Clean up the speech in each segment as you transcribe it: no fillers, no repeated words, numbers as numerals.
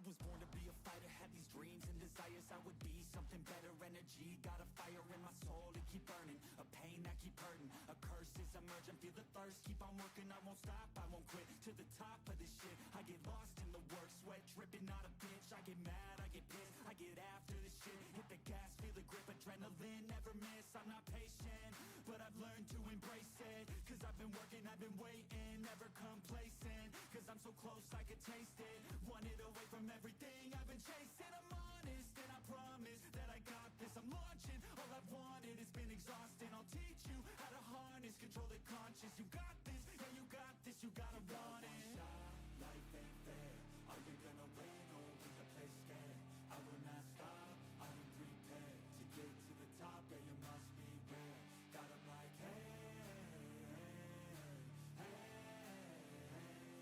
was born to be a fighter, had these dreams and desires. I would be something better, energy, got a fire in my soul to keep burning, a pain that keep hurting, a curse is emerging, feel the thirst, keep on working, I won't stop, I won't quit, to the top of this shit, I get lost in the work, sweat dripping, not a bitch, I get mad, I get pissed, I get after this shit, hit the gas, feel the grip, adrenaline, never miss, I'm not patient, but I've learned to embrace it, cause I've been working, I've been waiting, never complacent, cause I'm so close I could taste it, wanted away from everything I've been chasing. I'm honest and I promise that I got this. I'm launching, all I've wanted has been exhausting. I'll teach you how to harness, control the conscious. You got this, yeah you got this, you gotta want it. Life ain't fair, are you gonna win or will you play scared? I will not stop, I am prepared to get to the top, yeah you must be rare. Got 'em like hey,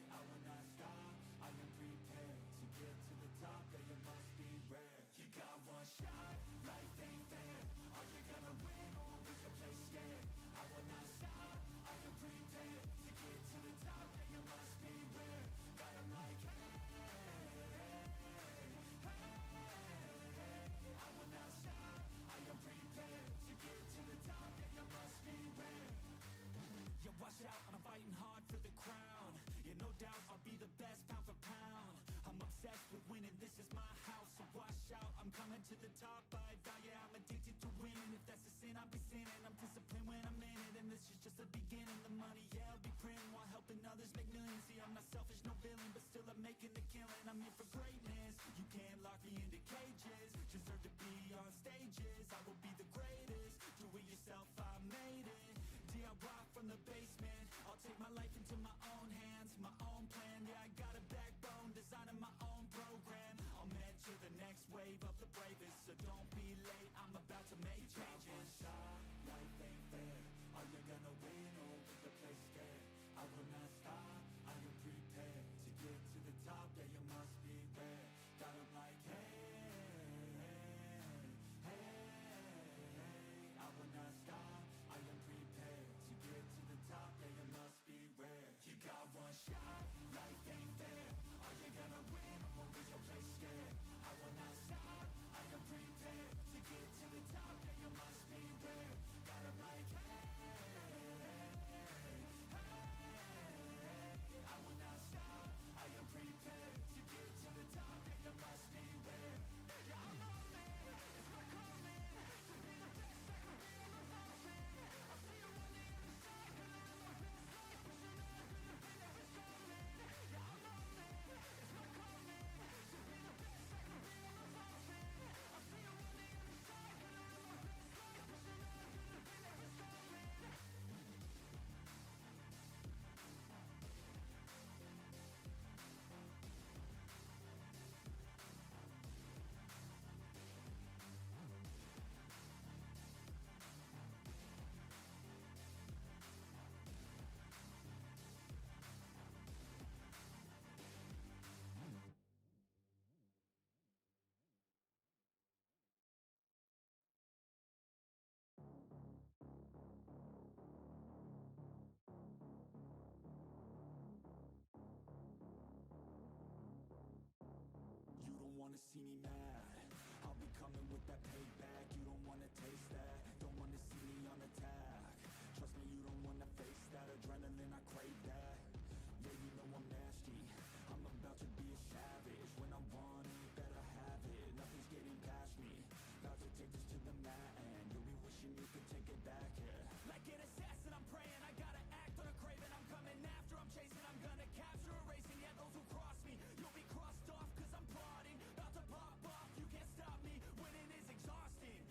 I will not stop, I am prepared to get to the top, yeah you must be rare. You got one shot, life ain't fair, are you gonna win or will you play scared? I will not stop, I am prepared to get to the top, yeah you must be rare. Got 'em like hey, I will not stop, I am prepared to get to the top, yeah you must be rare. Yeah, watch out, I'm fighting hard for the crown. Yeah, no doubt, I'll be the best pound for pound. I'm obsessed with winning, this is my house, so watch out. I'm coming to the top, I vow, yeah, I'm addicted to winning. If that's a sin, I'll be sinning. I'm disciplined when I'm in it, and this is just the beginning. The money, yeah, I'll be printing while helping others make millions. See, I'm not selfish, no villain, but still I'm making the killing. I'm in for greatness, you can't lock me into cages. Deserve to be on stages, I will be the greatest. Do it yourself, I made it. DIY from the basement, I'll take my life into my own hands, my own plan, yeah I got a backbone, designing my own program. I'll mentor the next wave of the bravest, so don't be late, I'm about to make changes. One shot, life ain't fair, are you gonna win or will you play scared? I will not stop, I am prepared to get to the top, yeah you must be rare. Got 'em like hey, I will not stop, I am prepared to get to the top, yeah you must be rare. You got one shot, life ain't fair, are you gonna win or will you play scared? I will not stop, I am prepared to get to the top, yeah you must be rare. Got 'em like I will not stop, I am prepared to get to the top, yeah you must be rare. Yeah, I'm on it, it's my calling, to be the best I can be, I'm evolving. I'll see you on the other side, gonna live my best life, pushing on through the pain that is coming. Yeah, I'm on it, it's my calling, to be the best I can be, I'm evolving. I'll see you on the other side, gonna live my best life, pushing on through the pain that is coming. You don't wanna see me mad, I'll be coming with that payback. You don't wanna taste that, don't wanna see me on attack. Trust me, you don't wanna face that adrenaline, I crave that. Yeah, you know I'm nasty, I'm about to be a savage. When I want it, better have it, nothing's getting past me. About to take this to the mat and you'll be wishing you could take it back, yeah. Like an assassin, I'm praying, I gotta act on a craving. I'm coming after, I'm chasing, I'm gonna capture, erasing. Yeah, those who cross me, you'll be crossed off, cause I'm plotting, about to pop off. You can't stop me, winning is exhausting.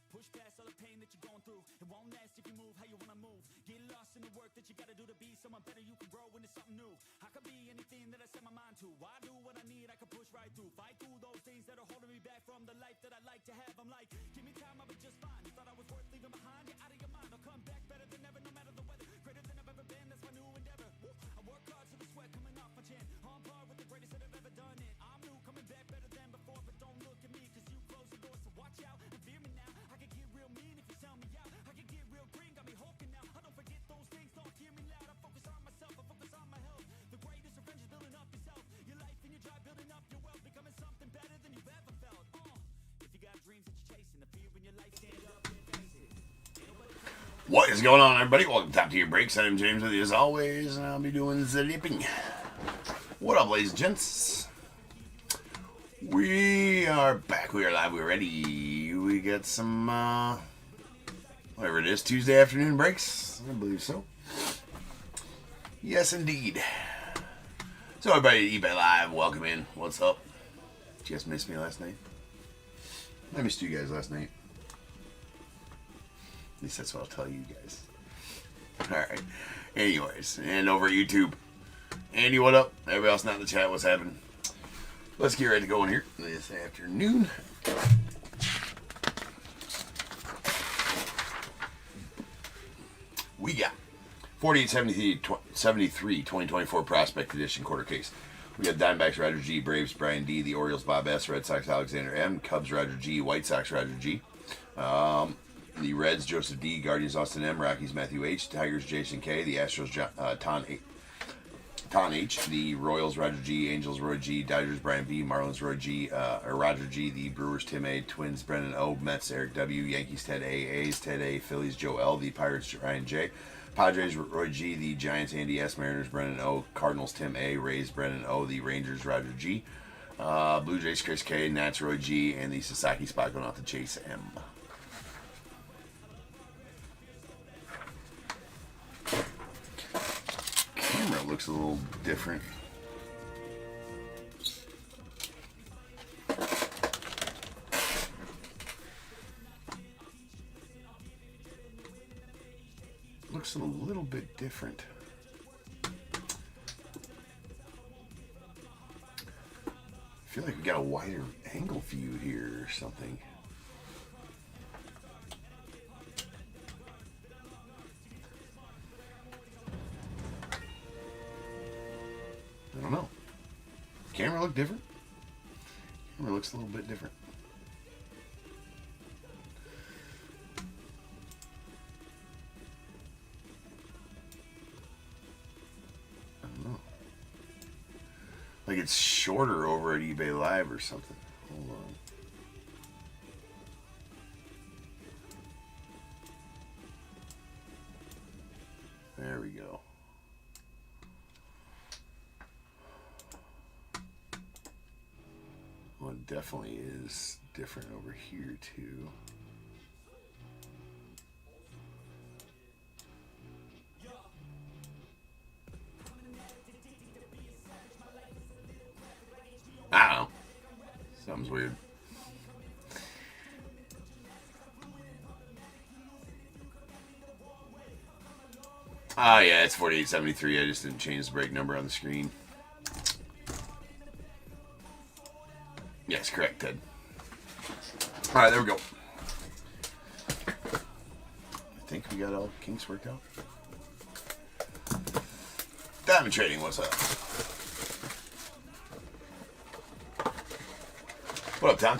Push past all the pain that you're going through. It won't last if you move how you wanna move. Get lost in the work that you gotta do to be someone better. You can grow into something new. I could be anything that I set my mind to. I do what I need, I can push right through. Fight through those things that are holding me back from the life that I like to have. I'm like, give me time, I'll be just fine. You thought I was worth leaving behind? You're out of your mind. I'll come back better than ever, no matter the weather. Greater than I've ever been, that's my new endeavor. Woo. I work hard so the sweat coming off my chin. On par with the greatest that have ever done it. I'm new, coming back better than before. But don't look at me, cause you closed the door. So watch out and fear me now. I can get real mean if you sell me out. I can get real green, got me hulking now. I don't forget those things, don't hear me loud. I focus on myself, I focus on my health. The greatest revenge is building up yourself. Your life and your drive, building up your wealth. Becoming something better than you've ever felt. If you got dreams that you're chasing, the fear in your life, stand up and face it. What is going on, everybody? Welcome to Top Tier Breaks. I'm James with you as always, and I'll be doing the lipping. What up, ladies and gents? We are back. We are live. We're ready. We got some, whatever it is, Tuesday afternoon breaks. I believe so. Yes, indeed. So, everybody at eBay Live, welcome in. What's up? Did you guys miss me last night? I missed you guys last night. At least that's what I'll tell you guys. Alright. Anyways, and over at YouTube. Andy, what up? Everybody else not in the chat, what's happening? Let's get ready to go in here this afternoon. We got 4873 2024 Prospect Edition quarter case. We got Diamondbacks Roger G, Braves Brian D, the Orioles Bob S, Red Sox Alexander M, Cubs Roger G, White Sox Roger G. The Reds, Joseph D. Guardians, Austin M. Rockies, Matthew H. Tigers, Jason K. The Astros, Ton H. The Royals, Roger G. Angels, Roy G. Dodgers, Brian B. Marlins, Roy G. Roger G. The Brewers, Tim A. Twins, Brennan O. Mets, Eric W. Yankees, Ted A. A's, Ted A. Phillies, Joe L. The Pirates, Ryan J. Padres, Roy G. The Giants, Andy S. Mariners, Brennan O. Cardinals, Tim A. Rays, Brennan O. The Rangers, Roger G. Blue Jays, Chris K. Nats, Roy G. And the Sasaki spot going out to Chase M. Camera looks a little different. Looks a little bit different. I feel like we got a wider angle view here or something. I don't know. Camera look different. Camera looks a little bit different. I don't know. Like it's shorter over at eBay Live or something. Hold on. There we go. Well, it definitely is different over here, too. I don't know. Something's weird. Ah, yeah, it's 4873. I just didn't change the break number on the screen. Yes, correct, Ted. All right, there we go. I think we got all kinks worked out. Diamond Trading, what's up? What up, Tom?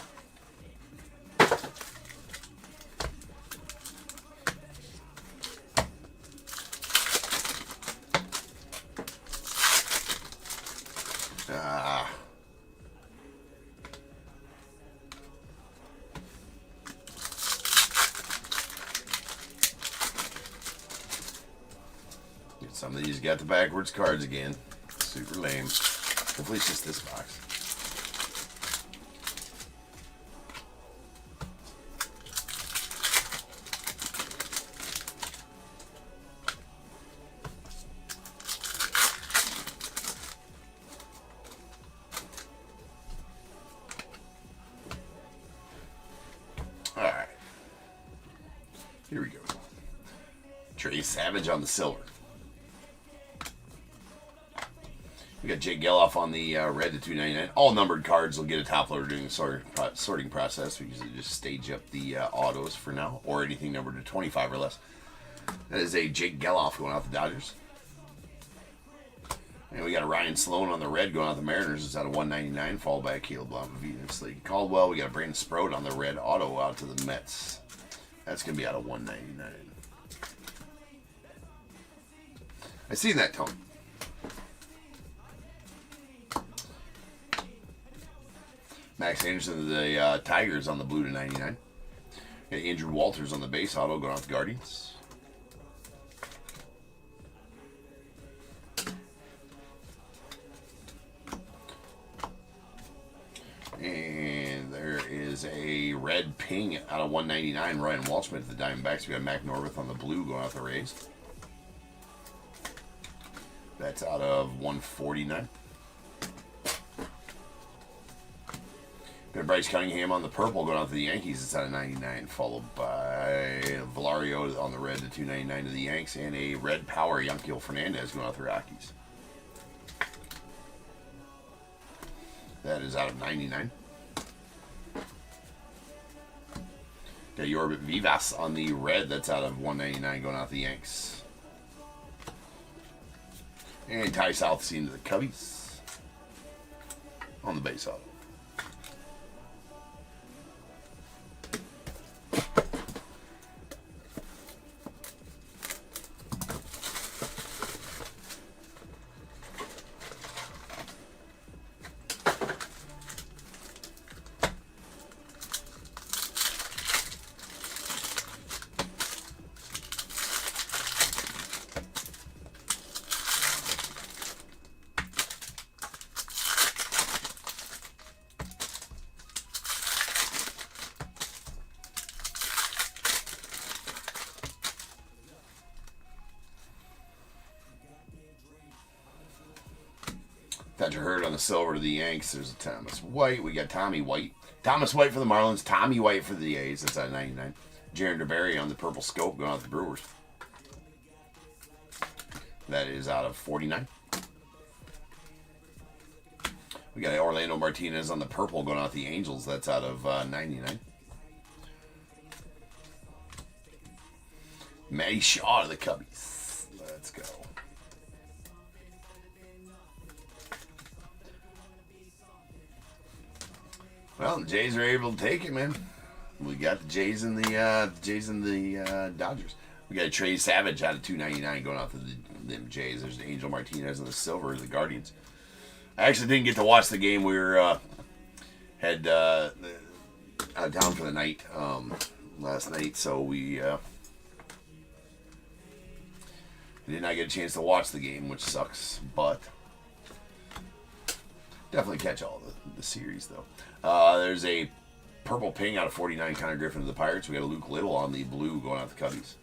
Some of these got the backwards cards again. Super lame. Hopefully it's just this box. Alright. Here we go. Trey Savage on the silver. We got Jake Geloff on the red to 299. All numbered cards will get a top loader during the sorting process. We usually just stage up the autos for now, or anything numbered to 25 or less. That is a Jake Geloff going out the Dodgers. And we got a Ryan Sloan on the red going out the Mariners. It's out of 199, followed by a Caleb Blomavita, Slade Caldwell. We got a Brandon Sproat on the red auto out to the Mets. That's going to be out of 199. I seen that, Tone. Max Anderson of the Tigers on the blue to 99. Got Andrew Walters on the base auto going out the Guardians. And there is a red ping out of 199. Ryan Walshman at the Diamondbacks. We got Mac Norvith on the blue going out the Rays. That's out of 149. Got Bryce Cunningham on the purple going out to the Yankees. It's out of 99, followed by Valario on the red to 299 to the Yanks, and a red power Yanquiel Fernandez going out to the Rockies. That is out of 99. Got Yorbit Vivas on the red. That's out of 199 going out to the Yanks. And Ty Southsea to the Cubbies on the base auto. Thatcher Hurd on the silver to the Yanks. There's a Thomas White. We got Tommy White. Thomas White for the Marlins. Tommy White for the A's. That's out of 99. Jaron DeBerry on the purple scope going out the Brewers. That is out of 49. We got Orlando Martinez on the purple going out the Angels. That's out of 99. Matty Shaw to the Cubbies. Let's go. Well, the Jays are able to take it, man. We got the Jays and the Dodgers. We got a Trey Savage out of 299 going out to them Jays. There's Angel Martinez on the silver, the Guardians. I actually didn't get to watch the game. We were had out of town for the night last night, so we did not get a chance to watch the game, which sucks. But definitely catch all the series though. There's a purple ping out of 49, Connor Griffin to the Pirates. We got a Luke Little on the blue going out the Cubbies.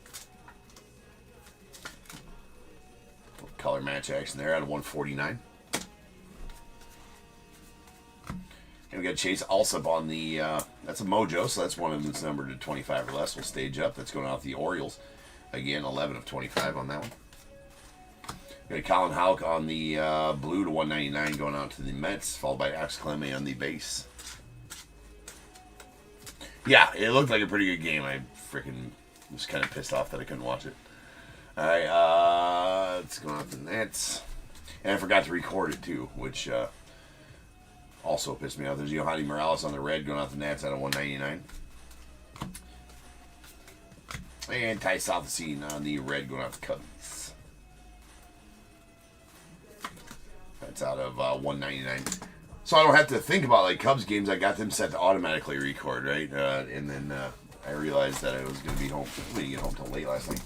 Color match action there out of 149. And we got Chase Alsop on the, that's a Mojo, so that's one of them that's numbered to 25 or less. We'll stage up. That's going out the Orioles. Again, 11 of 25 on that one. We got Colin Houck on the blue to 199 going out to the Mets, followed by Alex Cleme on the base. Yeah, it looked like a pretty good game. I freaking was kind of pissed off that I couldn't watch it. All right, let's go out to the Nets. And I forgot to record it too, which also pissed me off. There's Yohani Morales on the red going out the Nats out of 199. And Ty Southsea on the red going out the Cubbies. That's out of 199. So I don't have to think about like Cubs games. I got them set to automatically record, right? And then I realized that I was going to be home. We didn't get home till late last night.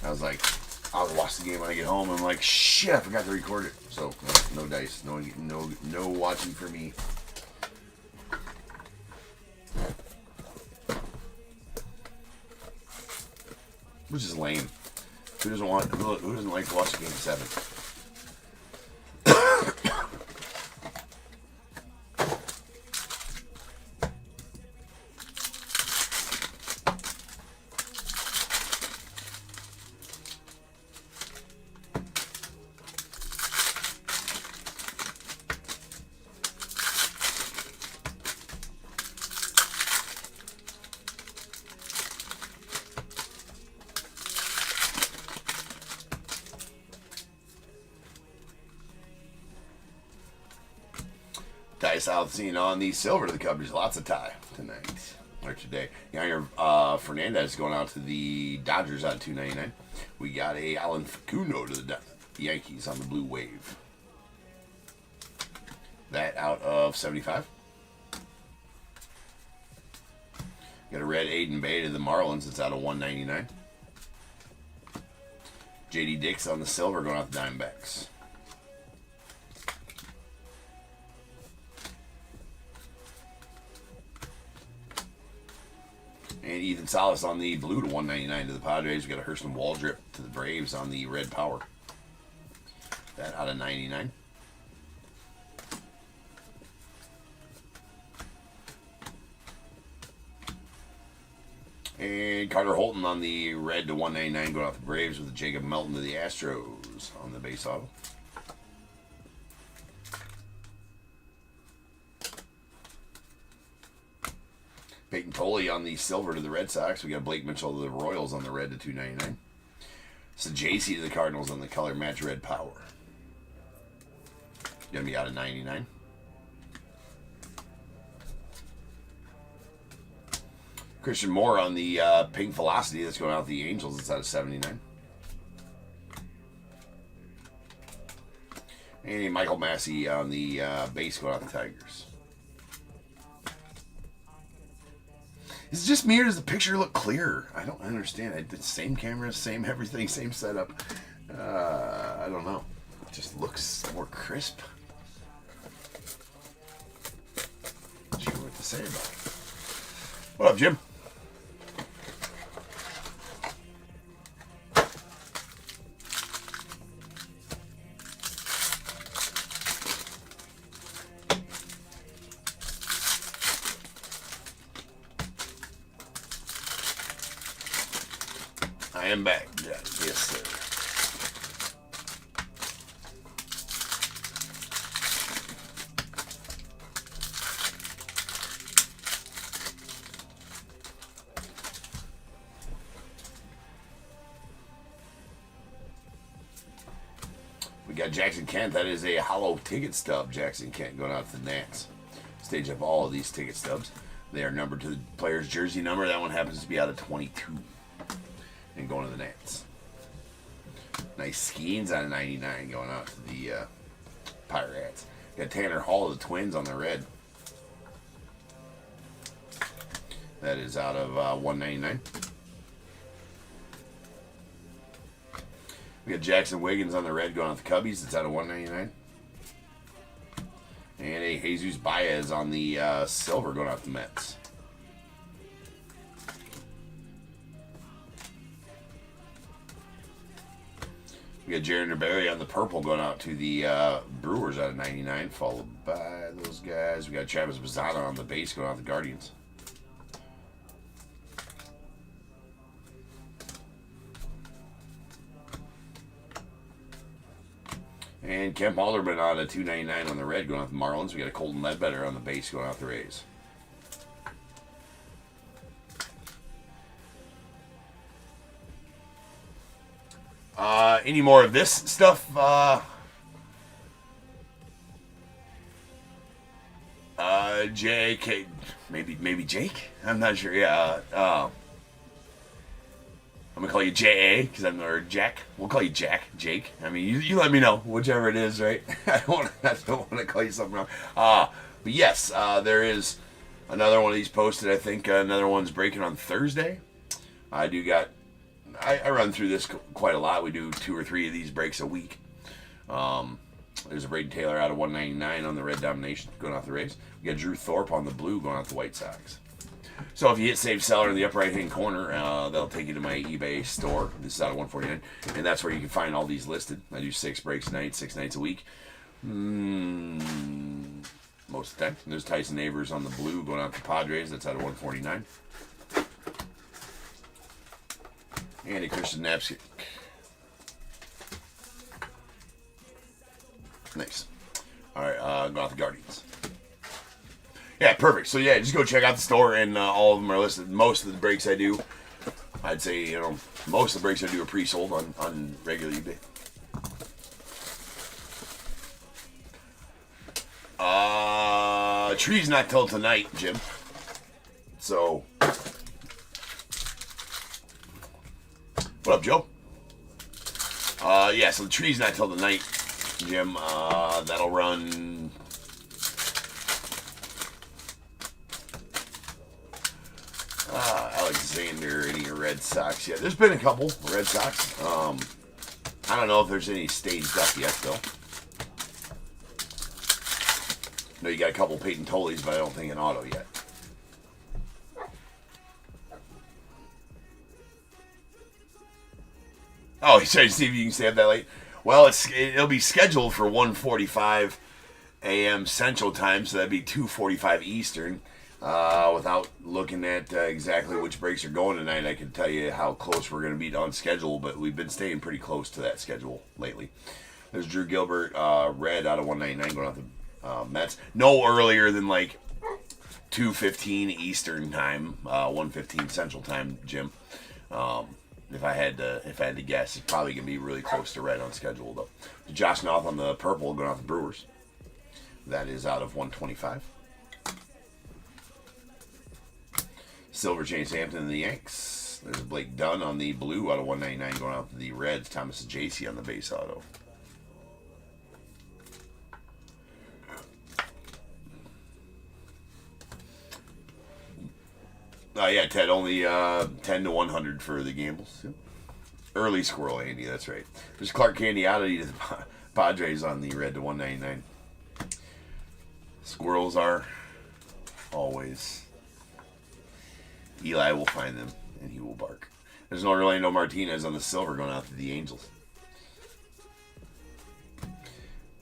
I was like, I'll watch the game when I get home. I'm like, shit, I forgot to record it. So no dice, no watching for me. Which is lame. Who doesn't like to watch Game 7? Ty Southsea on the silver to the Cubbies. Lots of tie tonight or today. Yanger Fernandez going out to the Dodgers at 299. We got a Alan Facundo to the Yankees on the blue wave. That out of 75. Got a red Aiden Bay to the Marlins. It's out of 199. JD Dix on the silver going out the Diamondbacks. And Ethan Salas on the blue to 199 to the Padres. We got a Hurston Waldrip to the Braves on the red power. That out of 99. And Carter Holton on the red to 199 going off the Braves with Jacob Melton to the Astros on the base auto. Peyton Tolley on the silver to the Red Sox. We got Blake Mitchell to the Royals on the red to 299. So JC to the Cardinals on the color match red power. Gonna be out of 99. Christian Moore on the pink Velocity. That's going out the Angels. It's out of 79. And Michael Massey on the base going out the Tigers. Is it just me or does the picture look clearer? I don't understand. It's the same camera, same everything, same setup. I don't know. It just looks more crisp. Not sure what to say about it. What up, Jim? I am back. Yes, sir. We got Jackson Kent. That is a hollow ticket stub. Jackson Kent going out to the Nats. Stage up all of these ticket stubs. They are numbered to the player's jersey number. That one happens to be out of 22. And going to the Nats. Nice Skeens out of 99 going out to the Pirates. Got Tanner Hall of the Twins on the red. That is out of 199. We got Jackson Wiggins on the red going out the Cubbies. It's out of 199. And a Jesus Baez on the silver going out the Mets. We got Jaron Berry on the purple going out to the Brewers out of 99, followed by those guys. We got Travis Bazzana on the base going out the Guardians. And Kemp Alderman on a $2.99 on the red going off the Marlins. We got a Colton Ledbetter on the base going off the Rays. Any more of this stuff? Jake, maybe Jake. I'm not sure. Yeah. I'm gonna call you J.A. because I'm or Jack. We'll call you Jack, Jake. I mean, you let me know whichever it is, right? I don't want to call you something wrong. But yes, there is another one of these posted. I think another one's breaking on Thursday. I run through this quite a lot. We do 2 or 3 of these breaks a week. There's a Braden Taylor out of 199 on the red domination going off the Rays. We got Drew Thorpe on the blue going off the White Sox. So if you hit Save Seller in the upper right hand corner, they'll take you to my eBay store. This is out of 149, and that's where you can find all these listed. I do 6 breaks a night, 6 nights a week. Most of the time. There's Tyson Neighbors on the blue going out to Padres. That's out of 149. And a Christian Knapsack. Nice. All right, going out the Guardians. Yeah, perfect. So yeah, just go check out the store, and all of them are listed. Most of the breaks I do, I'd say, most of the breaks I do are pre-sold on regular eBay. Tree's not till tonight, Jim. So, what up, Joe? Yeah, so the tree's not till tonight, Jim. That'll run. Alexander, any Red Sox? Yeah, there's been a couple Red Sox. I don't know if there's any staged up yet, though. No, you got a couple Peyton Tollies, but I don't think an auto yet. Oh, he's trying to see if you can stay up that late. Well, it'll be scheduled for 1:45 a.m. Central Time, so that'd be 2:45 Eastern. Without looking at exactly which breaks are going tonight, I can tell you how close we're going to be on schedule, but we've been staying pretty close to that schedule lately. There's Drew Gilbert, red out of 199 going out the Mets. No earlier than like 2:15 Eastern Time, 1:15 Central Time, Jim. If I had to guess, it's probably gonna be really close to red on schedule though. Josh North on the purple going out the Brewers. That is out of 125. Silver Chase Hampton and the Yanks. There's Blake Dunn on the blue out of 199 going out to the Reds. Thomas J.C. on the base auto. Yeah, Ted, only 10 to 100 for the gambles. Yep. Early squirrel, Andy, that's right. There's Clark Candiotti to the Padres on the red to 199. Squirrels are always. Eli will find them, and he will bark. There's no Orlando Martinez on the silver going out to the Angels.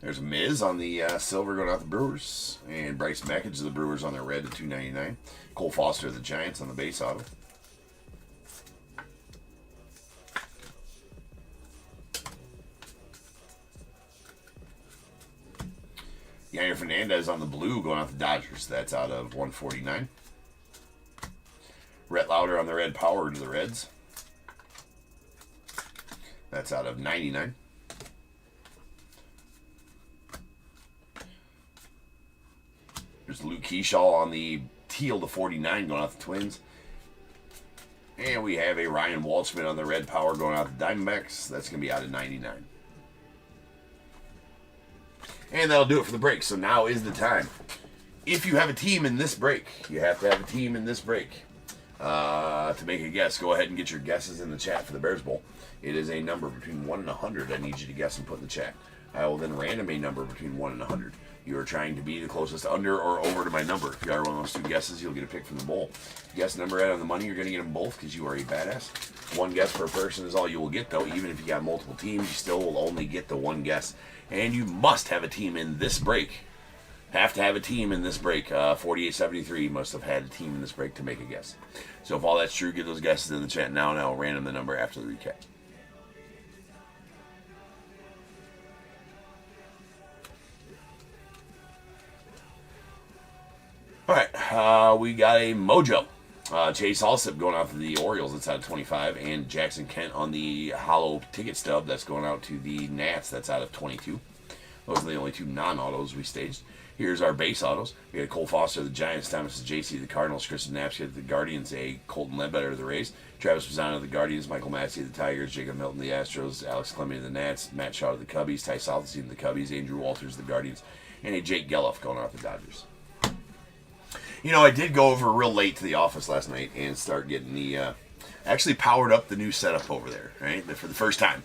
There's Miz on the silver going out the Brewers. And Bryce Mackage of the Brewers on their red to 299. Cole Foster of the Giants on the base auto. Yair Fernandez on the blue going out the Dodgers. That's out of 149. Rhett Lauder on the red power to the Reds. That's out of 99. There's Luke Keyshaw on the teal to 49 going out the Twins. And we have a Ryan Waldschmidt on the red power going out the Diamondbacks. That's going to be out of 99. And that'll do it for the break. So now is the time. If you have a team in this break, you have to have a team in this break to make a guess. Go ahead and get your guesses in the chat for the Bears Bowl. It is a number between 1 and 100 I need you to guess and put in the chat. I will then random a number between 1 and 100. You are trying to be the closest under or over to my number. If you are one of those two guesses, you'll get a pick from the bowl. If you guess number right on the money, you're going to get them both because you are a badass. One guess per person is all you will get, though. Even if you got multiple teams, you still will only get the one guess. And you must have a team in this break. Have to have a team in this break. 4873 must have had a team in this break to make a guess. So if all that's true, get those guesses in the chat now, and I'll random the number after the recap. we got a Mojo. Chase Allsup going out to the Orioles. That's out of 25. And Jackson Kent on the hollow ticket stub. That's going out to the Nats. That's out of 22. Those are the only two non-autos we staged. Here's our base autos. We got Cole Foster of the Giants, Thomas JC of the Cardinals, Kristen Knapski of the Guardians, a Colton Ledbetter of the Rays, Travis Pisano of the Guardians, Michael Massey of the Tigers, Jacob Milton of the Astros, Alex Clement of the Nats, Matt Shaw of the Cubbies, Ty Southstein of the Cubbies, Andrew Walters of the Guardians, and a Jake Geloff going out the Dodgers. You know, I did go over real late to the office last night and start getting the, actually powered up the new setup over there, right? For the first time.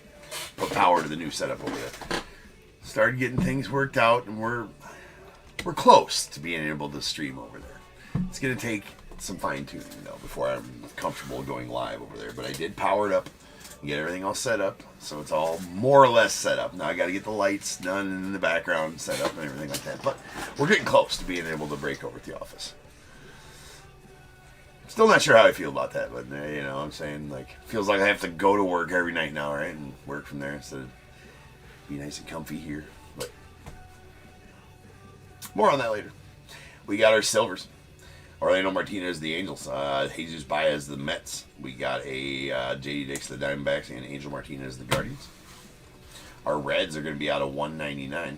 Put power to the new setup over there. Started getting things worked out, and we're close to being able to stream over there. It's going to take some fine-tuning, though, before I'm comfortable going live over there. But I did power it up and get everything all set up, so it's all more or less set up. Now I got to get the lights done in the background set up and everything like that. But we're getting close to being able to break over at the office. Still not sure how I feel about that, but, you know, I'm saying, like, feels like I have to go to work every night now, right, and work from there instead of be nice and comfy here. But more on that later. We got our silvers. Orlando Martinez, the Angels. Jesus Baez, the Mets. We got a J.D. Dix, the Diamondbacks, and Angel Martinez, the Guardians. Our Reds are going to be out of 199.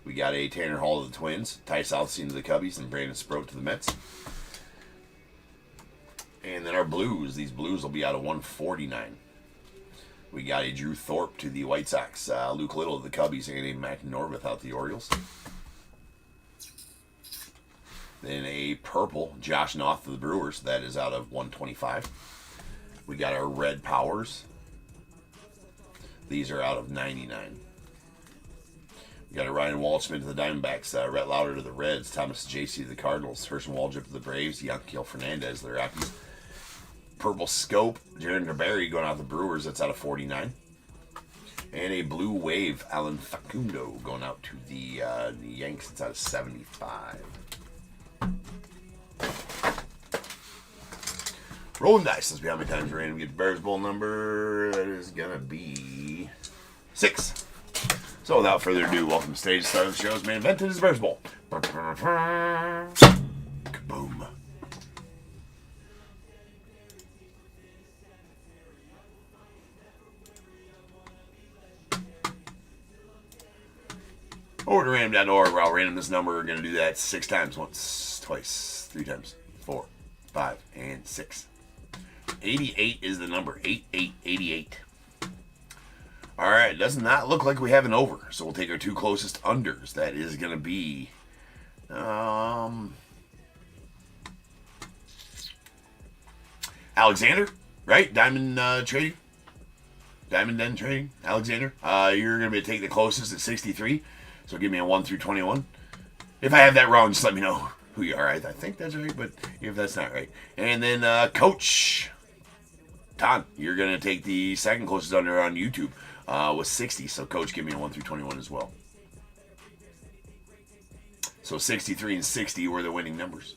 We got a Tanner Hall of the Twins, Ty Southstein to the Cubbies, and Brandon Sproat to the Mets. And then our Blues. These Blues will be out of 149. We got a Drew Thorpe to the White Sox, Luke Little of the Cubbies, and a Mac Norvith out the Orioles. Then a purple, Josh Noth of the Brewers. That is out of 125. We got our red Powers. These are out of 99. We got a Ryan Waldschmidt to the Diamondbacks, Rhett Lauder to the Reds, Thomas JC to the Cardinals, Herschel Waldrop to the Braves, Yanquiel Fernandez to the Rockies. Purple Scope, Jaron DeBerry going out to the Brewers. That's out of 49. And a Blue Wave, Alan Facundo going out to the Yanks. It's out of 75. Rolling dice. Let's see how many times we're going to get the Bears Bowl number. That is going to be 6. So without further ado, welcome to stage. Start of the show's main event. It is the Bears Bowl. Kaboom. Over to random.org where I'll random this number. We're going to do that 6 times. Once, twice, 3 times, 4, 5, and 6. 88 is the number. 8888. All right. It does not look like we have an over. So we'll take our 2 closest unders. That is going to be... Alexander, right? Diamond Trading. Diamond Den Trading. Alexander. You're going to be taking the closest at 63. So give me a 1 through 21. If I have that wrong, just let me know who you are. I think that's right, but if that's not right. And then Coach Ton, you're going to take the second closest under on YouTube with 60. So Coach, give me a 1 through 21 as well. So 63 and 60 were the winning numbers.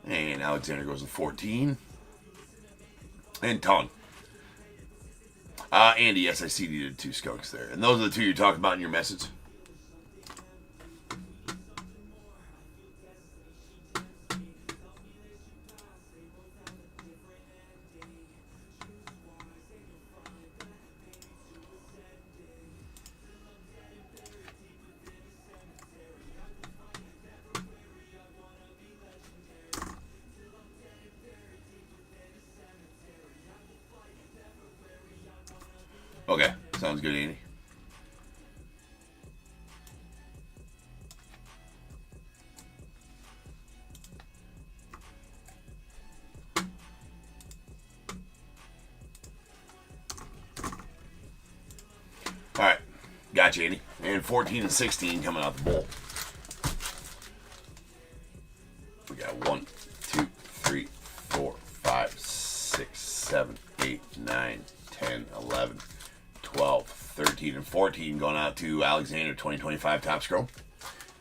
And Alexander goes to 14. And Ton. Andy, yes, I see you did 2 skunks there. And those are the 2 you talked about in your message. Okay, sounds good, Andy. All right, gotcha, Andy. And 14 and 16 coming out the bowl. We got 1, 2, 3, 4, 5, 6, 7, 8, 9, 10, 11, 12, 13, and 14 going out to Alexander 2025 Top Scrum.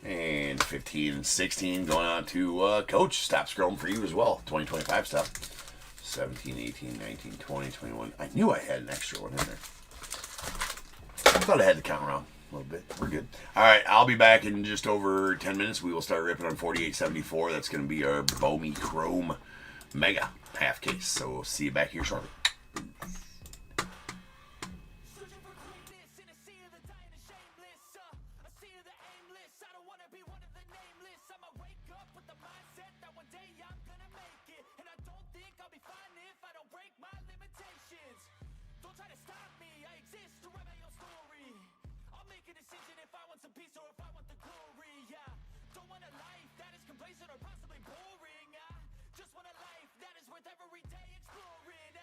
And 15 and 16 going out to Coach Top Scrum for you as well. 2025 stuff. 17, 18, 19, 20, 21. I knew I had an extra one in there. I thought I had to count around. A little bit. We're good. All right, I'll be back in just over 10 minutes. We will start ripping on 4874. That's going to be our BOWMAN Chrome Mega half case. So we'll see you back here shortly. Every day exploring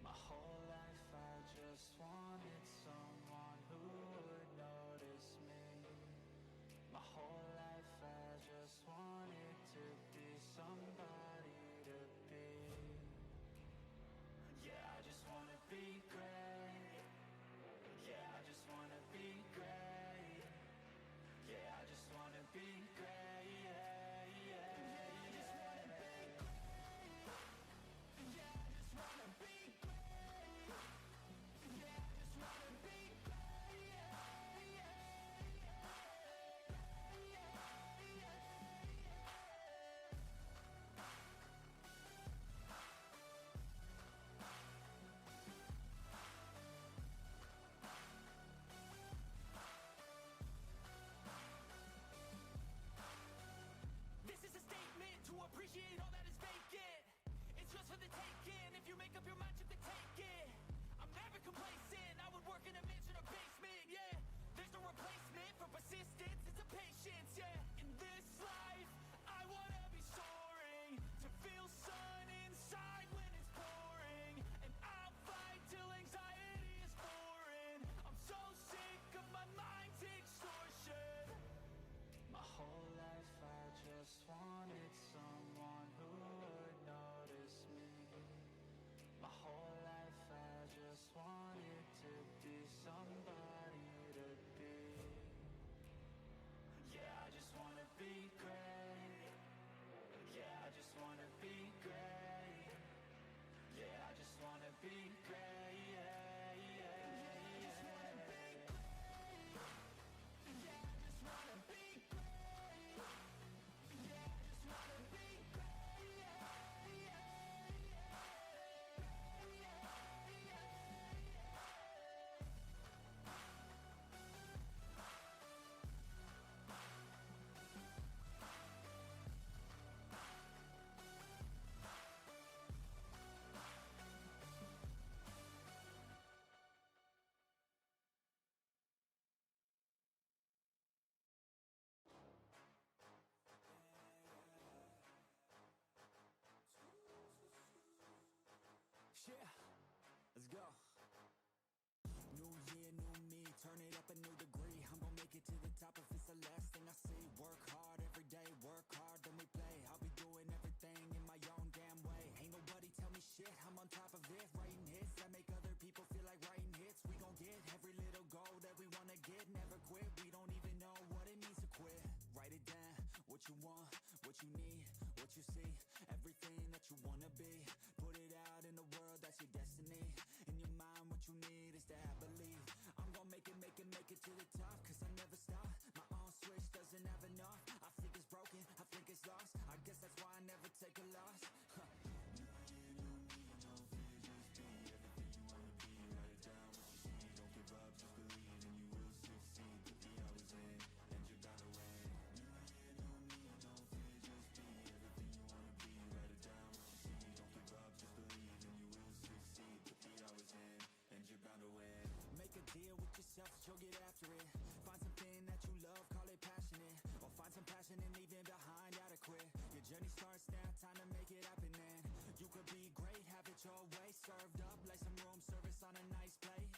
my whole life I just wanted someone who would notice me. My whole life I just wanted to be somebody to be. Yeah, I just wanna be great. Yeah, I just wanna be great. Yeah, I just wanna be great. Yeah, yeah. Appreciate all that is vacant. It's just for the taking. If you make up your mind, you can take it. I'm never complacent. I would work in a mansion or basement. Yeah, there's no replacement for persistence. It's a patience. Yeah, in this life, I wanna be soaring, to feel sun inside when it's pouring, and I'll fight till anxiety is foreign. I'm so sick of my mind's extortion. My whole life I just wanted someone who would notice me. My whole life I just wanted to be somebody to be. Yeah, I just wanna be great. Yeah, I just wanna be great. Yeah, I just wanna be great. Yeah, yeah, yeah. I just wanna be great. Yeah, I just wanna be great. Yeah, I just wanna be great. Yeah, yeah. Yeah, let's go. New year, new me, turn it up a new degree. I'm gonna make it to the top if it's the last thing I see. Work hard every day, work hard, then we play. I'll be doing everything in my own damn way. Ain't nobody tell me shit, I'm on top of it. Writing hits that make other people feel like writing hits. We gon' get every little goal that we wanna get. Never quit, we don't even know what it means to quit. Write it down, what you want, what you need, what you see, everything that you wanna be. Put it out in the world, that's your destiny. In your mind, what you need is to have belief. I'm gon' make it to the top, cause I never stop. My own switch doesn't have enough. I think it's broken, I think it's lost. I guess that's why I never take a loss. Make a deal with yourself that you'll get after it. Find something that you love, call it passionate. Or find some passion and leave it behind, adequate. Your journey starts now, time to make it happen then. You could be great, have it your way. Served up like some room service on a nice plate.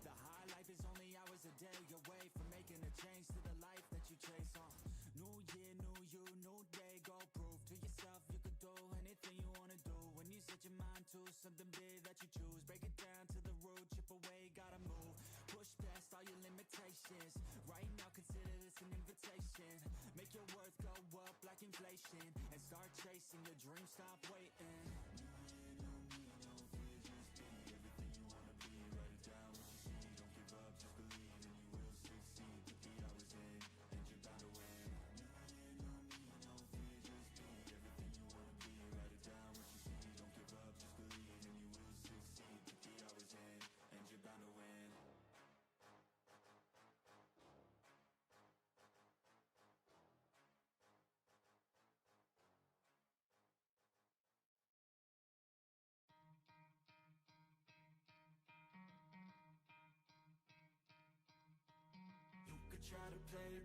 The high life is only hours a day away from making a change to the life that you chase on. New year, new you, new day. Go prove to yourself you could do anything you wanna do. When you set your mind to something big that you choose, break it down to the root, chip away, gotta move. Push past all your limitations. Right now consider this an invitation. Make your worth go up like inflation, and start chasing your dreams, stop waiting. New year, new me, no fear, just be everything you wanna be. Write it down, what you see, don't give up, just believe and you will succeed.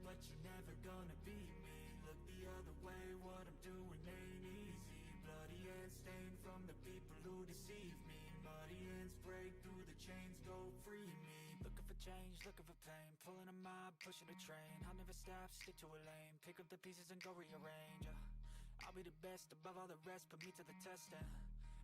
but you're never gonna beat me. Look the other way, what I'm doing ain't easy. Bloody hands stained from the people who deceive me. Muddy hands break through the chains, go free me. Looking for change, looking for pain, pulling a mob, pushing a train. I'll never stop, stick to a lane, pick up the pieces and go rearrange. I'll be the best above all the rest, put me to the test and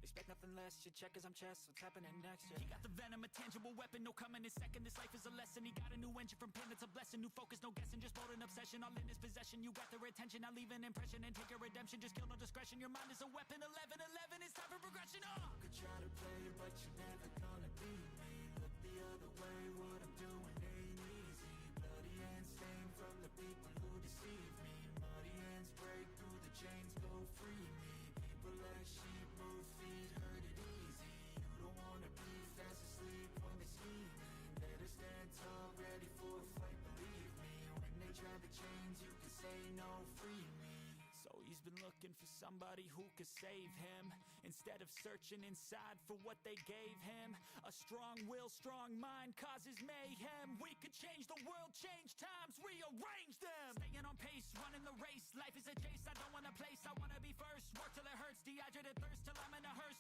expect nothing less. Your check as I'm chess, what's happening next? Yeah. He got the venom, a tangible weapon, no coming in second. This life is a lesson. He got a new engine from pain, that's a blessing. New focus, no guessing, just bold an obsession. All in his possession, you got their attention. I'll leave an impression and take your redemption. Just kill no discretion. Your mind is a weapon. 11-11, it's time for progression. You could try to play, but you're never gonna beat me. Look the other way, what I'm doing ain't easy. Bloody hands stained from the people who deceive me. Muddy hands break through the chains, go free me. People like sheep move feet, hurt it easy. You don't wanna be fast asleep when they scheming. Better stand tall, ready for a fight, believe me. When they try to change, you can say no, free me. So he's been looking for somebody who could save him, instead of searching inside for what they gave him. A strong will, strong mind causes mayhem. We could change the world, change times, rearrange them. Staying on pace, running the race. Life is a chase, I don't want a place, I wanna be first. Work till it hurts, dehydrated thirst till I'm in a hearse.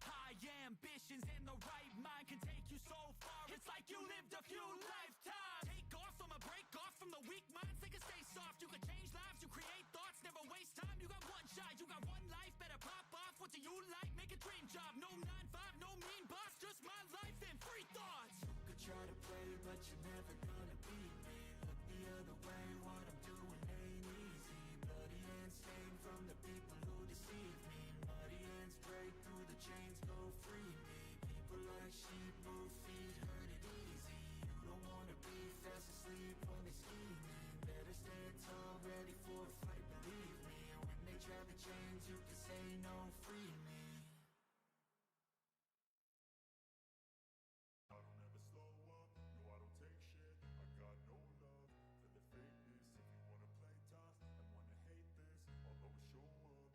High ambitions and the right mind can take you so far. It's like you lived a few lifetimes. Take off from a break off from the weak minds. They can stay soft, you can change lives, you create thoughts, never waste time. You got one shot, you got one life, better pop off. What do you like? Make a dream job. No 9-5, no mean boss, just my life and free thoughts. You could try to play, but you're never gonna beat me. Look the other way, what I'm doing ain't easy. Bloody hands stained from the people who deceive me. Muddy hands break through the chains, go free me. People like sheep move feet, hurt it easy. You don't wanna be fast asleep when they scheming. Better stand tall, ready for a fight, believe me. When they try to change, you can say no, free me. I don't ever slow up, no I don't take shit. I got no love for the fakeness. If you wanna play tough and wanna hate this, I'll always show up.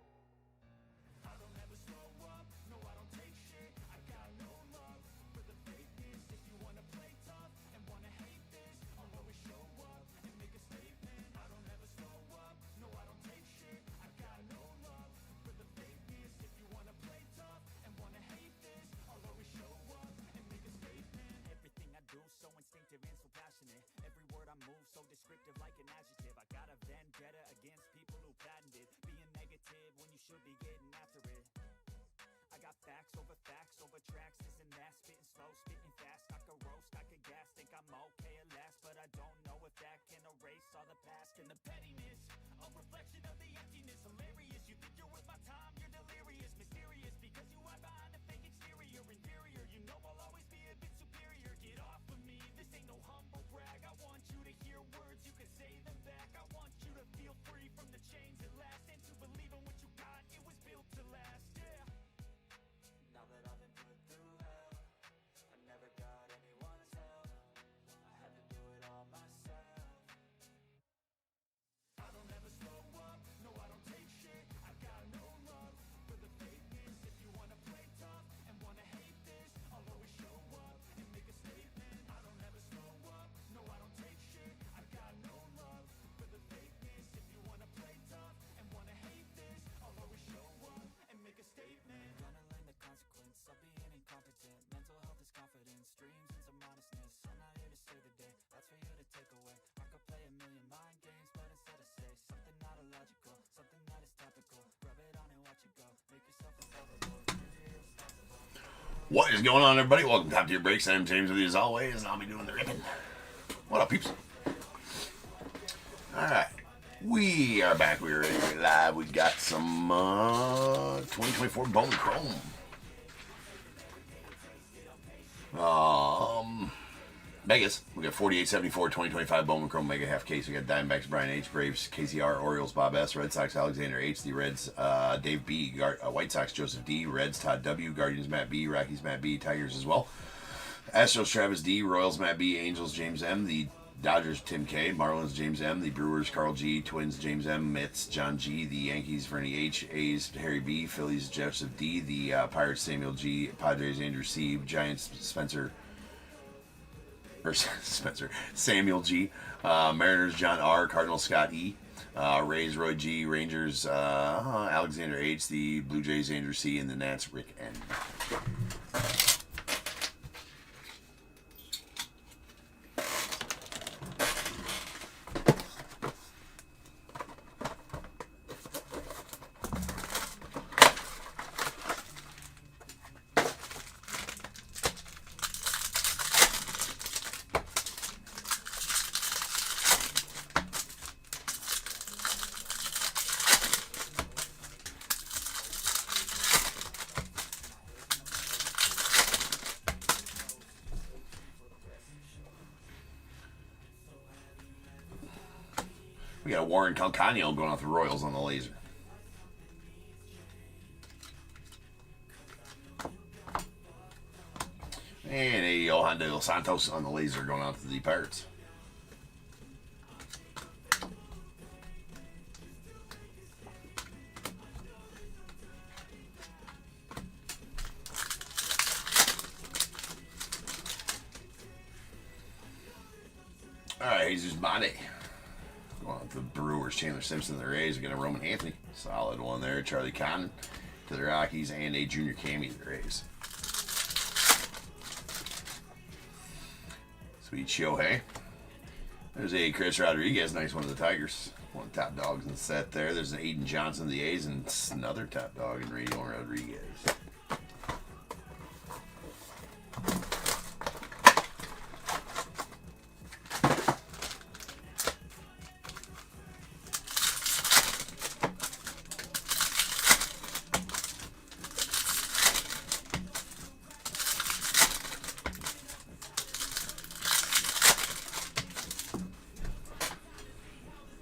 I don't ever slow up, no I don't take shit. I got no love for the fakeness. If you wanna play tough and wanna hate this, I'll always show up and make a statement. I don't ever slow up, no I don't take shit. I got no love for the fakeness. If you wanna play tough and wanna hate this, I'll always show up and make a statement. Everything I do so instinctive and so passionate. Every word I move so descriptive like an adjective. I got a vendetta against people who patented being negative when you should be getting after it. I got facts over tracks, this and that. Spitting slow, spitting fast. I could roast, I could gas. Think I'm okay at last, but I don't know if that can erase all the past. And the pettiness, a reflection of the emptiness. Hilarious, you think you're worth my time, you're delirious. Mysterious, because you hide behind a fake exterior. Inferior, you know I'll always be a bit superior. Get off of me, this ain't no humble brag. I want you to hear words, you can say them back. I want you to feel free from the chains at last, and to believe in what you got, it was built to last, yeah. Now that I've been put through hell, I never got anyone's help. I had to do it all myself. I don't ever slow up, no I don't take shit. I got no love for the fakeness. If you wanna play tough and wanna hate this, I'll always show up and make a statement. I don't ever slow up, no I don't take shit. I got no love for the fakeness. If you wanna play tough and wanna hate this, I'll always show up and make a statement. Gonna learn the consequence of being incompetent. Mental health is confidence, dreams and some honestness. I'm not here to save the day, that's for you to take away. I could play a million mind games, but instead I say something not illogical, something that is topical. Rub it on and watch it go, make yourself unstoppable. What is going on, everybody? Welcome to Top Tier Breaks. I'm James with you as always, and I'll be doing the ripping. What up, peeps? Alright. We are back. We are ready to go live. We got some 2024 Bowman Chrome. Megas. We got 4874 2025 Bowman Chrome Mega half case. We got Diamondbacks Brian H, Braves KCR, Orioles Bob S, Red Sox Alexander H, the Reds Dave B, White Sox Joseph D, Reds Todd W, Guardians Matt B, Rockies Matt B, Tigers as well. Astros Travis D, Royals Matt B, Angels James M, the Dodgers Tim K, Marlins James M, the Brewers Carl G, Twins James M, Mets John G, the Yankees Vernie H, A's Harry B, Phillies Joseph D, the Pirates Samuel G, Padres Andrew C, Giants Spencer Spencer Samuel G, Mariners John R, Cardinals Scott E, Rays Roy G, Rangers Alexander H, the Blue Jays Andrew C, and the Nats Rick N. We got Warren Calcano going off the Royals on the laser. And a Johan de los Santos on the laser going out to the Pirates. All right, Jesus Bonnet. Going out to the Brewers, Chandler Simpson, the Rays. We got a Roman Anthony. Solid one there. Charlie Cotton to the Rockies, and a Junior Cammy to the Rays. Sweet Shohei. There's a Chris Rodriguez, nice one of the Tigers. One of the top dogs in the set there. There's an Aiden Johnson of the A's, and another top dog in Radio Rodriguez.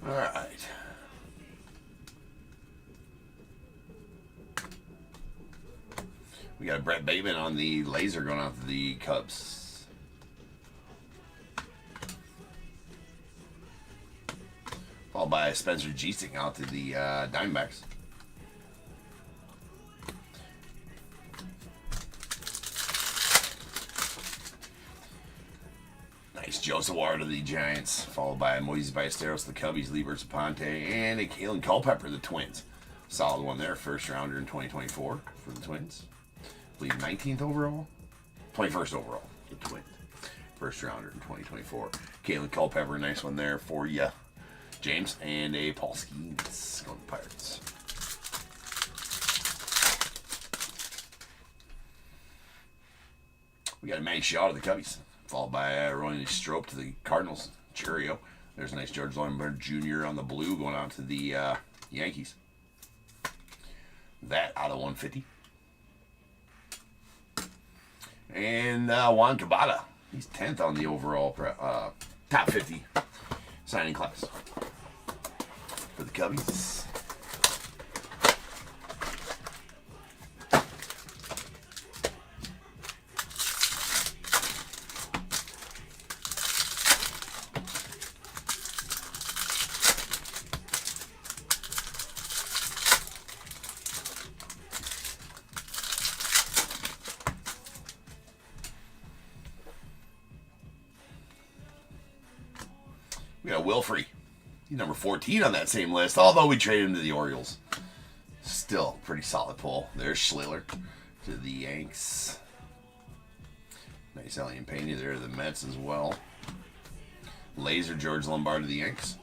All right. We got Brett Bateman on the laser going out to the Cubs. Followed by Spencer Giesing out to the Diamondbacks. Nice Joe Sawar to the Giants, followed by Moises Ballesteros to the Cubbies, Lieber Ponte, and a Kalen Culpepper, the Twins. Solid one there, first rounder in 2024 for the Twins. I believe 19th overall, 21st overall, the Twins. First rounder in 2024. Kalen Culpepper, nice one there for you, James, and a Paul Skeens on the Pirates. We got a Manny Shaw to the Cubbies, followed by Ronnie Strope to the Cardinals. Churio. There's a nice George Lombard Jr. on the blue going out to the Yankees. That out of 150. And Juan Cabada. He's 10th on the overall top 50 signing class for the Cubbies. We got Wilfrey. He's number 14 on that same list, although we traded him to the Orioles. Still pretty solid pull. There's Schiller to the Yanks. Nice Elian Pena there to the Mets as well. Laser George Lombard to the Yanks.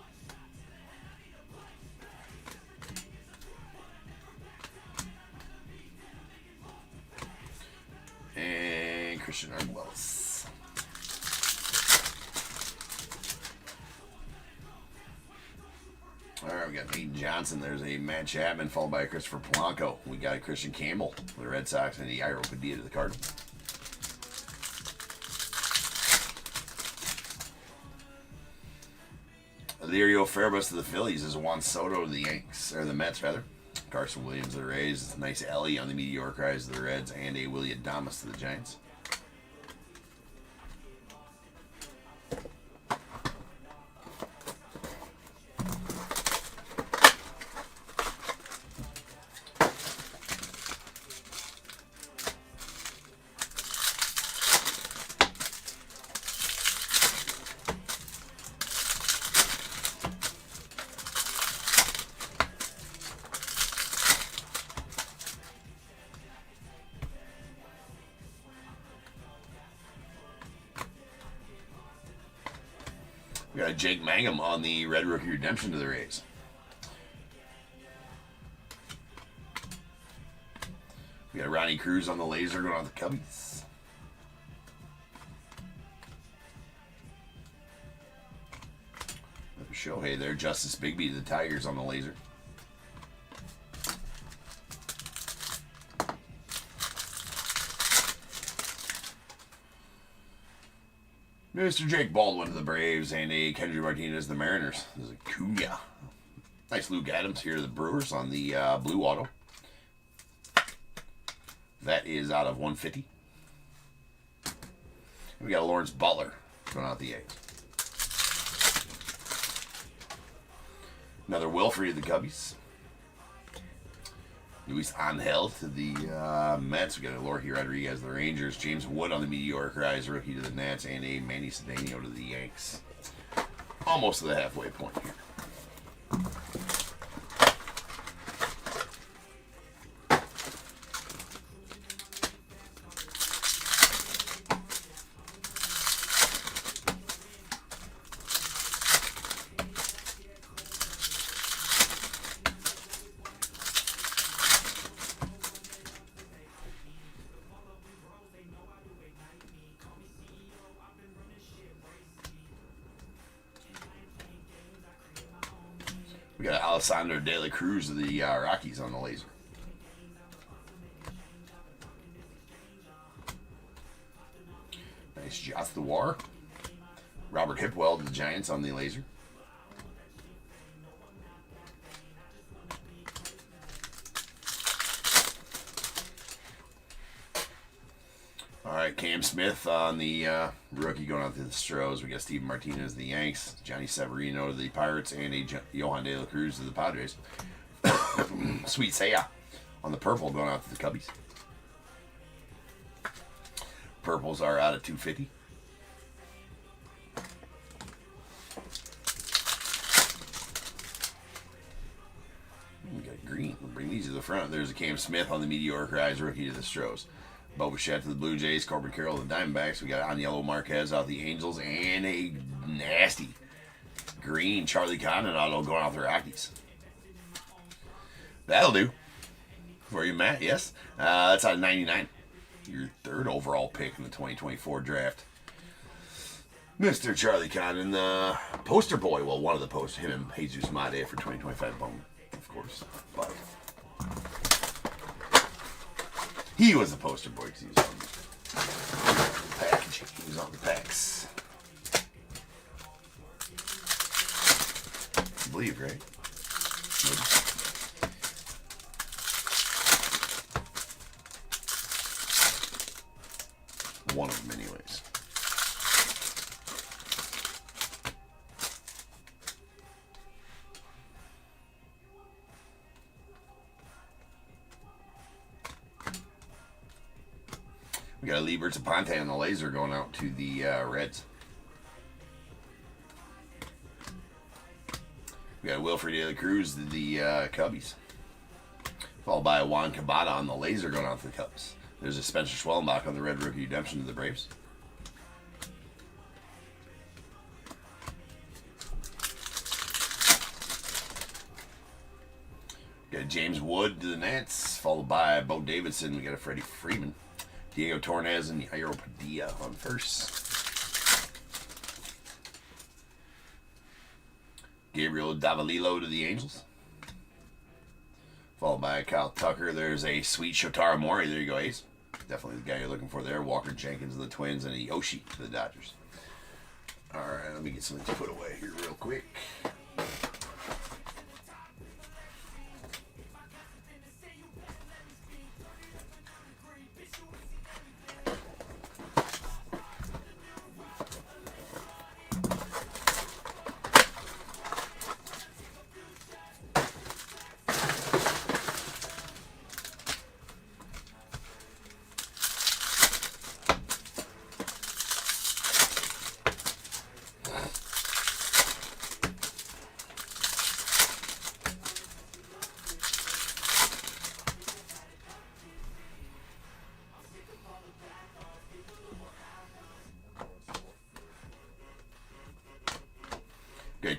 And Christian Arguelles. All right, we got Aiden Johnson. There's a Matt Chapman, followed by a Christopher Polanco. We got a Christian Campbell for the Red Sox, and the Iro Padilla to the Cardinals. Alirio Fairbanks to the Phillies is Juan Soto to the Yanks, or the Mets rather. Carson Williams to the Rays. Nice Ellie on the Meteor Cries to the Reds, and a Willie Adames to the Giants. We got a Jake Mangum on the red rookie redemption to the Rays. We got Ronnie Cruz on the laser going on the Cubbies. Shohei there. Justice Bigby to the Tigers on the laser. Mr. Jake Baldwin to the Braves and a Kendry Martinez to the Mariners. There's a Cunha. Nice Luke Adams here to the Brewers on the blue auto. That is out of 150. And we got a Lawrence Butler going out the A's. Another Wilfrey to the Cubbies. Luis Angel to the Mets. We got a Lorky Rodriguez to the Rangers. James Wood on the Meteoric Rise rookie to the Nats. And a Manny Cedeno to the Yanks. Almost to the halfway point here. We got Alessandro De La Cruz of the Rockies on the laser. Nice Joth the War. Robert Hipwell to the Giants on the laser. All right, Cam Smith on the rookie going out to the Stros. We got Steven Martinez to the Yanks, Johnny Severino to the Pirates, and a Johan De La Cruz to the Padres. Sweet Saya on the purple going out to the Cubbies. Purples are out of 250. We got green. We'll bring these to the front. There's a Cam Smith on the Meteoric Rise rookie to the Stros. BOWMAN to the Blue Jays, Corbin Carroll to the Diamondbacks. We got Aniello Marquez out the Angels, and a nasty green Charlie Condon auto going out the Rockies. That'll do for you, Matt. Yes, that's out of 99. Your third overall pick in the 2024 draft, Mr. Charlie Condon, the poster boy. Well, one of the posters, him and Jesus Made for 2025 BOWMAN, of course, but. He was a poster boy because he was on the packaging. He was on the packs. I believe, right? Maybe. One of them, anyways. We got a Lieber Zaponte on the laser going out to the Reds. We got Wilfred De La Cruz to the Cubbies. Followed by a Juan Cabada on the laser going out to the Cubs. There's a Spencer Schwellenbach on the red rookie redemption to the Braves. We got James Wood to the Nats. Followed by Bo Davidson. We got a Freddie Freeman. Diego Torres and Jairo Padilla on first. Gabriel Davalillo to the Angels. Followed by Kyle Tucker. There's a sweet Shotaro Mori. There you go, Ace. Definitely the guy you're looking for there. Walker Jenkins to the Twins and a Yoshi to the Dodgers. All right, let me get some of these put away here real quick.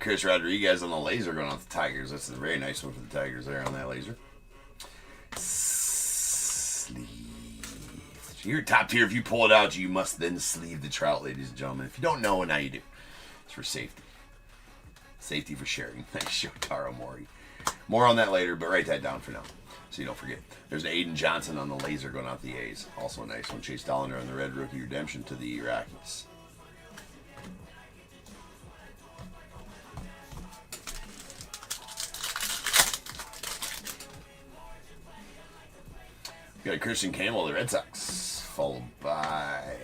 Chris Rodriguez on the laser going off the Tigers. That's a very nice one for the Tigers there on that laser. Sleeve. You're top tier. If you pull it out, you must then sleeve the trout, ladies and gentlemen. If you don't know, now you do. It's for safety. Safety for sharing. Nice Shotaro Mori. More on that later, but write that down for now so you don't forget. There's an Aiden Johnson on the laser going out the A's. Also a nice one. Chase Dollander on the red rookie redemption to the Rockies. We got Christian Campbell, the Red Sox, followed by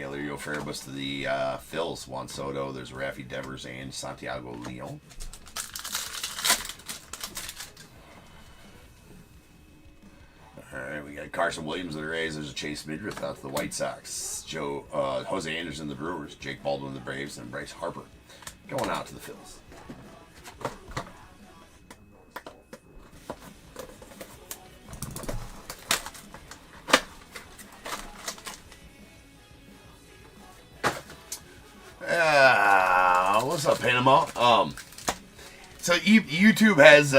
Elyrio Farabus to the Phils. Juan Soto, there's Rafi Devers and Santiago Leon. Alright, we got Carson Williams of the Rays. There's a Chase Midrith out to the White Sox. Jose Anderson, the Brewers. Jake Baldwin, the Braves. And Bryce Harper going out to the Phils. What's up, Panama? So YouTube has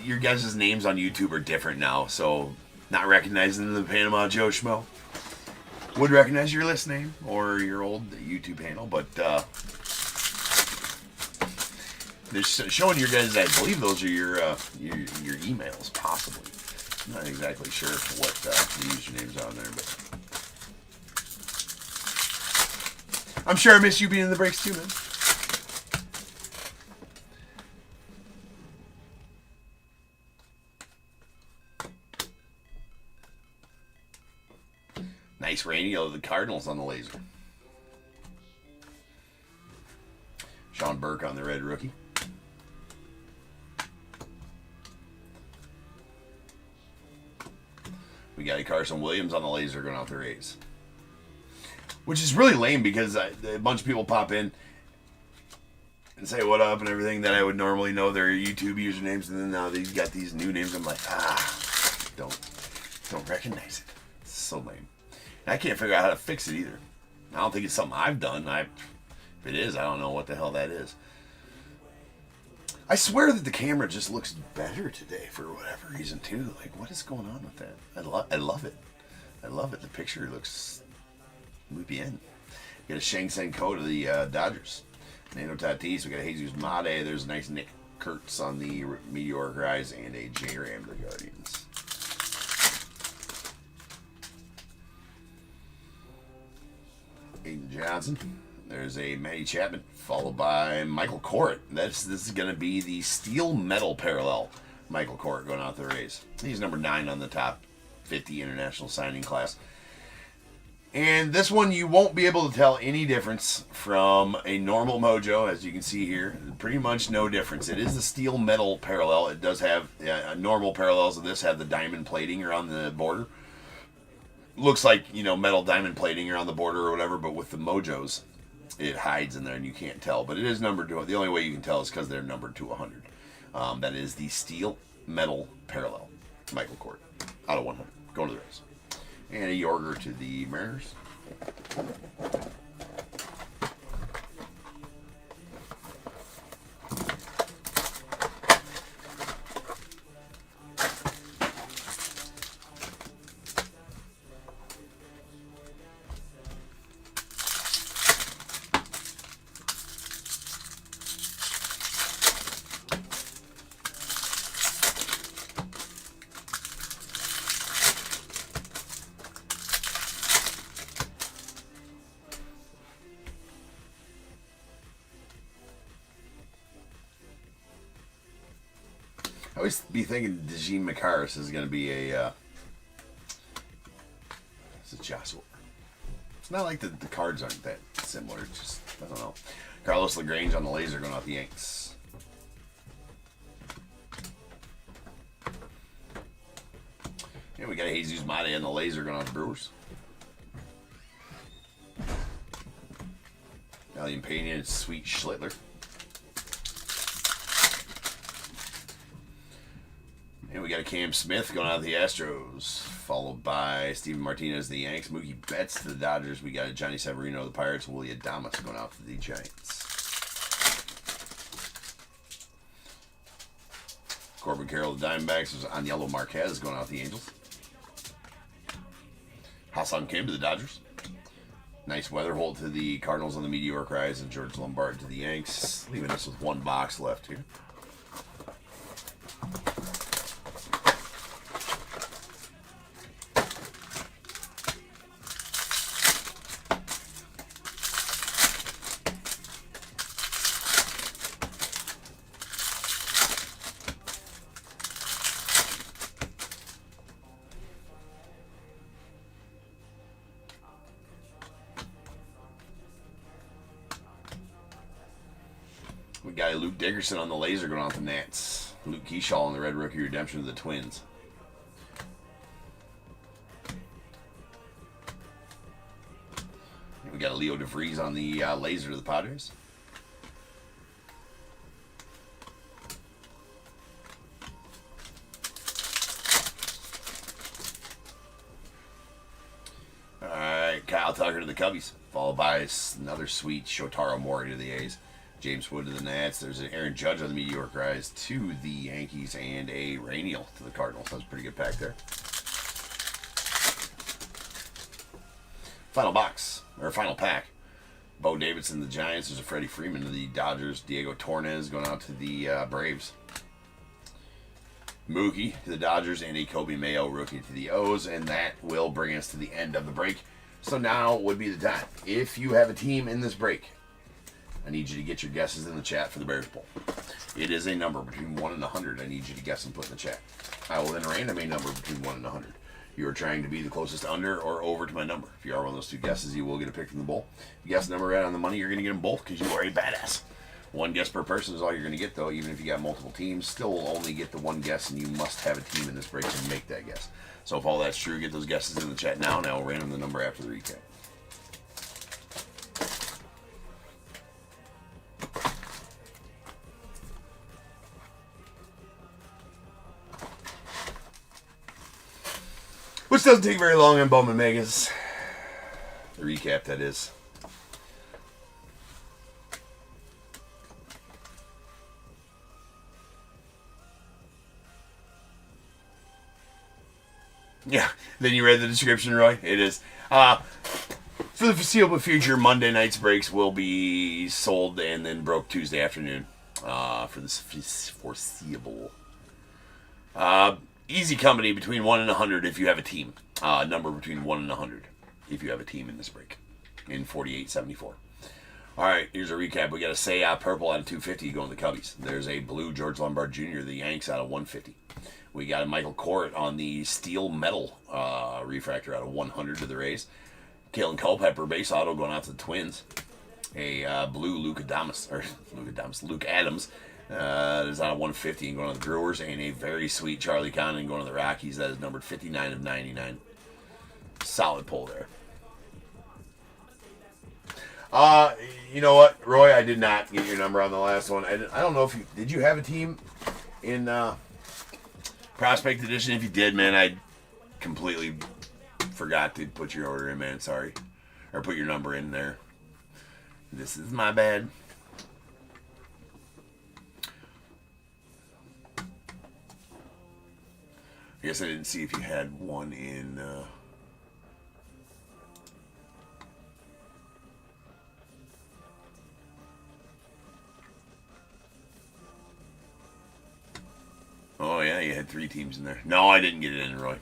your guys' names on YouTube are different now. So not recognizing the Panama Joe Schmo would recognize your list name or your old YouTube handle, but they're showing your guys. I believe those are your emails, possibly. I'm not exactly sure what the usernames are on there, but I'm sure I miss you being in the breaks too, man. Nice Rainy of the Cardinals on the laser. Sean Burke on the red rookie. We got a Carson Williams on the laser going out the Rays. Which is really lame because a bunch of people pop in and say what up and everything that I would normally know their YouTube usernames, and then now they've got these new names. I'm like, don't recognize it. It's so lame. And I can't figure out how to fix it either. I don't think it's something I've done. If it is, I don't know what the hell that is. I swear that the camera just looks better today for whatever reason too. Like, what is going on with that? I love it. I love it. The picture looks muy bien. We got a Shang Tsung Ko to the Dodgers. Nando Tatis. We got a Jesus Mate. There's a nice Nick Kurtz on the Meteoric Rise and a J-Ram to the Guardians. Aiden Johnson. There's a Matty Chapman, followed by Michael Corritt. This is going to be the steel metal parallel. Michael Corritt going out the Rays. He's number 9 on the top 50 international signing class. And this one you won't be able to tell any difference from a normal Mojo, as you can see here. Pretty much no difference. It is the steel metal parallel. It does have normal parallels of this have the diamond plating around the border. Looks like, metal diamond plating around the border or whatever, but with the Mojos, it hides in there and you can't tell. But it is numbered to, the only way you can tell is because they're numbered to 100. That is the steel metal parallel. Michael Corritt, out of 100. Going to the Rays. And a Yorger to the Mariners. I always be thinking Dejean Makaris is going to be it's a Joshua. It's not like the cards aren't that similar. It's just, I don't know. Carlos LaGrange on the laser going off the Yanks. And we got a Jesus Mate on the laser going off the Brewers. Alien Pena and Sweet Schlittler. And we got a Cam Smith going out of the Astros, followed by Steven Martinez, the Yanks, Mookie Betts to the Dodgers. We got a Johnny Severino, the Pirates, Willie Adames going out to the Giants. Corbin Carroll, the Diamondbacks, is on yellow. Marquez going out the Angels. Hassan Kim to the Dodgers. Nice weather hold to the Cardinals on the Meteoric Rise, and George Lombard to the Yanks, leaving us with one box left here. We got Luke Dickerson on the laser going out the Nats. Luke Keyshaw on the red rookie redemption of the Twins. And we got a Leo DeVries on the laser to the Padres. All right, Kyle Tucker to the Cubbies, followed by another sweet Shotaro Mori to the A's. James Wood to the Nats. There's an Aaron Judge on the Meteoric Rise to the Yankees, and a Rainiel to the Cardinals. That's a pretty good pack there. Final box, or final pack. Bo Davidson to the Giants. There's a Freddie Freeman to the Dodgers. Diego Torres going out to the Braves. Mookie to the Dodgers, and a Kobe Mayo rookie to the O's. And that will bring us to the end of the break. So now would be the time. If you have a team in this break, I need you to get your guesses in the chat for the Bears Bowl. It is a number between 1 and 100. I need you to guess and put in the chat. I will then random a number between 1 and 100. You are trying to be the closest under or over to my number. If you are one of those two guesses, you will get a pick from the bowl. If you guess the number right on the money, you're going to get them both because you are a badass. One guess per person is all you're going to get, though. Even if you got multiple teams, still will only get the one guess, and you must have a team in this break to make that guess. So if all that's true, get those guesses in the chat now, and I will random the number after the recap. Which doesn't take very long on Bowman Megas. The recap, that is. Yeah, then you read the description, Roy? It is. For the foreseeable future, Monday night's breaks will be sold and then broke Tuesday afternoon. For this foreseeable. Easy company between 1 and 100 if you have a team. Number between 1 and 100 if you have a team in this break. In 48.74. Alright, here's a recap. We got a Say purple out of 250 going to the Cubbies. There's a blue George Lombard Jr., the Yanks, out of 150. We got a Michael Court on the steel metal refractor out of 100 to the Rays. Kalen Culpepper base auto going out to the Twins. A blue Luke Adams is out of 150 and going to the Brewers, and a very sweet Charlie Condon going to the Rockies. That is numbered 59 of 99. Solid pull there. You know what, Roy? I did not get your number on the last one. I don't know if you did. You have a team in Prospect Edition? If you did, man, I completely forgot to put your order in, man. Sorry, or put your number in there. This is my bad. I guess I didn't see if you had one in. Oh, yeah, you had 3 teams in there. No, I didn't get it in, Roy.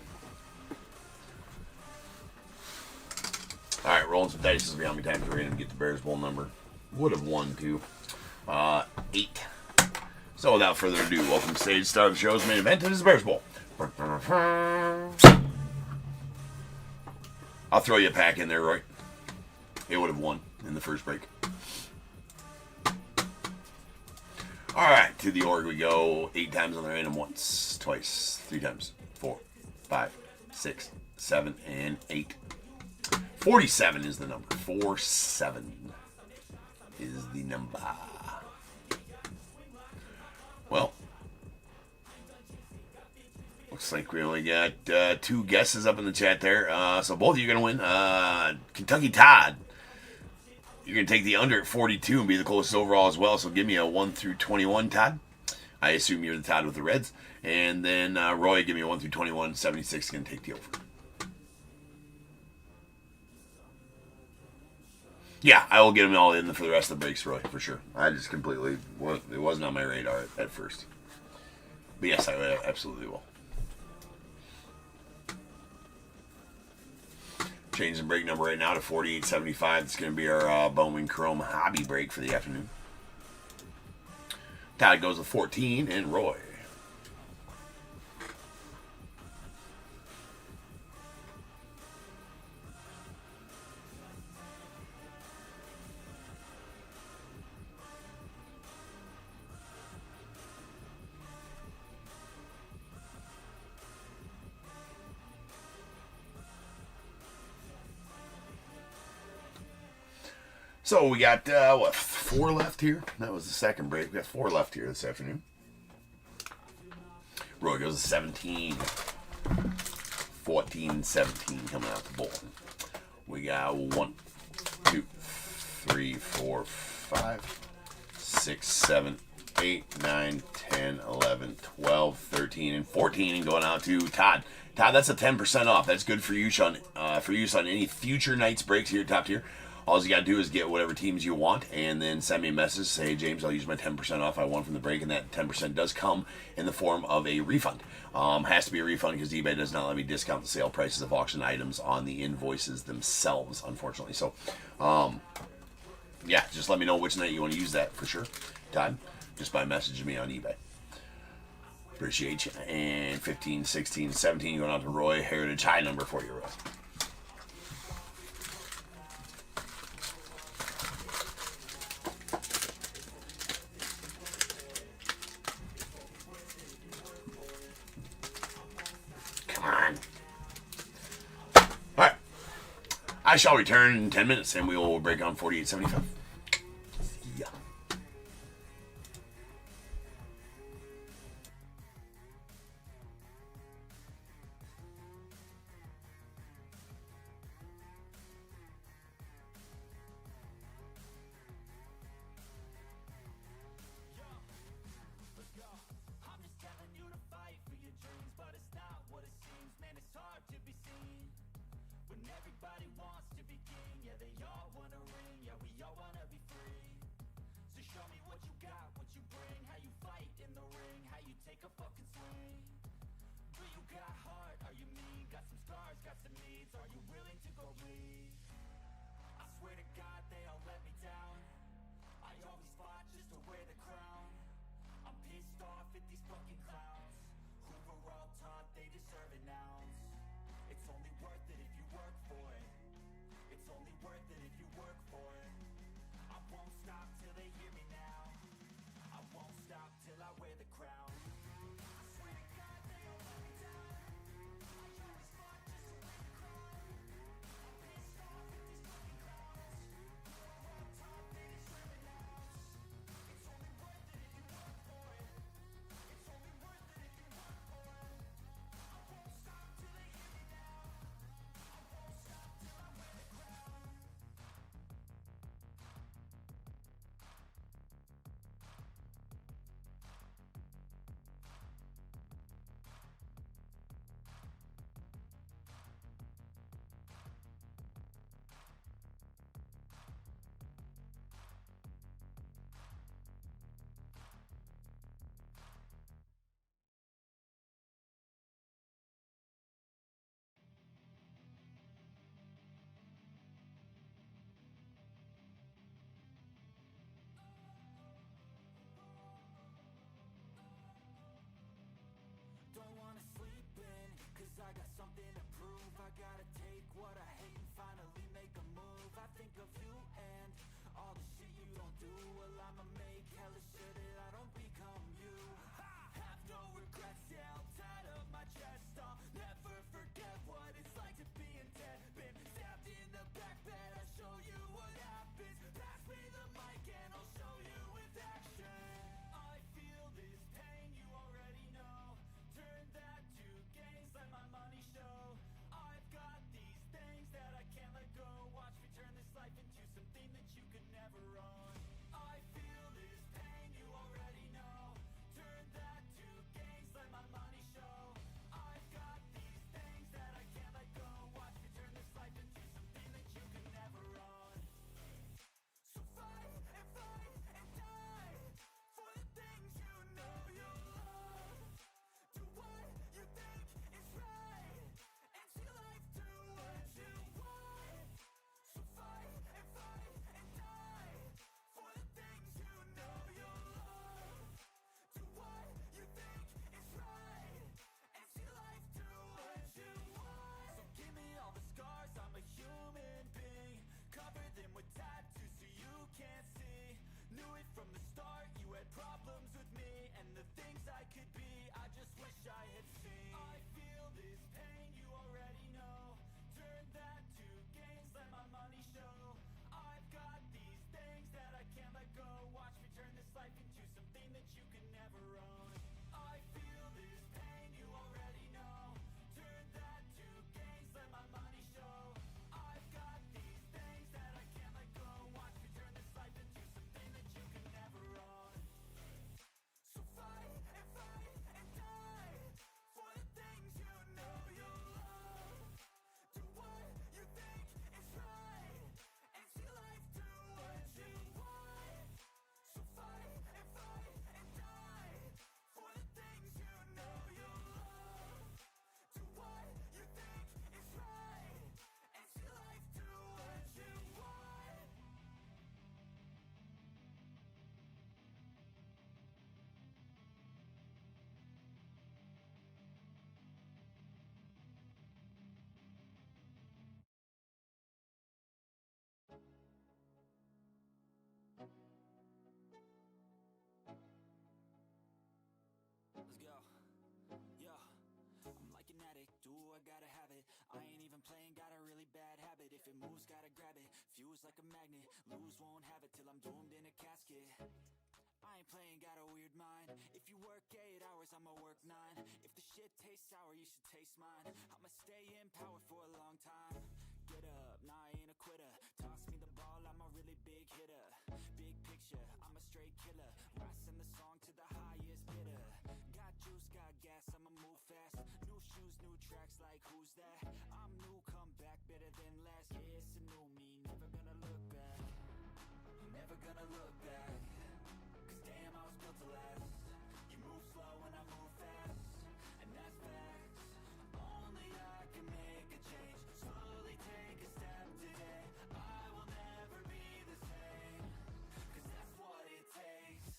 All right, rolling some dice. This will be how many times we're going to get the Bears Bowl number. Would have won, too. 8. So, without further ado, welcome to stage star of the show's main event. It is the Bears Bowl. I'll throw you a pack in there, Roy. It would have won in the first break. All right, to the org we go. 8 times on the random, once, twice, 3 times, 4, 5, 6, 7, and 8. 47 is the number. 47 is the number. Well, looks like we only got 2 guesses up in the chat there. So both of you are going to win. Kentucky Todd, you're going to take the under at 42 and be the closest overall as well. So give me a 1 through 21, Todd. I assume you're the Todd with the Reds. And then Roy, give me a 1 through 21. 76 is going to take the over. Yeah, I will get them all in for the rest of the breaks, Roy, for sure. I just completely, it wasn't on my radar at first. But yes, I absolutely will. Changing break number right now to 48.75. It's going to be our BOWMAN Chrome hobby break for the afternoon. Todd goes with 14, and Roy. So we got, 4 left here? That was the second break. We got 4 left here this afternoon. Roy goes to 17. 14, 17 coming out the bowl. We got 1, 2, 3, 4, 5, 6, 7, 8, 9, 10, 11, 12, 13, and 14, and going out to Todd. Todd, that's a 10% off. That's good for use on any future night's breaks here at Top Tier. All you got to do is get whatever teams you want and then send me a message. Say, hey, James, I'll use my 10% off I won from the break, and that 10% does come in the form of a refund. Has to be a refund because eBay does not let me discount the sale prices of auction items on the invoices themselves, unfortunately. So, yeah, just let me know which night you want to use that for sure. Todd, just by messaging me on eBay. Appreciate you. And 15, 16, 17 going out to Roy. Heritage high number for you, Roy. I shall return in 10 minutes, and we will break on 48.75. Yeah. Everybody wants to be king, yeah, they all wanna ring, yeah, we all wanna be free. So show me what you got, what you bring, how you fight in the ring, how you take a fucking swing. Do you got heart, are you mean, got some scars, got some needs, are you willing to go bleed? I swear to God they all let me down, I always fought just to wear the crown. I'm pissed off at these fucking clowns, who were all taught they deserve an ounce. It's only worth it if you work for it. It's only worth it if you work for it. I won't stop till they hear me now. I won't stop till I wear the crown. I swear to God they all let me down, I always fought just to wear the crown. I'm pissed off at these fucking clowns, who are all taught they deserve an ounce. It's only worth it if you work for it. It's only worth it if you work for it. I won't stop till they hear me now. I won't stop till I wear the crown. Don't wanna sleep in, cause I got something to prove. I gotta take what I hate and finally make a move. I think of you and all the shit you don't do. Well, I'ma make hella sure that I don't become you. Have no regrets, yeah, I'll tie up my chest. I'll never forget what it's like to be in debt. Been stabbed in the back bed, I'll show you what happens. Pass me the mic and I'll show you with action. I feel this pain, you already know. Turn that to gains, let my money show. I've got these things that I can't let go. Watch me turn this life into something that you could never own. I feel this pain, you already know. Turn pain, you already know. Turn that to gains, let my money show. I've got these things that I can't let go. Watch me turn this life into something that you can never own. I feel this pain, you already know. Turn that to gains, let my money show. I've got these things that I can't let go. Watch me turn this life into something that you can never own. So fight and die for the things you know you love. Do what you think is right and see life do what you want. So fight and die for the things you know you love. Do what you think is right and see life do what you want. Let's go. Yo, I'm like an addict, do I gotta have it. I ain't even playing, got a really bad habit. If it moves, gotta grab it, fuse like a magnet. Lose, won't have it till I'm doomed in a casket. I ain't playing, got a weird mind. If you work 8 hours, I'ma work 9. If the shit tastes sour, you should taste mine. I'ma stay in power for a long time. Get up, nah, I ain't a quitter. Toss me the ball, I'm a really big hitter. Big picture, I'm a straight killer. Rising the song to the highest bidder. Got juice, got gas, I'ma move fast. New shoes, new tracks, like who's that? I'm new, come back, better than last. Yeah, it's a new me, never gonna look back. Never gonna look back. Cause damn, I was built to last. You move slow and I move fast, and that's facts. Only I can make a change. Slowly take a step today. I will never be the same. Cause that's what it takes.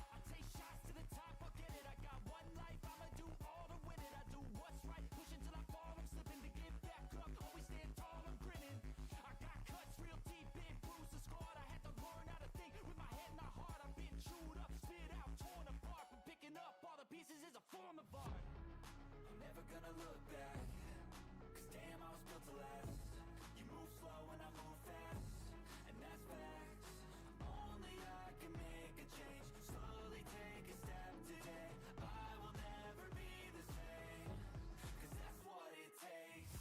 I take shots to the top, I'll get it. I got one life, I'ma do all to win it. I do what's right, push until I fall. I'm slipping to get back up, always stand tall, I'm grinning. I got cuts real deep, been bruised and scarred. I had to learn how to think with my head not hard. I've been chewed up, spit out, torn apart. But picking up all the pieces is a form of art. I'm never gonna look back. Cause damn, I was built to last. You move slow and I move fast, and that's facts. Only I can make a change. Slowly take a step today. I will never be the same. Cause that's what it takes.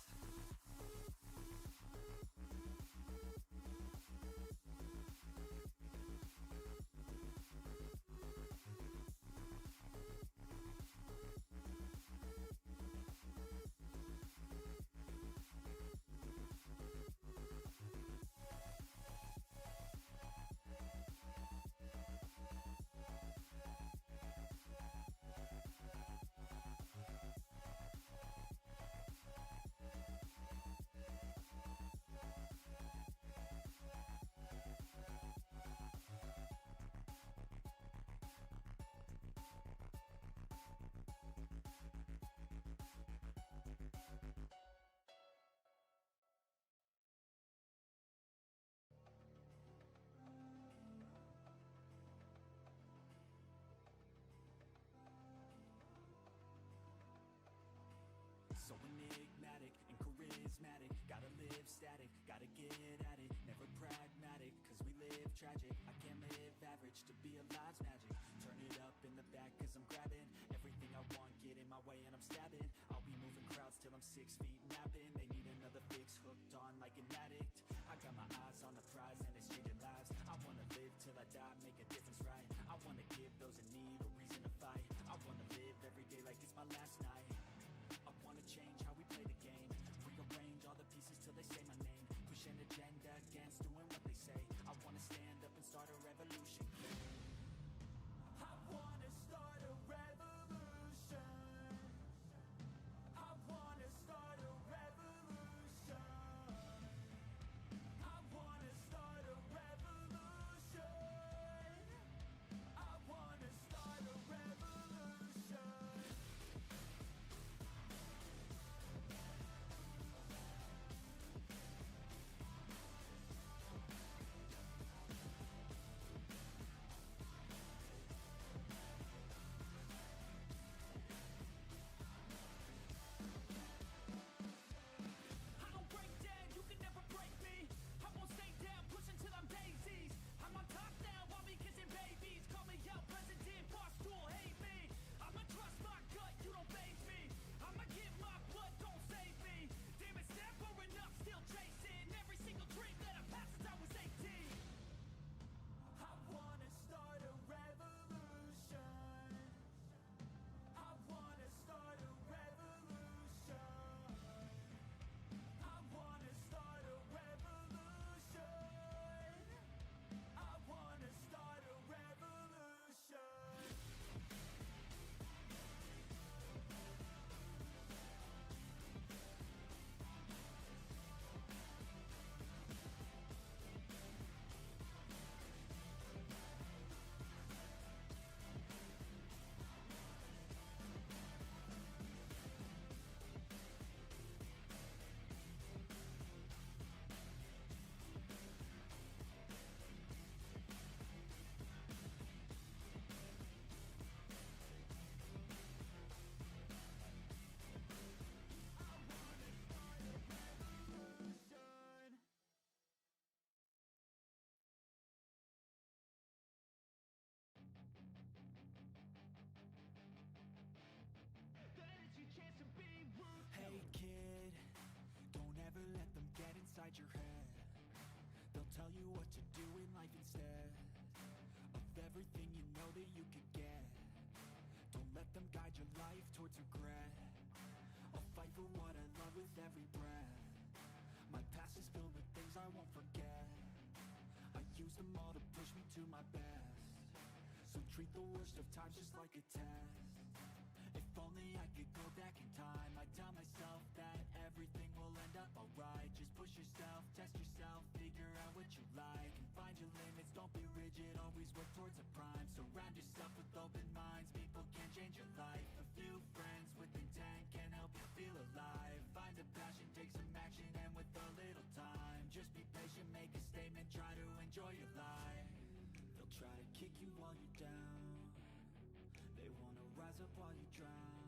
So enigmatic and charismatic. Gotta live static, gotta get at it. Never pragmatic, cause we live tragic. I can't live average, to be alive's magic. Turn it up in the back cause I'm grabbing everything I want, get in my way and I'm stabbing. I'll be moving crowds till I'm 6 feet napping. They need another fix, hooked on like an addict. I got my eyes on the prize and it's changing lives. I wanna live till I die, make a difference, right? I wanna give those in need a reason to fight. I wanna live every day like it's my last night. I wanna change how we play the game. Rearrange all the pieces till they say my name. Push an agenda against doing what they say. I wanna stand up and start a revolution. I wanna start a revolution. I wanna start a revolution. I wanna start a revolution. I wanna start a revolution. them all to push me to my best. So treat the worst of times just like a test. If only I could go back in time, I'd tell myself that everything will end up alright. Just push yourself, test yourself, figure out what you like, and find your limits, don't be rigid, always work towards a prime. Surround yourself with open minds, people can change your life. A few friends with intent can help you feel alive. Find a passion, take some action, and with a little time, just be patient, make a statement, try to enjoy your life. They'll try to kick you while you're down, they wanna rise up while you drown.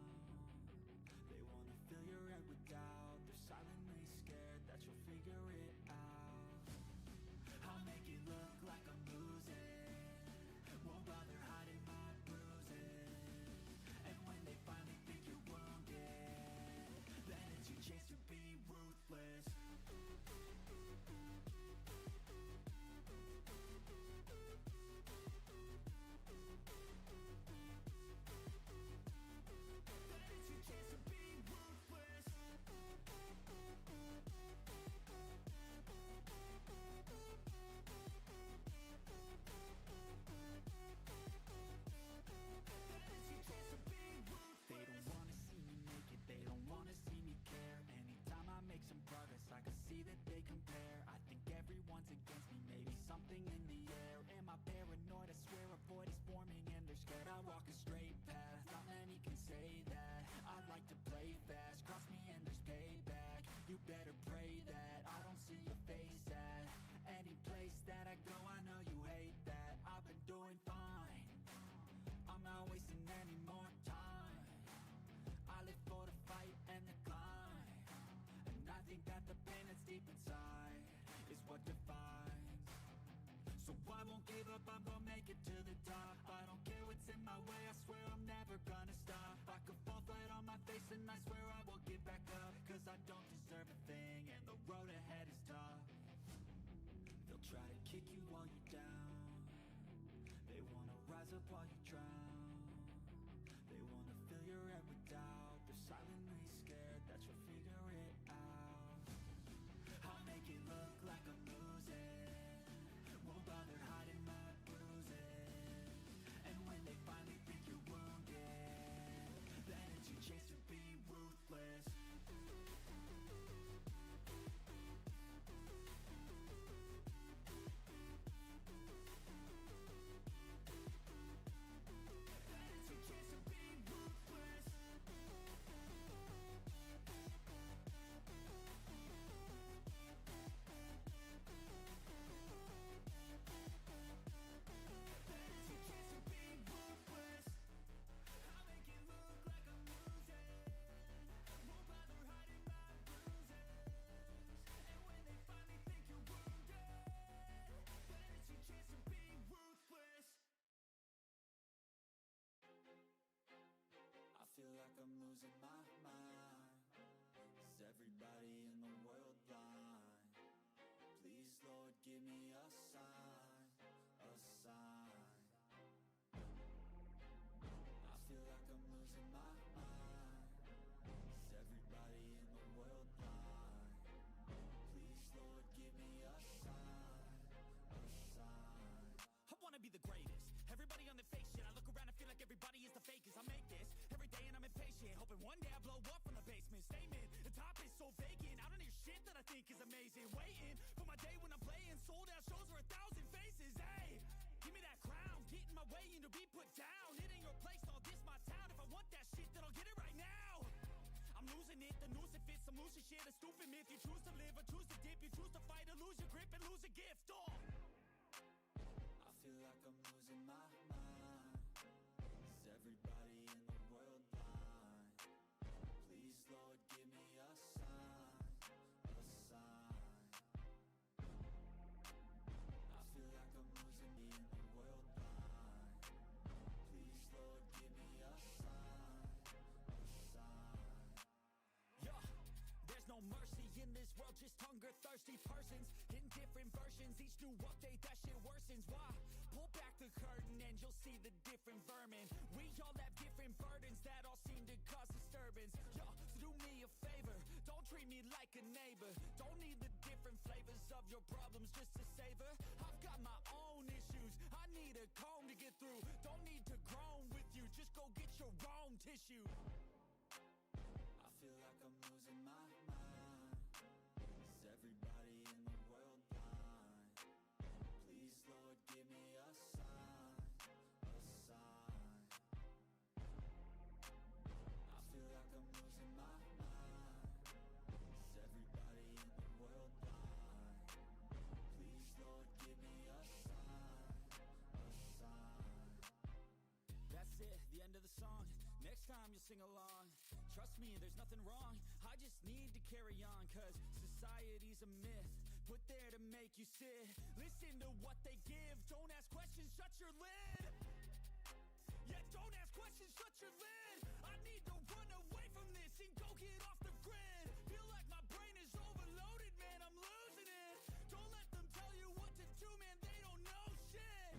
They wanna fill your head with doubt, they're silently scared that you'll figure it out. I'll make it look like I'm losing, won't bother hiding my bruises. And when they finally think you're wounded, then it's your chance to be ruthless. Some progress, I can see that they compare. I think everyone's against me, maybe something in the air. Am I paranoid? I swear a void is forming and they're scared. I walk a straight path, not many can say that. I like to play fast, cross me and there's payback. You better pray that I don't see your face at any place that I go. I know you hate that. I've been doing fine, I'm not wasting any more time. I live for the fight and the climb. I think that the pain that's deep inside is what defines. So I won't give up, I'm gonna make it to the top. I don't care what's in my way, I swear I'm never gonna stop. I could fall flat on my face and I swear I won't give back up, cause I don't deserve a thing and the road ahead is tough. They'll try to kick you while you're down, they wanna rise up while you drown. They wanna fill your head with doubt, they're silently scared that you'll figure it out. I'll make it look like I'm losing, won't bother hiding my bruises. And when they finally think you're wounded, then it's your chance to be ruthless. I feel like I'm losing my mind. Is everybody in the world blind? Please, Lord, give me a sign, a sign. I feel like I'm losing my mind. Is everybody in the world blind? Please, Lord, give me a sign, a sign. I wanna be the greatest. Everybody on the fake shit. I look around and feel like everybody is the fakest. I make this every day and I'm impatient, hoping one day I blow up from the basement. Statement, the top is so vacant. I don't hear shit that I think is amazing. Waiting for my day when I'm playing sold out shows for 1,000 faces. Hey, give me that crown, get in my way and to be put down. It ain't your place, all this my town. If I want that shit, then I'll get it right now. I'm losing it, the noose it fits, I'm losing shit. A stupid myth, you choose to live or choose to dip. You choose to fight or lose your grip and lose a gift. Oh, I feel like I'm losing my mind. Is everybody in the world blind? Please, Lord, give me a sign, a sign. I feel like I'm losing me in the world blind. Please, Lord, give me a sign, a sign. yeah. There's no mercy in this world, just hunger-thirsty persons in different versions. Each new update, that shit worsens. Why? Pull back the curtain and you'll see the different vermin. We all have different burdens that all seem to cause disturbance. Yo, so do me a favor, don't treat me like a neighbor. Don't need the different flavors of your problems just to savor. I've got my own need a comb to get through. Don't need to groan with you, just go get your own tissue. I feel like I'm losing my mind. Is everybody in the world blind? Please, Lord, give me a sign, a sign. I feel like I'm losing my mind. Is everybody in the world blind? Please, Lord, give me a sign, a sign. That's it, the end of the song. Next time you'll sing along. Trust me, there's nothing wrong. I just need to carry on, cause society's a myth put there to make you sit. Listen to what they give. Don't ask questions, shut your lid. Yeah, don't ask questions, shut your lid. I need to run away from this and go get off the grid. Feel like my brain is overloaded, man, I'm losing it. Don't let them tell you what to do, man, they don't know shit.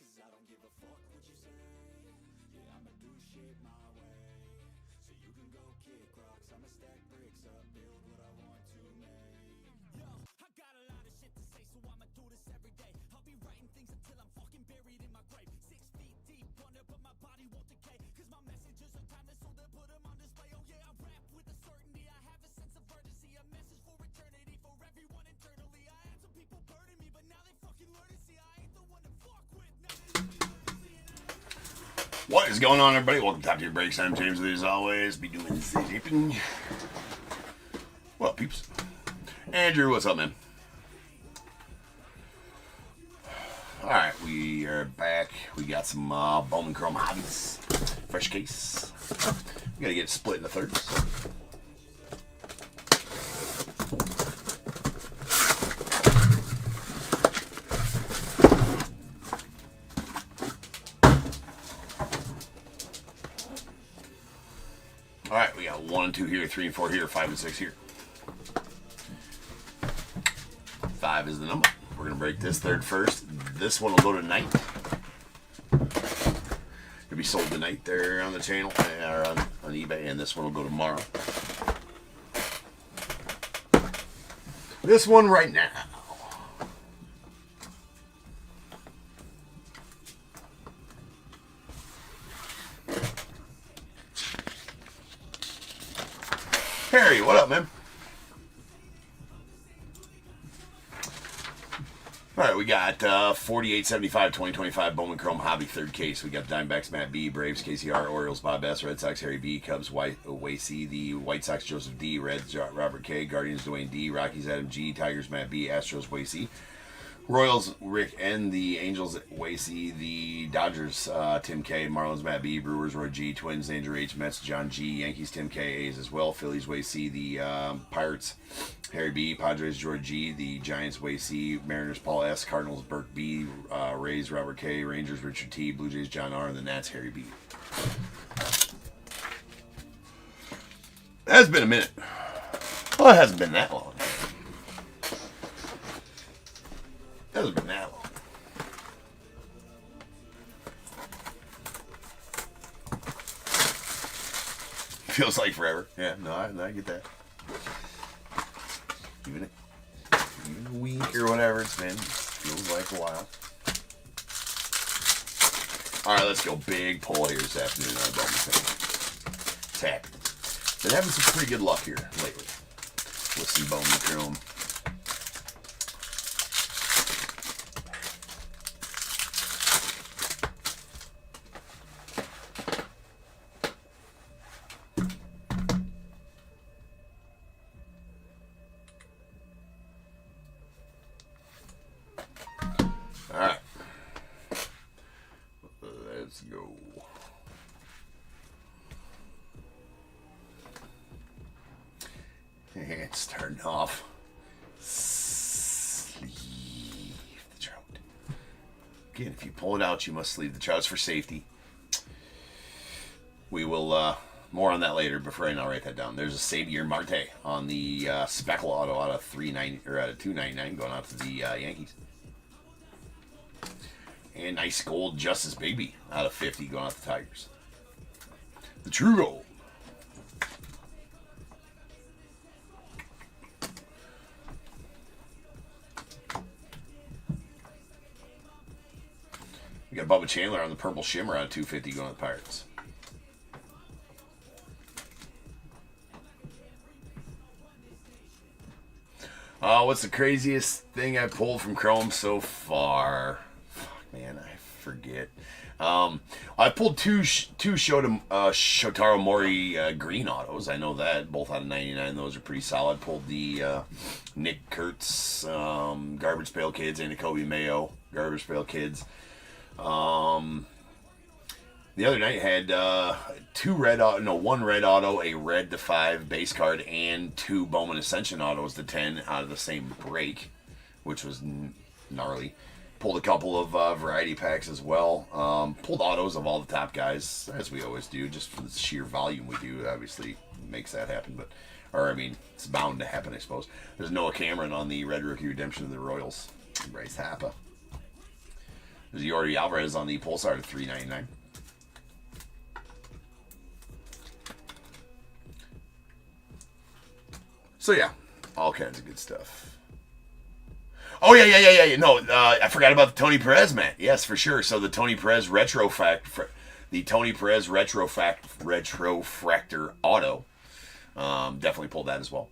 Cause I don't give a fuck what you say. Yeah, I'ma do shit my way. So you can go kick rocks, I'ma stack bricks up, build what I want to make. Yo, I got a lot of shit to say, so I'ma do this every day. I'll be writing things until I'm fucking buried in my grave. 6 feet deep under, but my body won't decay. Cause my messages are timeless, so they'll put them on display. Oh yeah, I rap with a certainty, I have a sense of urgency. A message for eternity, for everyone internally. I had some people burning me, but now they fucking learn to see I ain't the one to fuck with. Now they learn to see it. What is going on, everybody? Welcome to Top Tier Breaks. I'm James, as always. Be doing the zipping. Well, peeps. Andrew, what's up, man? Alright, we are back. We got some BOWMAN Chrome hobbies. Fresh case. We gotta get it split into thirds. Alright, we got 1 and 2 here, 3 and 4 here, 5 and 6 here. 5 is the number. We're going to break this third first. This one will go tonight. It'll be sold tonight there on the channel, or on eBay, and this one will go tomorrow. This one right now. Harry, what up, man? Alright, we got 4875 2025 BOWMAN Chrome Hobby third case. We got Diamondbacks Matt B, Braves KCR, Orioles Bob S, Red Sox Harry B, Cubs Way C, the White Sox Joseph D, Reds Robert K, Guardians Dwayne D, Rockies Adam G, Tigers Matt B, Astros Way C, Royals Rick N, the Angels Way C, the Dodgers Tim K, Marlins Matt B, Brewers Roy G, Twins Andrew H, Mets John G, Yankees Tim K, A's as well, Phillies Way C, the Pirates Harry B, Padres George G, the Giants Way C, Mariners Paul S, Cardinals Burke B, Rays Robert K, Rangers Richard T, Blue Jays John R, and the Nats Harry B. That's been a minute. Well, it hasn't been that long. It hasn't been that long. Feels like forever. Yeah, no, I get that. Even a week or whatever it's been, feels like a while. All right, let's go big pull here this afternoon on BOWMAN thing. It's happening. Been having some pretty good luck here lately with some BOWMAN Chrome. Alright. Let's go. It's starting off. Sleeve the trout. Again, if you pull it out, you must sleeve the trout. It's for safety. We will more on that later. But for right now, I'll write that down. There's a Xavier Marte on the Speckle auto out of 390 or out of 299 going out to the Yankees. And nice gold Justice Baby out of 50 going out to the Tigers. The True Gold. We got Bubba Chandler on the Purple Shimmer out of 250 going to the Pirates. What's the craziest thing I pulled from Chrome so far? Fuck, man, I forget. I pulled two Shotaro Mori green autos. I know that. Both out of 99. Those are pretty solid. Pulled the Nick Kurtz Garbage Pail Kids and the Kobe Mayo Garbage Pail Kids. The other night had one red auto, a red to 5 base card, and 2 Bowman Ascension autos to 10 out of the same break, which was gnarly. Pulled a couple of variety packs as well. Pulled autos of all the top guys, as we always do, just for the sheer volume we do. Obviously makes that happen, it's bound to happen, I suppose. There's Noah Cameron on the Red Rookie Redemption of the Royals. Bryce Harper. There's Yordi Alvarez on the Pulsar at $3.99. So yeah, all kinds of good stuff. Oh yeah. No, I forgot about the Tony Perez, man. Yes, for sure. So the Tony Perez Retrofractor auto. Definitely pulled that as well.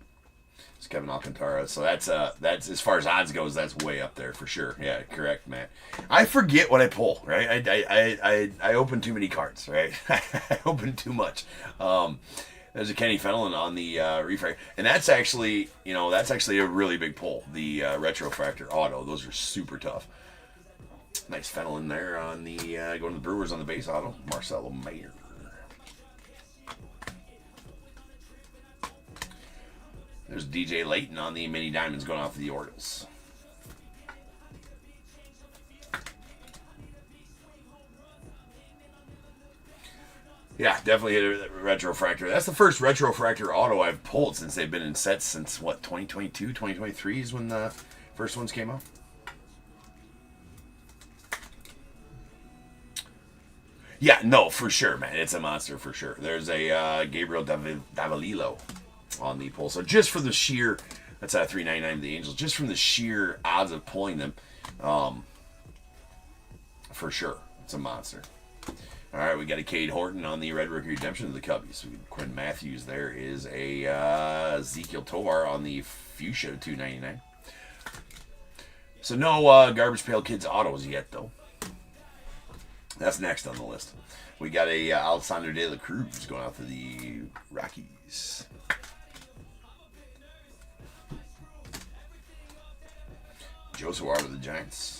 It's Kevin Alcantara. So that's as far as odds goes, that's way up there for sure. Yeah, correct, Matt. I forget what I pull, right? I open too many cards, right? I open too much. There's a Kenny Fenelon on the refractor, and that's actually a really big pull. The Retrofractor auto, those are super tough. Nice Fenelon there on the going to the Brewers on the base auto. Marcelo Mayer. There's DJ Layton on the Mini Diamonds going off to the Orioles. Yeah, definitely hit a Retrofractor. That's the first Retrofractor auto I've pulled since they've been in sets since, 2022, 2023 is when the first ones came out? Yeah, no, for sure, man. It's a monster for sure. There's a Gabriel Davalillo on the pull. So just for the sheer, that's at $3.99 the Angels, just from the sheer odds of pulling them, for sure, it's a monster. All right, we got a Cade Horton on the Red Rookie Redemption of the Cubbies. Quinn Matthews there is a Ezekiel Tovar on the Fuchsia $2.99. So no Garbage Pail Kids autos yet, though. That's next on the list. We got a Alessandro De La Cruz going out to the Rockies. Joe Suarez with the Giants.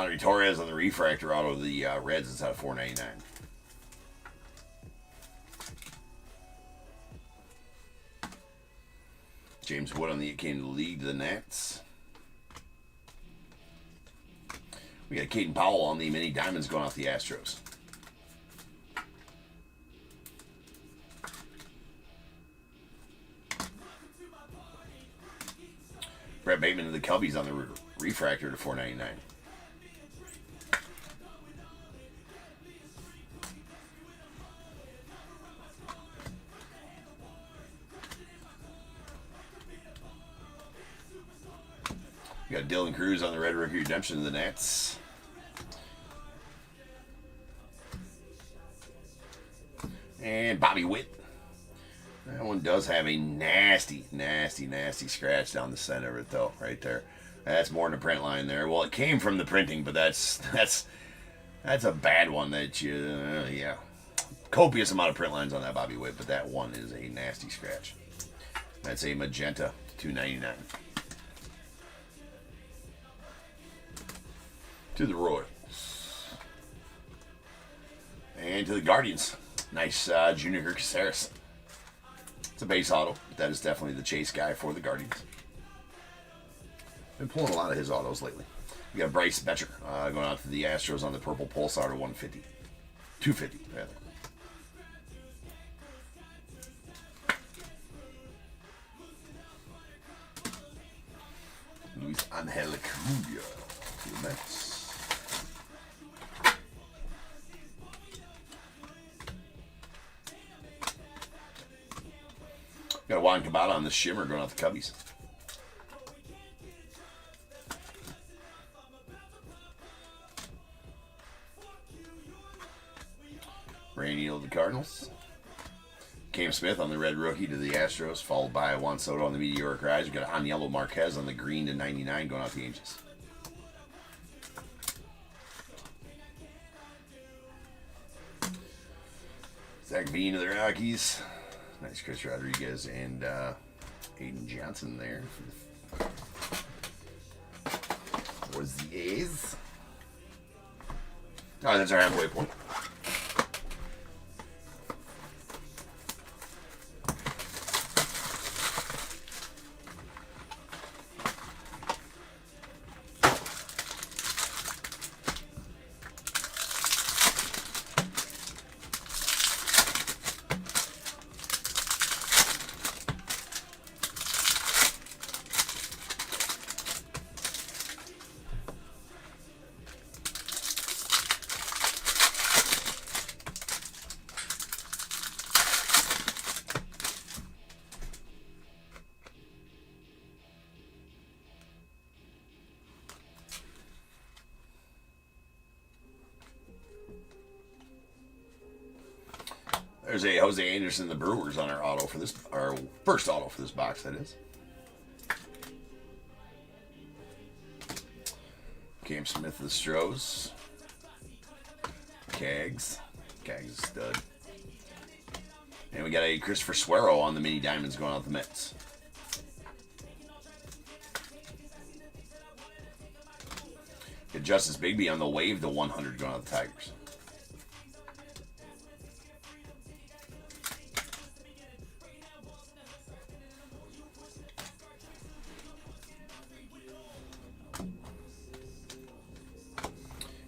Henry Torres on the Refractor auto of the Reds is out of $4.99. James Wood on the came to the league to the Nats. We got Caden Powell on the Mini Diamonds going off the Astros. Brett Bateman of the Cubbies on the Refractor to $4.99. We got Dylan Cruz on the Red Rookie Redemption of the Nats. And Bobby Witt. That one does have a nasty, nasty, nasty scratch down the center of it, though, right there. That's more than a print line there. Well, it came from the printing, but that's a bad one that you, yeah. Copious amount of print lines on that Bobby Witt, but that one is a nasty scratch. That's a magenta $2.99. To the Royals. And to the Guardians. Nice Junior Caceres. It's a base auto, but that is definitely the chase guy for the Guardians. Been pulling a lot of his autos lately. We got Bryce Betcher going out to the Astros on the purple Pulsar to 150. 250, rather. Luis Angel Acuña to the Mets. Got Juan Cabana on the shimmer going out the Cubbies. Rainy to the Cardinals. Cam Smith on the red rookie to the Astros, followed by Juan Soto on the meteoric rise. We got Aniello Marquez on the green to 99 going out the Angels. Zach Veen to the Rockies. Nice Chris Rodriguez and Aiden Johnson there for the A's. All right, that's our halfway point. There's a Jose Anderson, the Brewers, on our auto for this, our first auto for this box, that is. Cam Smith, the Stros. Cags. Cags is stud. And we got a Christopher Suero on the mini diamonds going out the Mets. Got Justice Bigby on the wave to 100 going out the Tigers.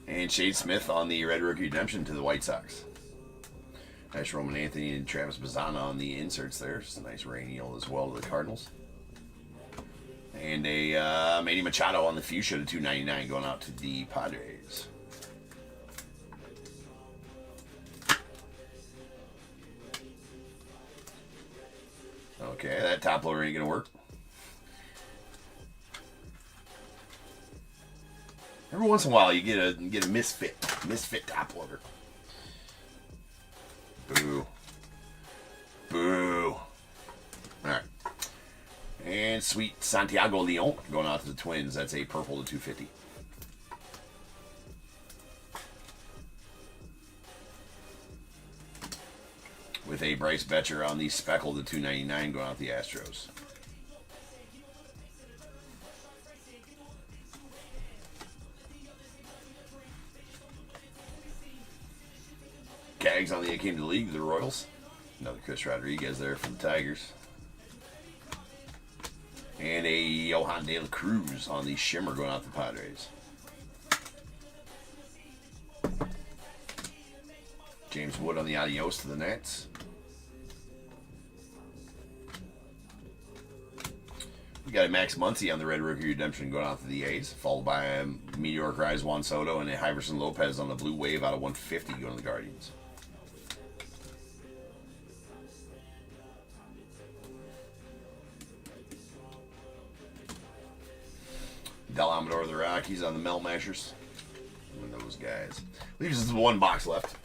And Shade Smith on the Red Rookie Redemption to the White Sox. Nice Roman Anthony and Travis Bazzana on the inserts there. Just a nice Rainiel as well to the Cardinals. And a Manny Machado on the Fuchsia to 299 going out to the Padres. Okay, that top loader ain't going to work. Every once in a while, you get a misfit top loader. Boo, boo. All right, and sweet Santiago Leon going out to the Twins. That's a purple to 250. With a Bryce Betcher on the speckle to 299 going out the Astros. Cags on the came to the league, the Royals. Another Chris Rodriguez there for the Tigers. And a Johan De La Cruz on the shimmer going out the Padres. James Wood on the adios to the Nats. We got a Max Muncy on the Red Rookie Redemption going out to the A's, followed by a Meteoric Rise Juan Soto and a Iverson Lopez on the Blue Wave out of 150 going to the Guardians. Del Amador of the Rockies on the Mel Mashers. And those guys. Leaves us with one box left.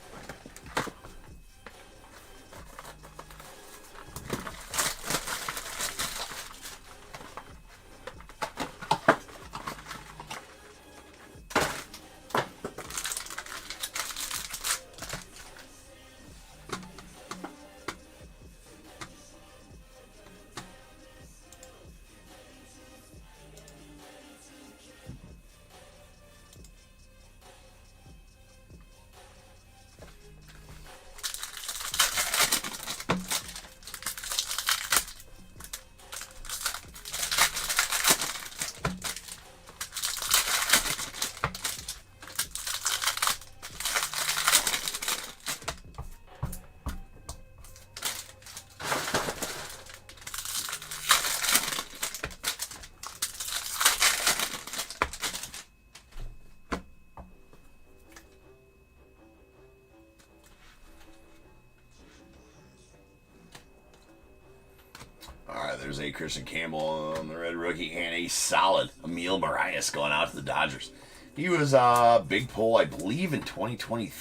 There's a Christian Campbell on the red rookie, and a solid Emil Marias going out to the Dodgers. He was a big pull, I believe, in 2020.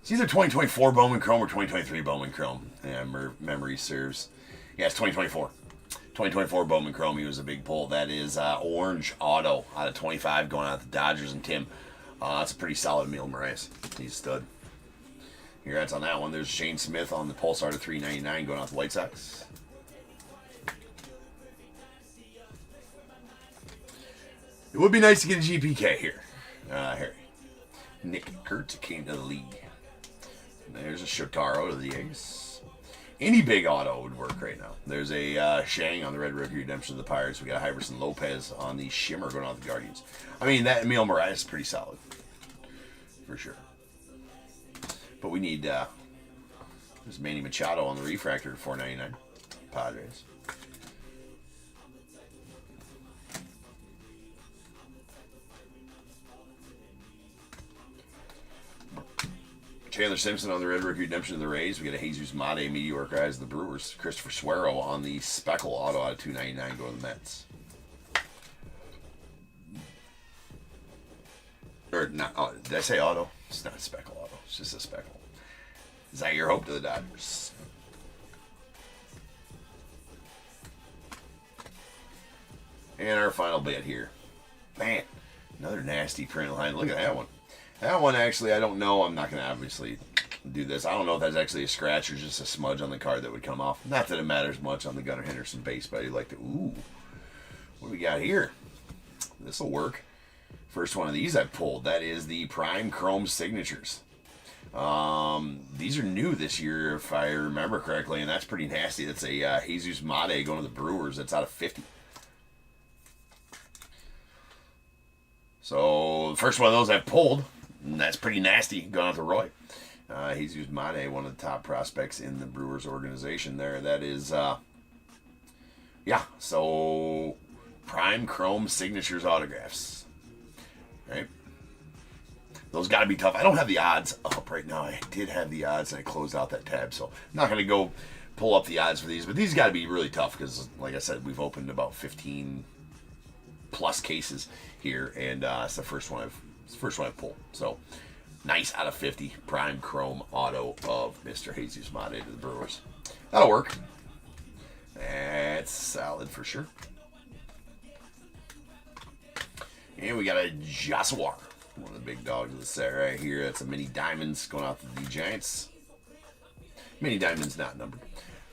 It's either 2024 Bowman Chrome or 2023 Bowman Chrome. Yeah, memory serves. Yeah, it's 2024. 2024 Bowman Chrome. He was a big pull. That is orange auto out of 25 going out to the Dodgers. And Tim, that's a pretty solid Emil Marias. He's a stud. Congrats on that one. There's Shane Smith on the Pulsar to 399 going out to the White Sox. It would be nice to get a GPK here. Harry. Nick Kurtz came to the league. There's a Shotaro to the A's. Any big auto would work right now. There's a Shang on the Red Rookie Redemption of the Pirates. We got a Hyverson Lopez on the Shimmer going out to the Guardians. I mean, that Emil Marias is pretty solid. For sure. But we need there's Manny Machado on the Refractor at $4.99. Padres. Taylor Simpson on the Red Rookie Redemption of the Rays. We got a Jesus Mate Meteor guys of the Brewers. Christopher Suero on the Speckle auto out of $2.99 going to the Mets. Or not? Oh, did I say auto? It's not a Speckle auto. It's just a Speckle. Is that your hope to the Dodgers? And our final bit here. Man, another nasty print line. Look at that one. That one, actually, I don't know. I'm not going to obviously do this. I don't know if that's actually a scratch or just a smudge on the card that would come off. Not that it matters much on the Gunnar Henderson base, but I'd like to... Ooh. What do we got here? This will work. First one of these I've pulled. That is the Prime Chrome Signatures. These are new this year, if I remember correctly, and that's pretty nasty. That's a Jesus Mate going to the Brewers. That's out of 50. So, the first one of those I've pulled. And that's pretty nasty going out to Roy. Jesus Mate, one of the top prospects in the Brewers organization there. That is, yeah, so Prime Chrome Signatures autographs. Right? Those got to be tough. I don't have the odds up right now. I did have the odds, and I closed out that tab, so I'm not going to go pull up the odds for these. But these got to be really tough because, like I said, we've opened about 15 plus cases here, and it's the first one I've pulled. So, nice out of 50 Prime Chrome auto of Mr. Jesus Mate to the Brewers. That'll work. That's solid for sure. And we got a Joshua, one of the big dogs of the set right here. That's a Mini Diamonds going out to the Giants. Mini Diamonds not numbered.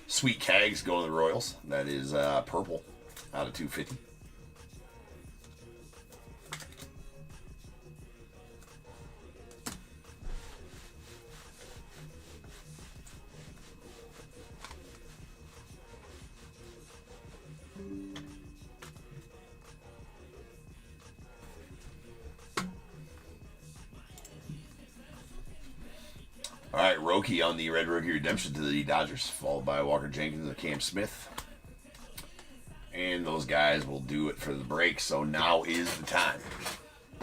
Sweet Cags going to the Royals. That is purple out of 250. All right, Roki on the Red Rookie Redemption to the Dodgers, followed by Walker Jenkins and Cam Smith. And those guys will do it for the break, so now is the time.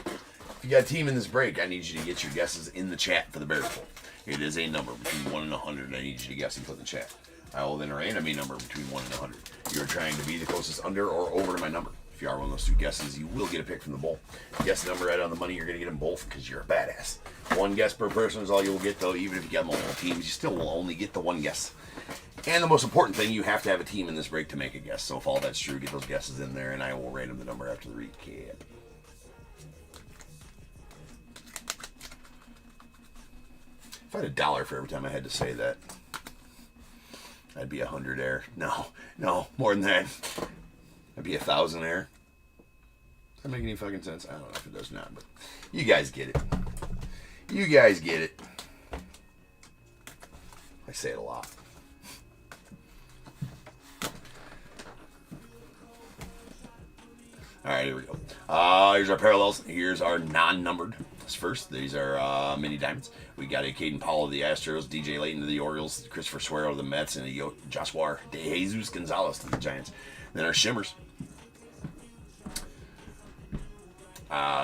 If you got a team in this break, I need you to get your guesses in the chat for the Bears Bowl. It is a number between 1 and 100. I need you to guess and put in the chat. I will then random a number between 1 and 100. You're trying to be the closest under or over to my number. If you are one of those two guesses, you will get a pick from the bowl. Guess the number right on the money, you're going to get them both because you're a badass. One guess per person is all you'll get, though. Even if you got multiple teams, you still will only get the one guess. And the most important thing, you have to have a team in this break to make a guess. So if all that's true, get those guesses in there, and I will random the number after the recap. If I had $1 for every time I had to say that, I'd be 100 air. No, more than that. I'd be 1,000 air. Does that make any fucking sense? I don't know if it does not, but you guys get it. You guys get it. I say it a lot. All right, here we go. Here's our parallels. Here's our non-numbered. First, these are Mini Diamonds. We got a Caden Powell of the Astros, DJ Layton of the Orioles, Christopher Suero of the Mets, and a Joshua De Jesus Gonzalez of the Giants. Then our Shimmers.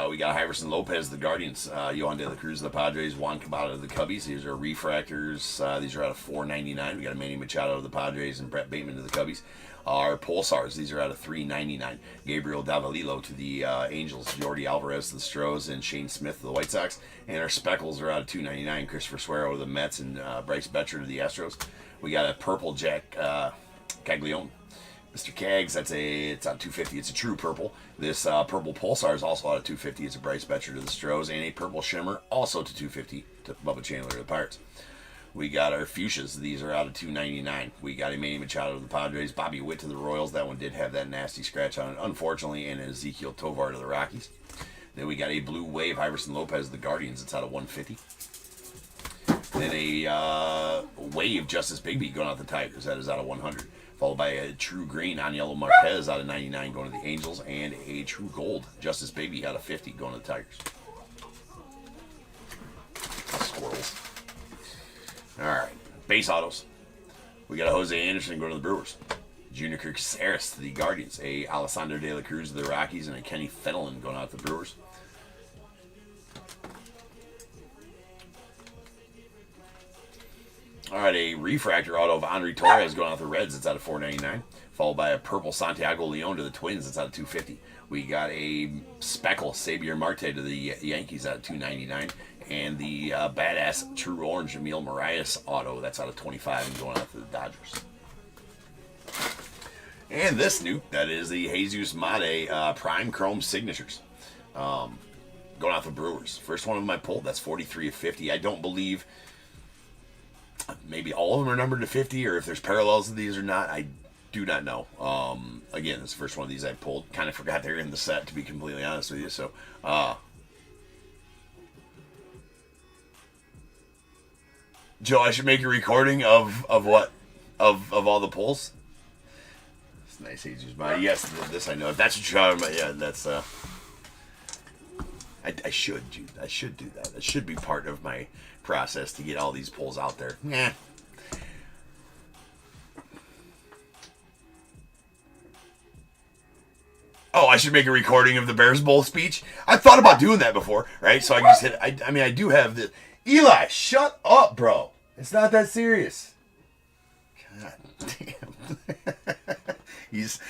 We got Iverson Lopez, the Guardians. Yohan De La Cruz, the Padres. Juan Cabada, the Cubbies. These are refractors. These are out of $4.99. We got Manny Machado of the Padres and Brett Bateman to the Cubbies. Our Pulsars, these are out of $3.99. Gabriel Davalillo to the Angels. Jordi Alvarez to the Stros, and Shane Smith to the White Sox. And our Speckles are out of $2.99. Christopher Suero to the Mets, and Bryce Betcher to the Astros. We got a purple Jack Caglione. Mr. Cags, it's out of $2.50. It's a true purple. This purple Pulsar is also out of $2.50. It's a Bryce Betcher to the Stros, and a purple Shimmer also to $2.50 to Bubba Chandler to the Pirates. We got our Fuchsias. These are out of $2.99. We got a Manny Machado to the Padres, Bobby Witt to the Royals. That one did have that nasty scratch on it, unfortunately, and Ezekiel Tovar to the Rockies. Then we got a Blue Wave, Iverson Lopez to the Guardians. It's out of $1.50. Then a Wave, Justice Bigby going out the Tigers. That is out of $100. Followed by a True Green, Aniello Marquez out of $99 going to the Angels. And a True Gold, Justice Bigby out of $50 going to the Tigers. Squirrels. Alright, base autos. We got a Jose Anderson going to the Brewers. Junior Caceres to the Guardians. A Alessandro De La Cruz to the Rockies. And a Kenny Fenelon going out to the Brewers. Alright, a refractor auto of Andre Torres going out to the Reds. It's out of $4.99. Followed by a purple Santiago Leon to the Twins. It's out of $2.50. We got a speckle Xavier Marte to the Yankees out of $2.99. And the badass True Orange Emil Marias auto. That's out of $25 and going out to the Dodgers. And this nuke, that is the Jesus Mate Prime Chrome Signatures. Going out to the Brewers. First one of them I pulled. That's 43 of 50. I don't believe maybe all of them are numbered to 50, or if there's parallels to these or not, I do not know. Again, it's the first one of these I pulled. Kind of forgot they were in the set, to be completely honest with you. So, Joe, I should make a recording of what? Of all the pulls? It's nice, Jesus. Yes, this I know. If that's what you're talking about, yeah, that's, I should do that. That should be part of my process to get all these pulls out there. Nah. Oh, I should make a recording of the Bears Bowl speech. I thought about doing that before, right? So I can just hit. I mean, I do have the. Eli, shut up, bro. It's not that serious. God damn. He's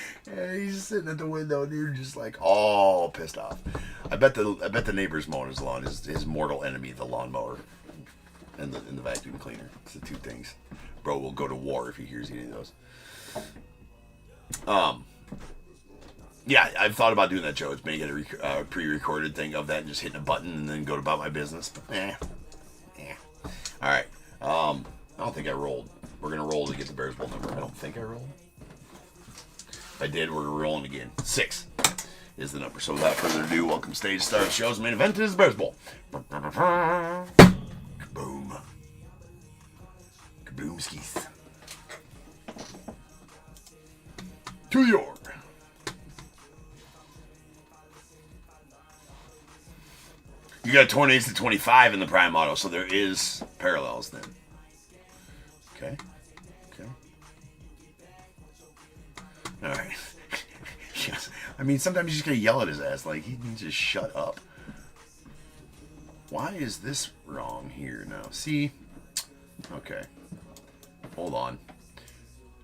sitting at the window and you're just like all pissed off. I bet the neighbor's mowing his lawn. His mortal enemy, the lawnmower, and the vacuum cleaner. It's the two things. Bro will go to war if he hears any of those. Yeah, I've thought about doing that, Joe. It's making a pre-recorded thing of that and just hitting a button and then go about my business. But all right. I don't think I rolled. We're gonna roll to get the Bears Bowl number. I don't think I rolled. If I did, we're rolling again. 6 is the number. So without further ado, welcome stage start of the show's main event is the Bears Bowl. Kaboom. Kaboomskis. To your. You got 28 to 25 in the Prime Auto, so there is parallels then. Okay. All right. Yes. I mean, sometimes you just gotta yell at his ass, like he needs to shut up. Why is this wrong here now? See? Okay. Hold on.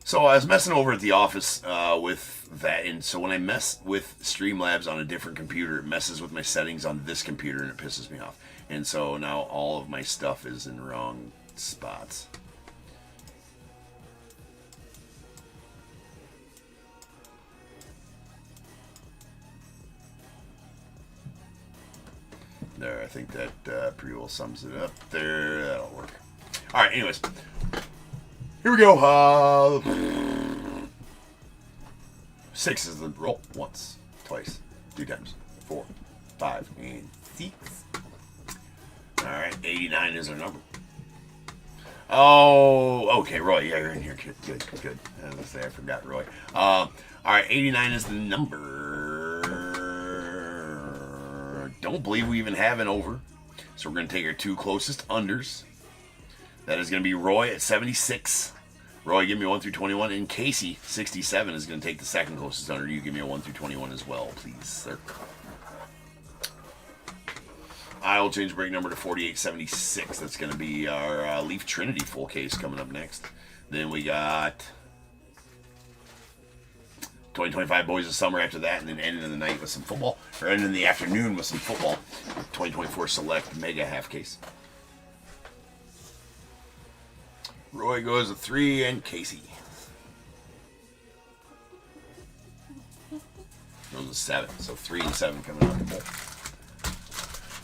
So I was messing over at the office with that, and so when I mess with Streamlabs on a different computer, it messes with my settings on this computer, and it pisses me off. And so now all of my stuff is in wrong spots. There, I think that pretty well sums it up. There, that'll work. All right, anyways. Here we go. 6 is the roll. Once, twice, 2 times, 4, 5, and 6. All right, 89 is our number. Oh, okay, Roy. Yeah, you're in here. Good. I was gonna say I forgot Roy. All right, 89 is the number. Don't believe we even have an over. So we're going to take our 2 closest unders. That is going to be Roy at 76. Roy, give me a 1 through 21. And Casey, 67, is going to take the second closest under. You give me a 1 through 21 as well, please, sir. I will change break number to 4876. That's going to be our Leaf Trinity full case coming up next. Then we got 2025 Boys of Summer after that, and then ending the night with some football, or ending the afternoon with some football. 2024 Select Mega half case. Roy goes a 3, and Casey goes a 7. So 3 and 7 coming out the bowl.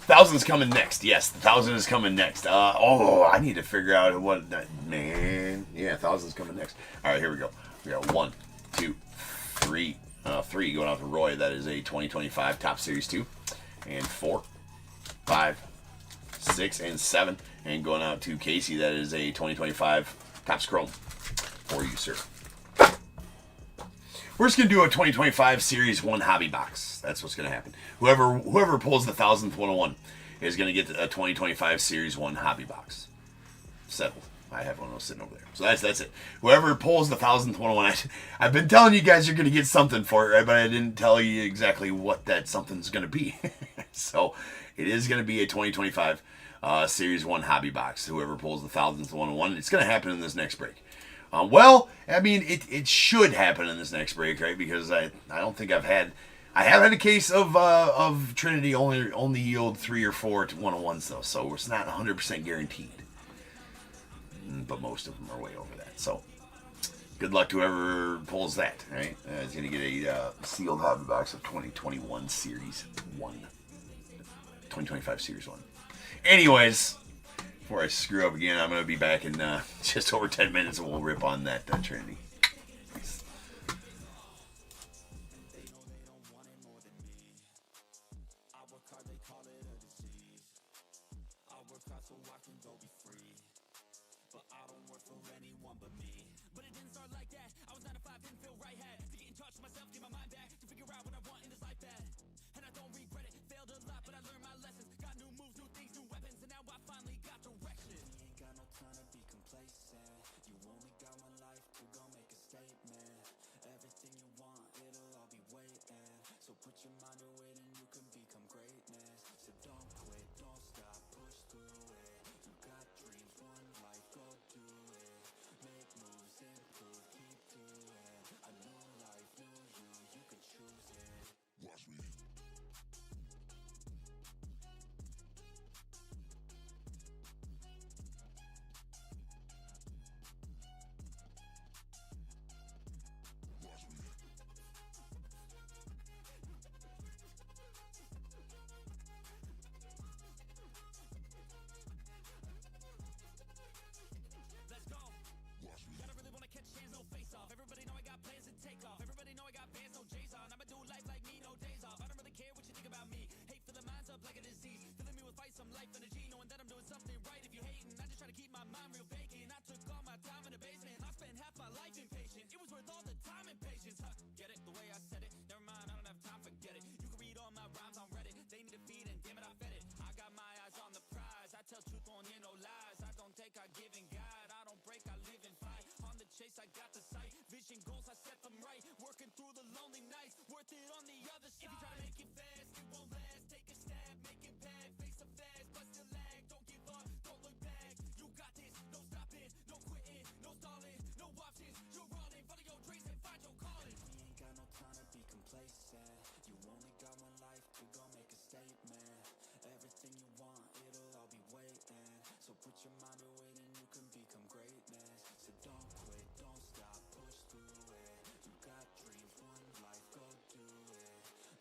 1,000's coming next. Yes, the 1,000 is coming next. I need to figure out what man. Yeah, 1,000's coming next. All right, here we go. We got 1, 2, 3. 3 going out to Roy. That is a 2025 Top Series 2, and 4, 5, 6, and 7. And going out to Casey, that is a 2025 Topps Chrome for you, sir. We're just going to do a 2025 Series 1 hobby box. That's what's going to happen. Whoever pulls the 1,000th 101 is going to get a 2025 Series 1 hobby box. Settled. I have one of those sitting over there. So that's it. Whoever pulls the 1,000th 101, I've been telling you guys you're going to get something for it, right? But I didn't tell you exactly what that something's going to be. So it is going to be a 2025 Series 1 hobby box. Whoever pulls the 1,000th 101, it's going to happen in this next break. Well, I mean, it should happen in this next break, right? Because I don't think I have had a case of Trinity only yield 3 or 4 to 101s though, so it's not 100% guaranteed. But most of them are way over that. So good luck to whoever pulls that, right? Is going to get a sealed hobby box of 2021 Series 1. 2025 Series 1. Anyways, before I screw up again, I'm going to be back in just over 10 minutes, and we'll rip on that Trinity. Peace.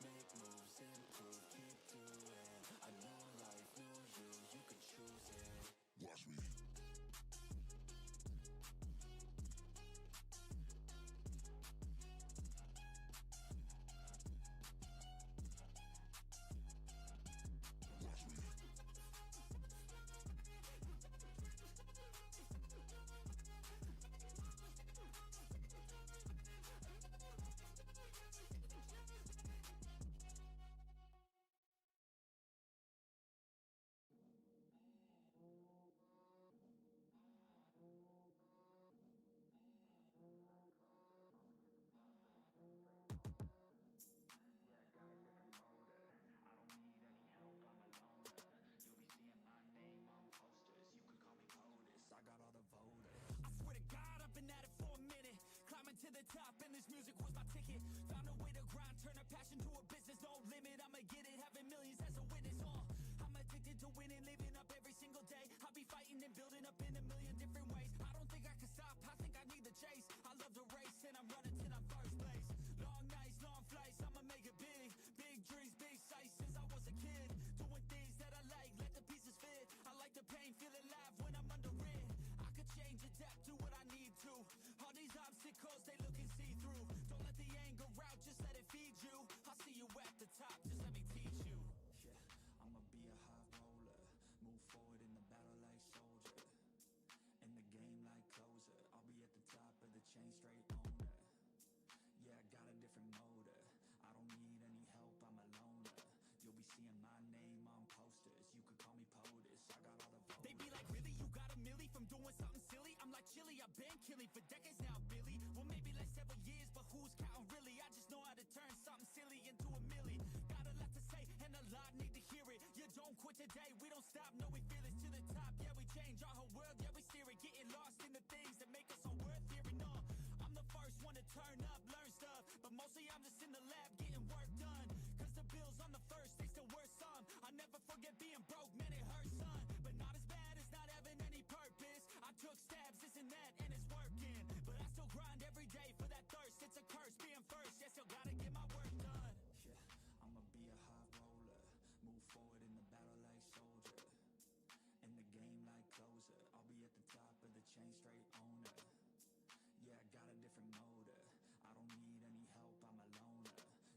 Make moves, to the top and this music was my ticket. Found a way to grind, turn a passion to a business. No limit, I'ma get it, having millions as a witness. I'm addicted to winning, living up every single day. I'll be fighting and building up in a million different ways. I don't think I can stop, I think I need the chase. I love the race and I'm running till I'm first place. Long nights, long flights, I'ma make it big. Big dreams, big sights since I was a kid. Doing things that I like, let the pieces fit. I like the pain, feel alive when I'm under it. I could change, adapt, do what I need to. All these obstacles, they looking see-through. Don't let the anger out, just let it feed you. I'll see you at the top, just let me teach you. Yeah, I'ma be a high roller. Move forward in the battle like soldier. In the game like closer. I'll be at the top of the chain, straight owner. Yeah, I got a different motor. I don't need any help, I'm a loner. You'll be seeing my name on posters. You could call me POTUS, I got all the voters. They be like, really, you got a milli from doing something silly? I'm like, chilly, I've been killing for decades now, Billy. Well, maybe like several years, but who's counting really? I just know how to turn something silly into a milli. Got a lot to say, and a lot need to hear it. You don't quit today, we don't stop, no, we feel it. To the top, yeah, we change our whole world, yeah, we steer it. Getting lost in the things that make us all worth hearing. No, I'm the first one to turn up, learn stuff, but mostly I'm just in the lab getting work done. Cause the bills on the first, they still worth some. I never forget being broke, man, it hurts, son. But not as bad as not having any purpose. I took stabs, this and that, and it's working. But I still grind every day for that thirst. It's a curse being first, yeah, still gotta get my work done. Yeah, I'ma be a high roller. Move forward in the battle like soldier. In the game like closer. I'll be at the top of the chain, straight owner. Yeah, I got a different motor. I don't need any help, I'm a loner.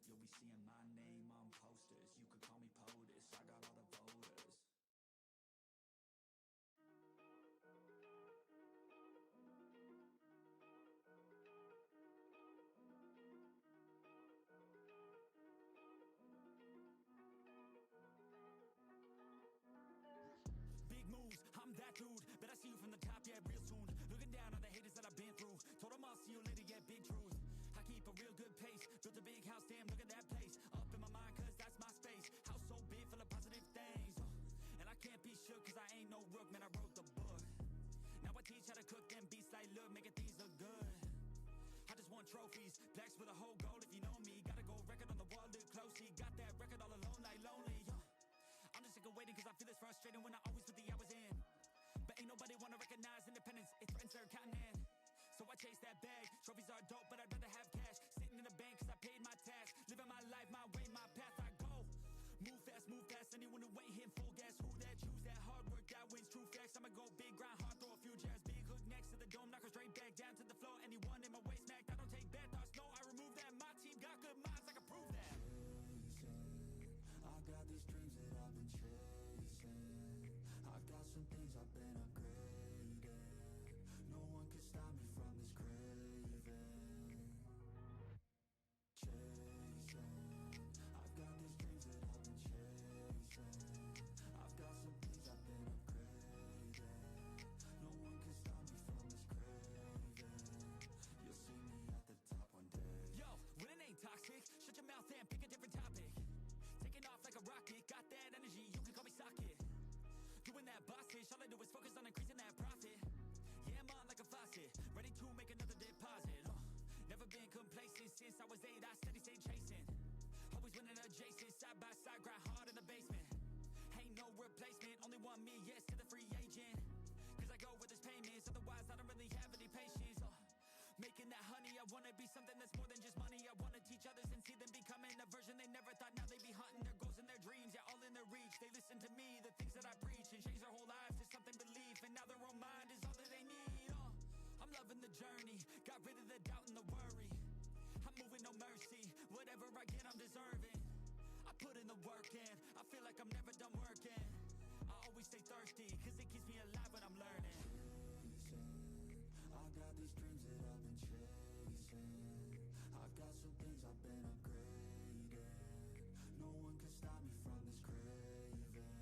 You'll be seeing my name on posters. You could call me POTUS, I got all the voters. Big moves, I'm that dude. Bet I see you from the top, yeah, real soon. Looking down on the haters that I've been through. Told them I'll see you later, yeah, big truth. I keep a real good pace. Built a big house, damn, look at that place. Up in my mind, cause that's my space. House so big, full of positive things. And I can't be shook, cause I ain't no rook, man, I wrote the book. Now I teach how to cook them beats like, look, making things look good. I just want trophies, plaques with a whole goal if you know me. Got a gold record on the wall, look closely. Got that record all alone like lonely. I'm just sick of waiting cause I feel it's frustrating when I always put the hours in. But ain't nobody wanna recognize independence, it threatens their continent. So I chase that bag, trophies are dope but I'd rather have cash. Sitting in the bank cause I paid my tax. Living my life, my way, my path, I go. Move fast, anyone who ain't hitting full gas. Who that, choose that, hard work, that wins, true facts. I'ma go big, grind hard, throw a few jabs. Big hook next to the dome, knock her straight back down to the floor. Anyone in my way smacked, I don't take bad thoughts, no, I remove that. My team got good minds, I can prove that. I got these dreams that I've been chasing. I got some things I've been upgrading. No one can stop me from this craving. Chasing. I've got these dreams that I've been chasing. I've got some things I've been upgrading. No one can stop me from this craving. You'll see me at the top one day. Yo, winning ain't toxic. Shut your mouth and pick a different topic. Taking off like a rocket, got that energy, you can call me socket. Doing that boss fish, all I do is focus on increasing that profit. Yeah, I'm on like a faucet, ready to make another deposit. Never been complacent since I was 8, I steady stay chasing. Always winning adjacent, side by side, grind hard in the basement. Ain't no replacement, only one me, yes to the free agent. Cause I go with this payments, otherwise I don't really have any patience. Making that honey, I wanna be something that's more than just money. I wanna teach others and see them becoming a version they never thought. Now they be hunting their goals and their dreams, yeah, all in their reach. They listen to me, the things that I preach, and change their whole lives to something belief. And now their own mind is all that they need. I'm loving the journey, got rid of the doubt and the worry. I'm moving no mercy, whatever I get I'm deserving. I put in the work in, I feel like I'm never done working. I always stay thirsty, cause it keeps me alive when I'm learning. I got these dreams that I've been chasing. I got some things I've been upgrading. No one can stop me from this craving.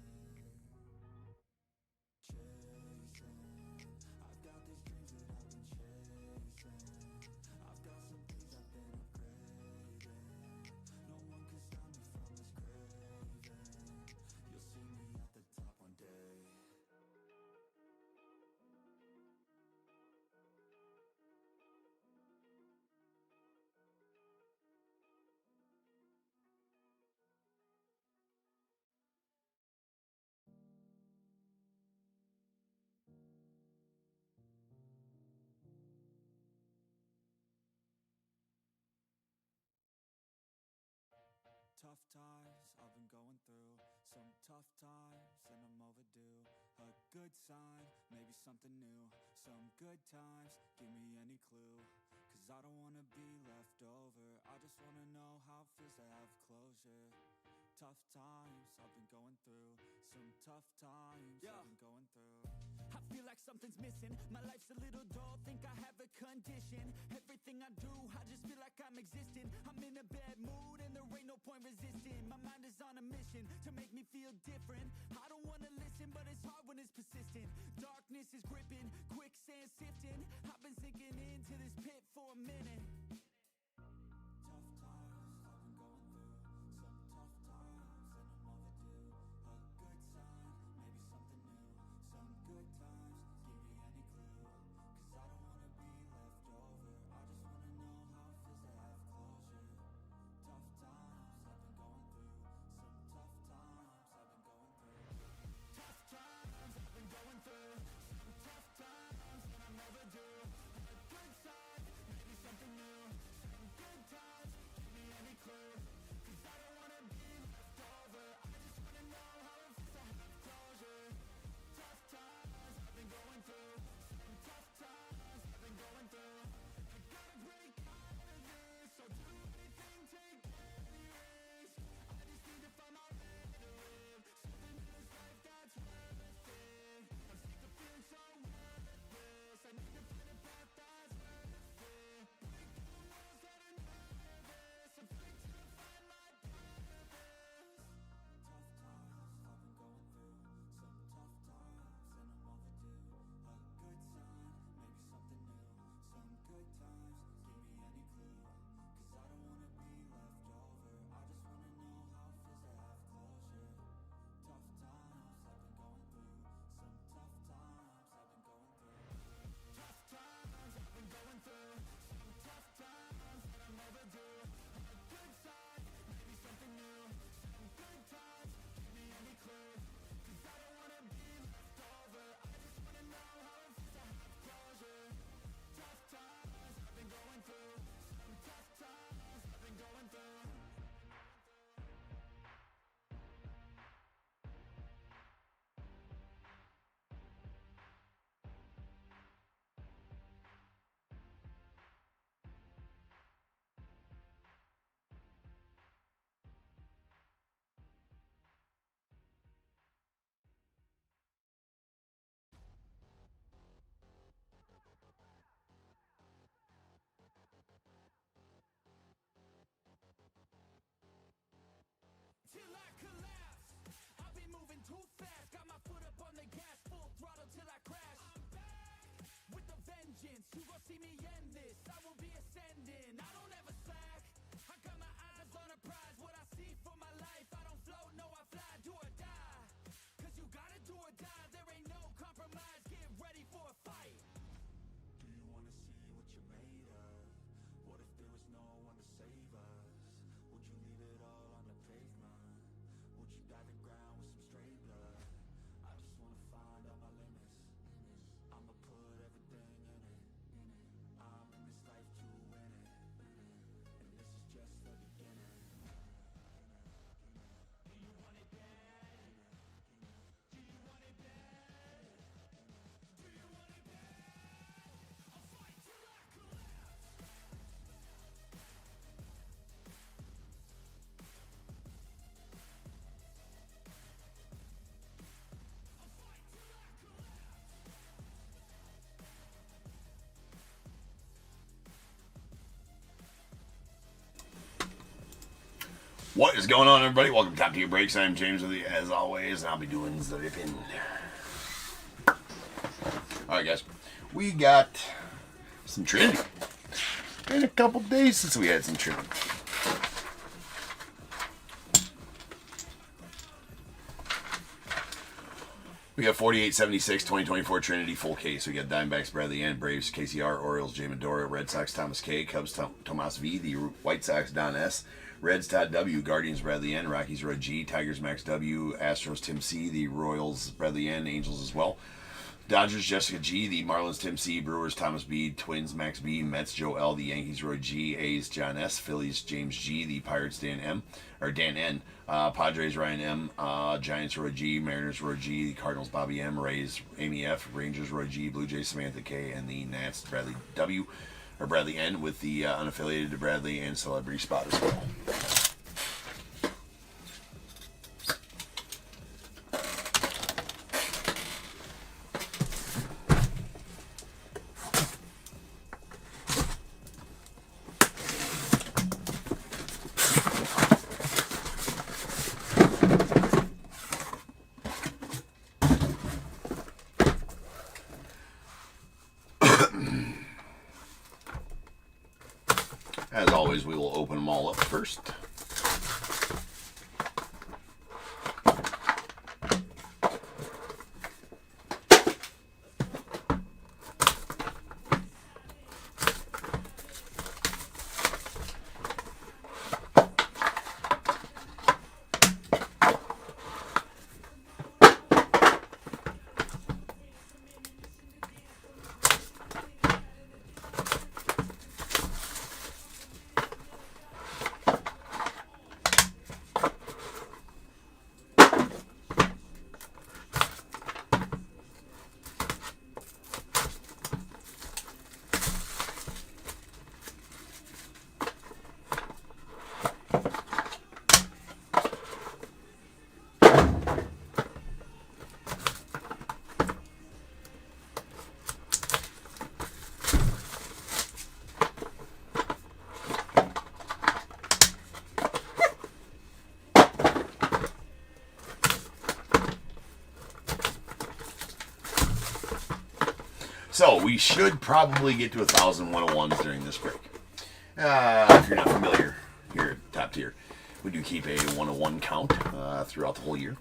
Chasing. I've got these dreams that I've been chasing. I've got some things I've been upgrading. No one can stop me from this craving. You'll see me at the top one day. through some tough times and I'm overdue. A good sign, maybe something new. Some good times, give me any clue. Cause I don't wanna be left over. I just wanna know how it feels to have closure. Tough times I've been going through. Some tough times I've been going through. I feel like something's missing. My life's a little dull, think I have a condition. Everything I do, I just feel like I'm existing. I'm in a bad mood and there ain't no point resisting. My mind is on a mission to make me feel different. I don't wanna listen, but it's hard when it's persistent. Darkness is gripping, quicksand sifting. I've been sinking into this pit for a minute. Tough times I've been going through. Some tough times and I'm overdue. A good sign, maybe something new. Some good times, give me any clue. Cause I don't wanna be left over. I just wanna know how it feels to have closure. Tough times I've been going through. Some tough times I've been going through. Tough times I've been going through. Some tough times and I'm overdue. A good sign, maybe something new. Some good times, give me any clue. Cause I don't wanna be left over. I just wanna know how it feels to have closure. Tough times I've been going through. Some tough times I've been going through. I gotta break out of this. So do anything, take any risk. I just need to find my way to live. Something in this life that's worth it. I'm sick of feeling so worthless. I need to find a path that's worth it. Break through the walls that are nervous. I'm free to find my purpose. Tough times I've been going through. Some tough times and I'm overdue. A good sign, maybe something new. Some good times, give me any clue. Cause I don't wanna be left over. I just wanna know how it feels to have closure. Tough times I've been going through. Some tough times I've been going through. Tough times I've been going through. Some tough times and I'm overdue. A good sign, maybe something new. Some good times, give me any clue. Cause I don't wanna be left over. I just wanna know how it feels to have closure. Tough times I've been going through. Some tough times I've been going through. Till I collapse, I've been moving too fast. Got my foot up on the gas, full throttle till I crash. I'm back with a vengeance. You gon' see me end this. I will be ascending. I don't ever slack. I got my eyes on a prize. What I see for my life, I don't float, no I fly. Do or die. Cause you gotta do or die. There ain't no compromise. Get ready for a fight. Do you wanna see what you're made of? What if there was no one to save us? Would you leave it all on the pavement? Would you dive the ground with some straight blood? I just wanna find out my limits. I'ma put everything in it. I'm in this life to win it. And this is just the beginning. Do you want it bad? Do you want it bad? Do you want it bad? I'll fight till I collapse. I'll fight till I collapse. What is going on, everybody? Welcome to Top Tier Breaks. I'm James with you, as always, and I'll be doing the ripping. Alright, guys. We got some Trinity. Been a couple days since we had some Trinity. We got 4876 2024 Trinity full case. We got Diamondbacks Bradley N, Braves KCR, Orioles J Medora, Red Sox Thomas K, Cubs Tomas V, the White Sox Don S, Reds Todd W, Guardians Bradley N, Rockies Red G, Tigers Max W, Astros Tim C, the Royals Bradley N, Angels as well. Dodgers, Jessica G. The Marlins, Tim C. Brewers, Thomas B. Twins, Max B. Mets, Joe L. The Yankees, Roy G. A's, John S. Phillies, James G. The Pirates, Dan M. Or Dan N. Padres, Ryan M. Giants, Roy G. Mariners, Roy G. The Cardinals, Bobby M. Rays, Amy F. Rangers, Roy G. Blue Jays, Samantha K. And the Nats, Bradley W. Or Bradley N. With the unaffiliated Bradley and Celebrity Spot as well. As always, we will open them all up first. So we should probably get to 1,000 101s during this break. If you're not familiar here at Top Tier, we do keep a 101 count throughout the whole year.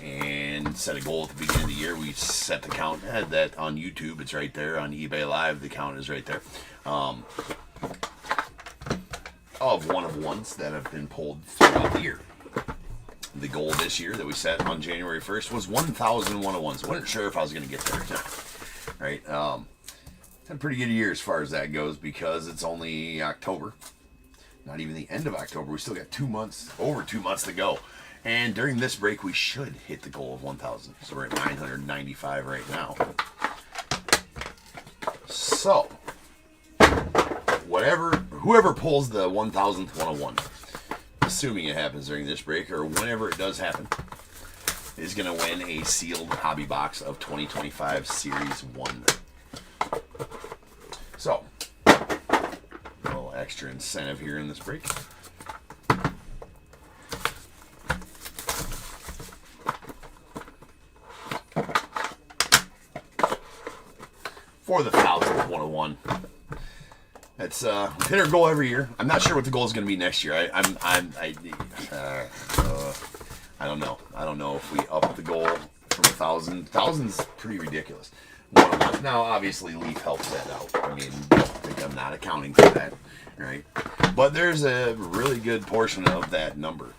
And set a goal at the beginning of the year. We set the count. Had that on YouTube. It's right there. On eBay Live, the count is right there. Of 101s that have been pulled throughout the year. The goal this year that we set on January 1st was 1,000 101s. Wasn't sure if I was going to get there or not. Right, it's a pretty good year as far as that goes because it's only October, not even the end of October. We still got 2 months, over 2 months to go, and during this break we should hit the goal of 1,000. So we're at 995 right now. So, whoever pulls the 1,000th 101, assuming it happens during this break or whenever it does happen, is going to win a sealed hobby box of 2025 Series 1. So, a little extra incentive here in this break. For the 1,000th 101. It's hit our goal every year. I'm not sure what the goal is going to be next year. I don't know. I don't know if we up the goal from 1,000. 1,000's pretty ridiculous. 101. Now, obviously, Leaf helps that out. I mean, don't think I'm not accounting for that, right? But there's a really good portion of that number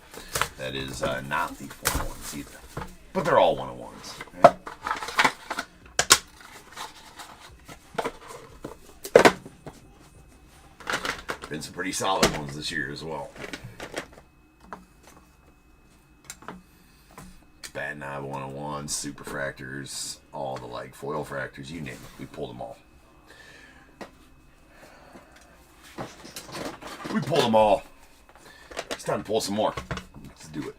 that is not Leaf 101s either. But they're all 101s, right? Been some pretty solid ones this year as well. Bat knob 101, super fractors, all the like, foil fractors, you name it. We pulled them all. We pulled them all. It's time to pull some more. Let's do it.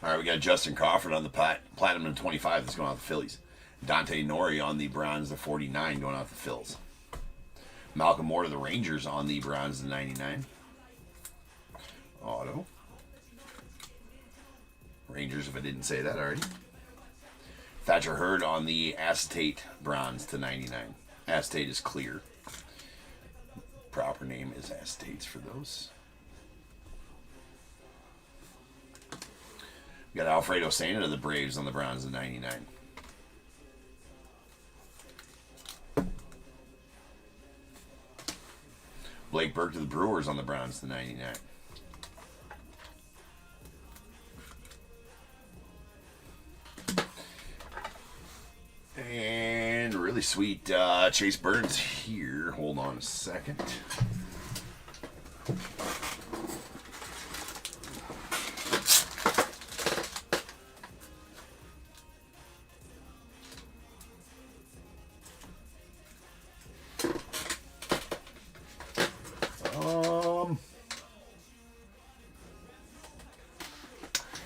All right, we got Justin Crawford on the Platinum 25 that's going out the Phillies. Dante Nori on the bronze to 49 going out the Phils. Malcolm Moore to the Rangers on the bronze to 99. Auto. Rangers, if I didn't say that already. Thatcher Hurd on the acetate bronze to 99. Acetate is clear. Proper name is acetates for those. We got Alfredo Santa to the Braves on the bronze to 99. Blake Burke to the Brewers on the bronze to 99. really sweet Chase Burns here. Hold on a second.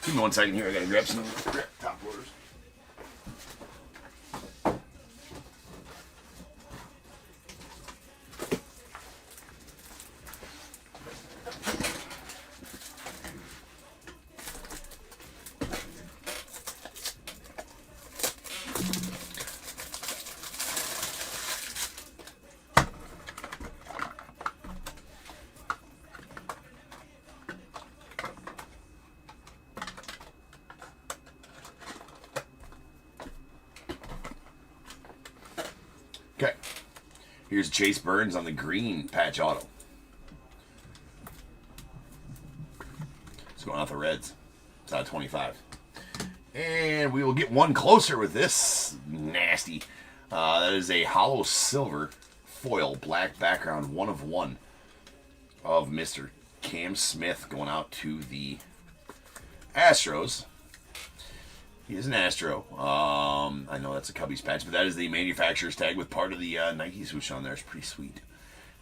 Give me 1 second here. I gotta grab some top loaders. Okay, here's Chase Burns on the green patch auto. It's going out the Reds. It's out of 25. And we will get one closer with this nasty. That is a hollow silver foil black background 1 of 1 of Mr. Cam Smith going out to the Astros. He is an Astro. I know that's a Cubbies patch, but that is the manufacturer's tag with part of the Nike swoosh on there. It's pretty sweet.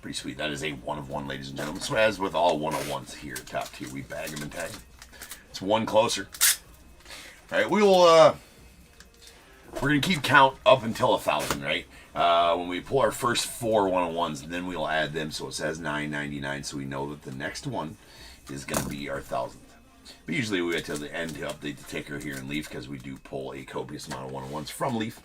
Pretty sweet. That is a 1 of 1, ladies and gentlemen. So as with all 101s here at Top Tier, we bag them and tag them. It's one closer. All right, we will. We're gonna keep count up until 1,000, right? When we pull our first 4 101s, then we'll add them so it says 999, so we know that the next one is gonna be our 1,000th. But usually we wait till the end to update the ticker here in Leaf because we do pull a copious amount of 101s from Leaf.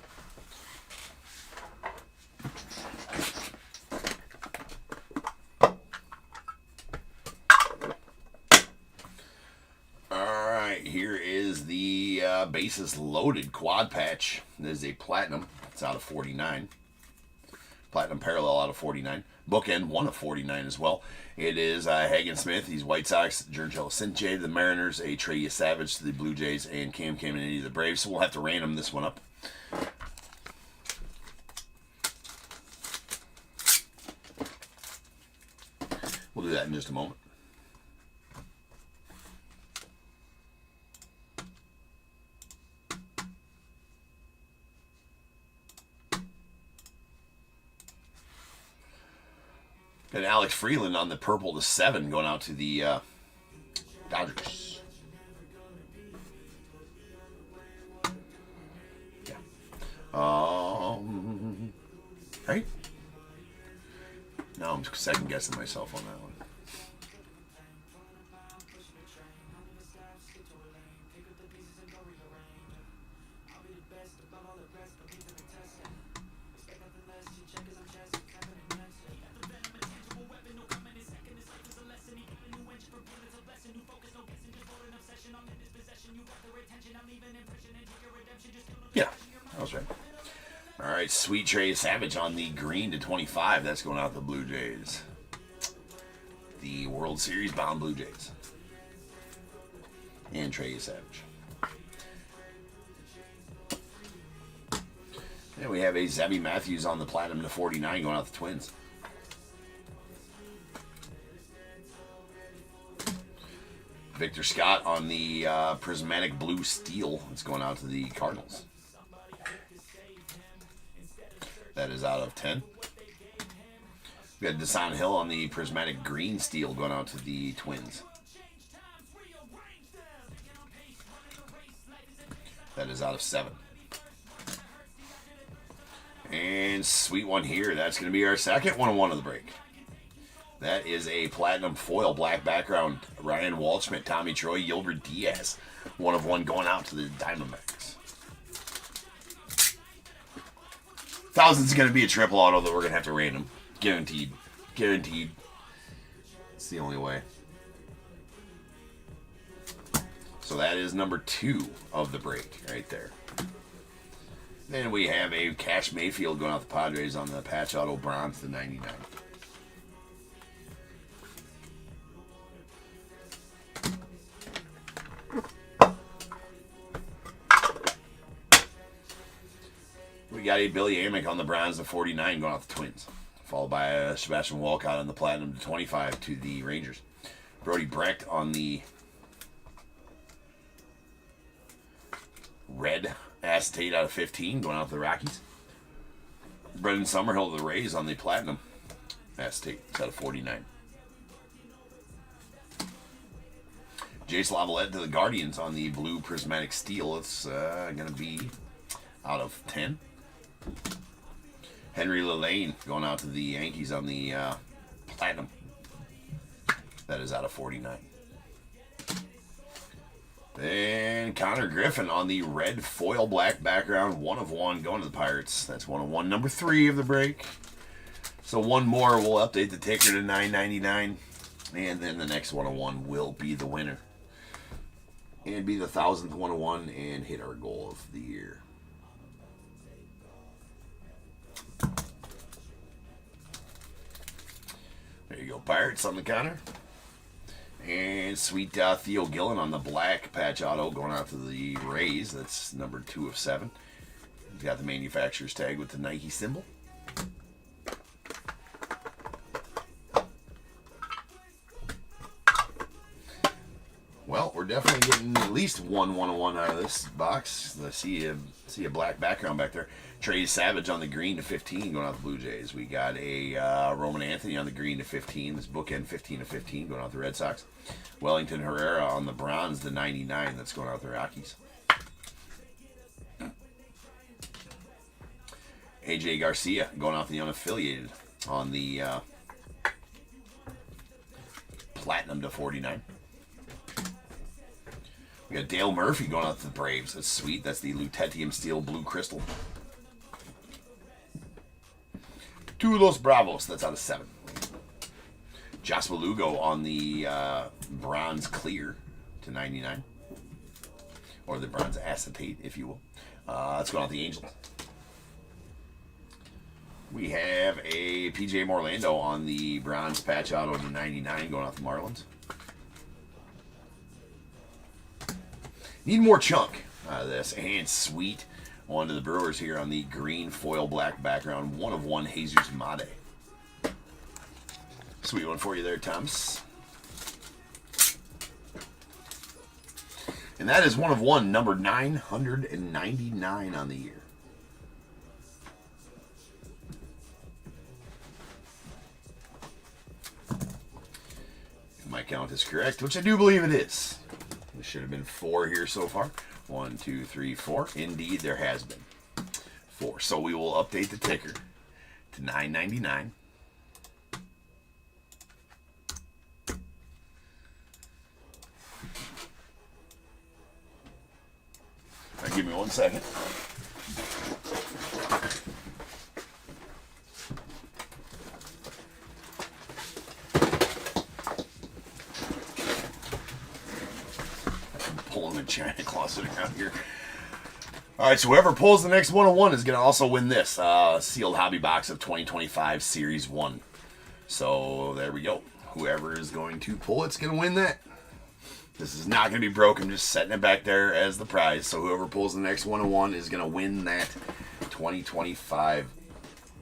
Alright, here is the bases loaded quad patch. This is a platinum. It's out of 49. Platinum parallel out of 49. Bookend 1 of 49 as well. It is Hagen Smith. He's White Sox. Jurgel Cinche to the Mariners. A Trey Savage to the Blue Jays. And Cam Caminiti to the Braves. So we'll have to random this one up. We'll do that in just a moment. Got Alex Freeland on the purple to 7 going out to the Dodgers. Yeah. Right? No, I'm second guessing myself on that one. Yeah, that was right. All right, sweet Trey Savage on the green to 25. That's going out to the Blue Jays. The World Series bound Blue Jays. And Trey Savage. And we have a Zebby Matthews on the platinum to 49 going out to the Twins. Victor Scott on the prismatic blue steel. It's going out to the Cardinals. That is out of 10. We got Desan Hill on the prismatic green steel going out to the Twins. That is out of 7. And sweet one here. That's going to be our second 101 of the break. That is a platinum foil black background. Ryan Waldschmidt, Tommy Troy, Yilbert Diaz. 1 of 1 going out to the Diamondbacks. 1,000's going to be a triple auto that we're going to have to random. Guaranteed. Guaranteed. It's the only way. So that is number 2 of the break right there. Then we have a Cash Mayfield going out the Padres on the patch auto bronze to 99. We We got a Billy Amick on the bronze to 49 going out the Twins. Followed by a Sebastian Walcott on the platinum to 25 to the Rangers. Brody Brecht on the red acetate out of 15 going out to the Rockies. Brendan Summerhill to the Rays on the platinum acetate out of 49. Jace Lavalette to the Guardians on the blue prismatic steel. It's going to be out of 10. Henry Lillane going out to the Yankees on the platinum. That is out of 49. Then Connor Griffin on the red foil black background. 1 of 1 going to the Pirates. That's 1 of 1. Number 3 of the break. So one more. We'll update the ticker to $9.99. And then the next 1 of 1 will be the winner. And be the 1,000th 1 of 1 and hit our goal of the year. There you go, Pirates on the counter. And sweet Theo Gillen on the black patch auto going out to the Rays. That's number 2 of 7. He's got the manufacturer's tag with the Nike symbol. Well, we're definitely getting at least one 1-of-1 out of this box. I see a black background back there. Trey Savage on the green to 15 going out the Blue Jays. We got a Roman Anthony on the green to 15. This bookend 15 to 15 going out the Red Sox. Wellington Herrera on the bronze to 99. That's going out the Rockies. AJ Garcia going out the unaffiliated on the platinum to 49. We got Dale Murphy going out to the Braves. That's sweet. That's the Lutetium Steel Blue Crystal. Los Bravos. That's out of 7. Joshua Lugo on the bronze clear to 99. Or the bronze acetate, if you will. That's going out the Angels. We have a PJ Morlando on the bronze patch auto to 99 going out the Marlins. Need more chunk out of this. And sweet. On to the Brewers here on the green foil black background. 1 of 1 Jesus Mate. Sweet one for you there, Thomas. And that is 1 of 1, number 999 on the year. If my count is correct, which I do believe it is. There should have been 4 here so far. 1, 2, 3, 4. Indeed, there has been 4. So we will update the ticker to $9.99. Right, give me 1 second. Pulling the China closet around here. All right, so whoever pulls the next 1-of-1 is going to also win this sealed hobby box of 2025 Series 1. So there we go. Whoever is going to pull it's going to win that. This is not going to be broke. I'm just setting it back there as the prize. So whoever pulls the next 1-of-1 is going to win that 2025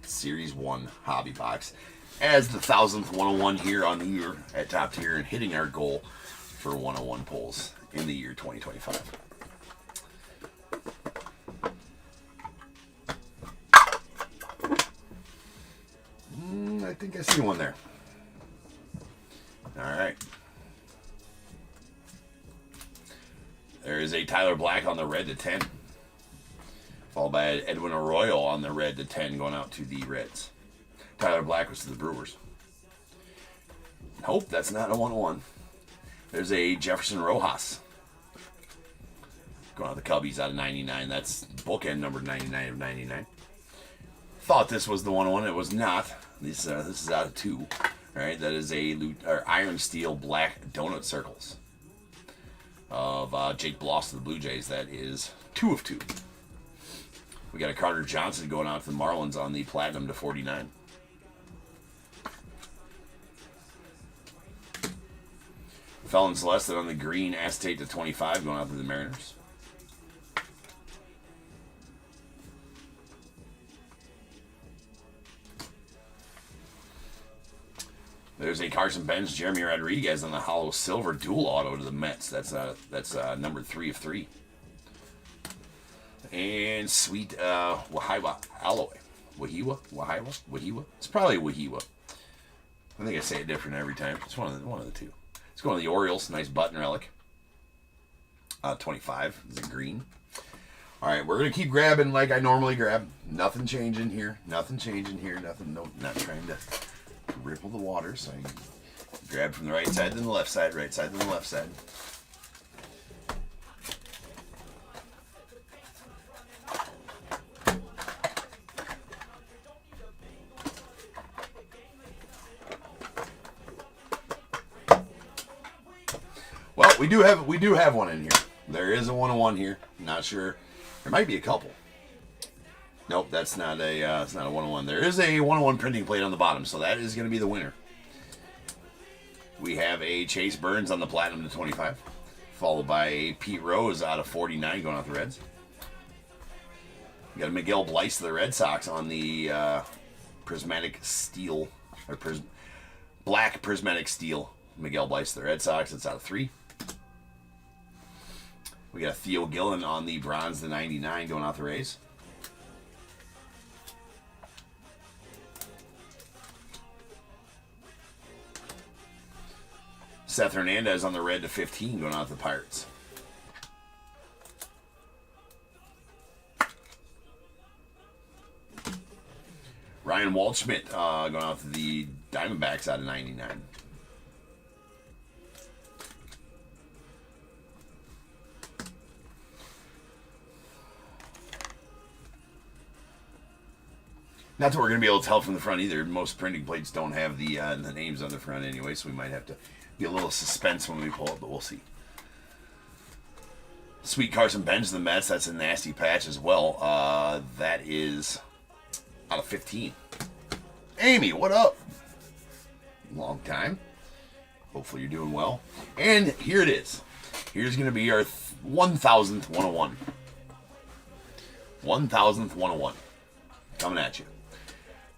Series 1 hobby box as the 1,000th 1-of-1 here on the year at Top Tier and hitting our goal for 1-of-1 pulls in the year 2025. I think I see one there. All right. There is a Tyler Black on the red to 10. Followed by Edwin Arroyo on the red to 10 going out to the Reds. Tyler Black was to the Brewers. Nope, that's not a 1-of-1. There's a Jefferson Rojas. Going out the Cubbies out of 99. That's bookend number 99 of 99. Thought this was the 1-of-1. It was not. This is out of 2. All right, that is a iron steel black donut circles of Jake Bloss to the Blue Jays. That is 2 of 2. We got a Carter Johnson going out to the Marlins on the platinum to 49. Felon Celeste on the green acetate to 25 going out to the Mariners. There's a Carson Benz, Jeremy Rodriguez on the hollow silver dual auto to the Mets. That's number 3 of 3. And sweet Wahiwa alloy. Wahiwa. It's probably Wahiwa. I think I say it different every time. It's one of the two. It's going to the Orioles. Nice button relic. 25 is a green. All right, we're gonna keep grabbing like I normally grab. Nothing changing here. Nothing. No, not trying to ripple the water. So I can grab from the right side then the left side. Right side then the left side. Well, we do have one in here. There is a 101 here. Not sure. There might be a couple. Nope, that's not a 101. There is a 101 printing plate on the bottom, so that is going to be the winner. We have a Chase Burns on the platinum to 25, followed by a Pete Rose out of 49 going out the Reds. We got a Miguel Bleis of the Red Sox on the prismatic steel or black prismatic steel. Miguel Bleis of the Red Sox. It's out of 3. We got Theo Gillen on the bronze, the 99, going out the Rays. Seth Hernandez on the red to 15, going out the Pirates. Ryan Waldschmidt going out to the Diamondbacks out of 99. Not that we're going to be able to tell from the front either. Most printing plates don't have the names on the front anyway, so we might have to be a little suspense when we pull it, but we'll see. Sweet Carson Benz of the Mets. That's a nasty patch as well. That is out of 15. Amy, what up? Long time. Hopefully you're doing well. And here it is. Here's going to be our 1,000th 101. 1,000th 101. Coming at you.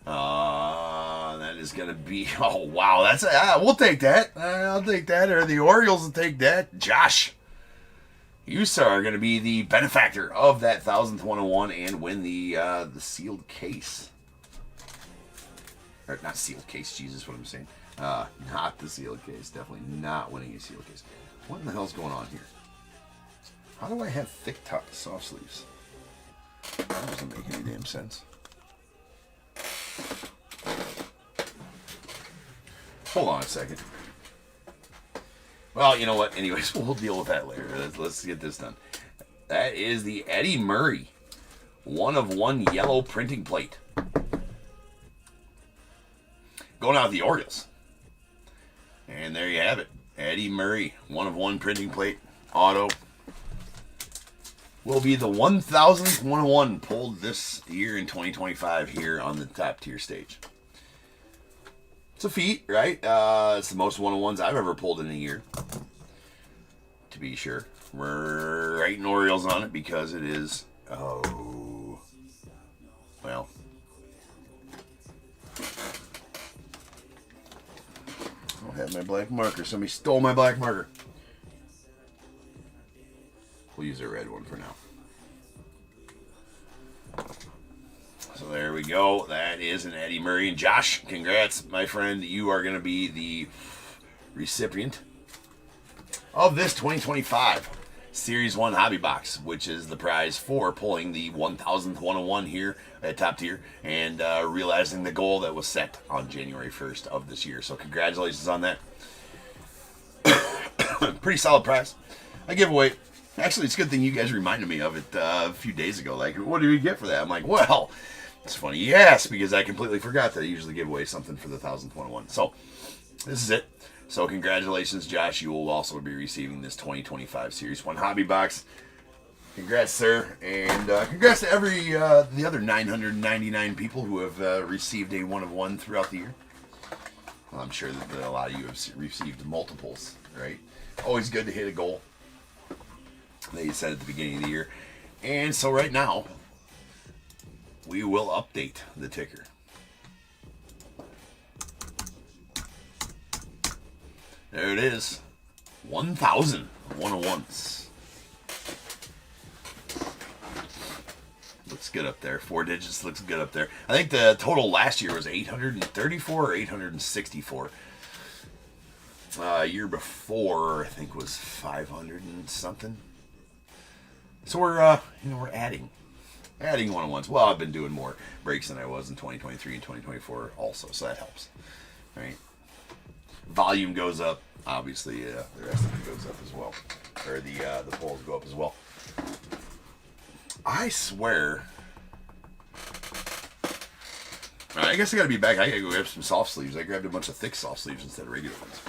That is going to be, oh wow, that's we'll take that. I'll take that, or the Orioles will take that. Josh, you, sir, are going to be the benefactor of that 1,000th 101 and win the sealed case. Or not sealed case, Jesus, what I'm saying. Not the sealed case. Definitely not winning a sealed case. What in the hell's going on here? How do I have thick top soft sleeves? That doesn't make any damn sense. Hold on a second. Well, you know what? Anyways, we'll deal with that later. Let's get this done. That is the Eddie Murray 1 of 1 yellow printing plate. Going out the Orioles. And there you have it. Eddie Murray 1 of 1 printing plate auto. Will be the 1,000th 101 pulled this year in 2025 here on the top tier stage. It's a feat, right? It's the most 101s I've ever pulled in a year. To be sure. We're writing Orioles on it because it is, well. I don't have my black marker. Somebody stole my black marker. We'll use a red one for now. So there we go. That is an Eddie Murray. And Josh, congrats, my friend. You are going to be the recipient of this 2025 Series 1 Hobby Box, which is the prize for pulling the 1,000th 101 here at Top Tier and realizing the goal that was set on January 1st of this year. So congratulations on that. Pretty solid prize. I give away... Actually, it's a good thing you guys reminded me of it a few days ago. Like, what do we get for that? I'm like, well, it's funny you asked because I completely forgot that I usually give away something for the 1,000th 101. So, this is it. So, congratulations, Josh. You will also be receiving this 2025 Series 1 Hobby Box. Congrats, sir. And congrats to the other 999 people who have received a 1 of 1 throughout the year. Well, I'm sure that a lot of you have received multiples, right? Always good to hit a goal that you said at the beginning of the year. And so right now, we will update the ticker. There it is. 1,000 101s. Looks good up there. 4 digits looks good up there. I think the total last year was 834 or 864. Year before, I think, was 500 and something. So we're adding 101s. Well, I've been doing more breaks than I was in 2023 and 2024 also, so that helps. All right. Volume goes up. Obviously, the rest of it goes up as well, or the polls go up as well. I swear. All right, I guess I gotta be back. I gotta go grab some soft sleeves. I grabbed a bunch of thick soft sleeves instead of regular ones.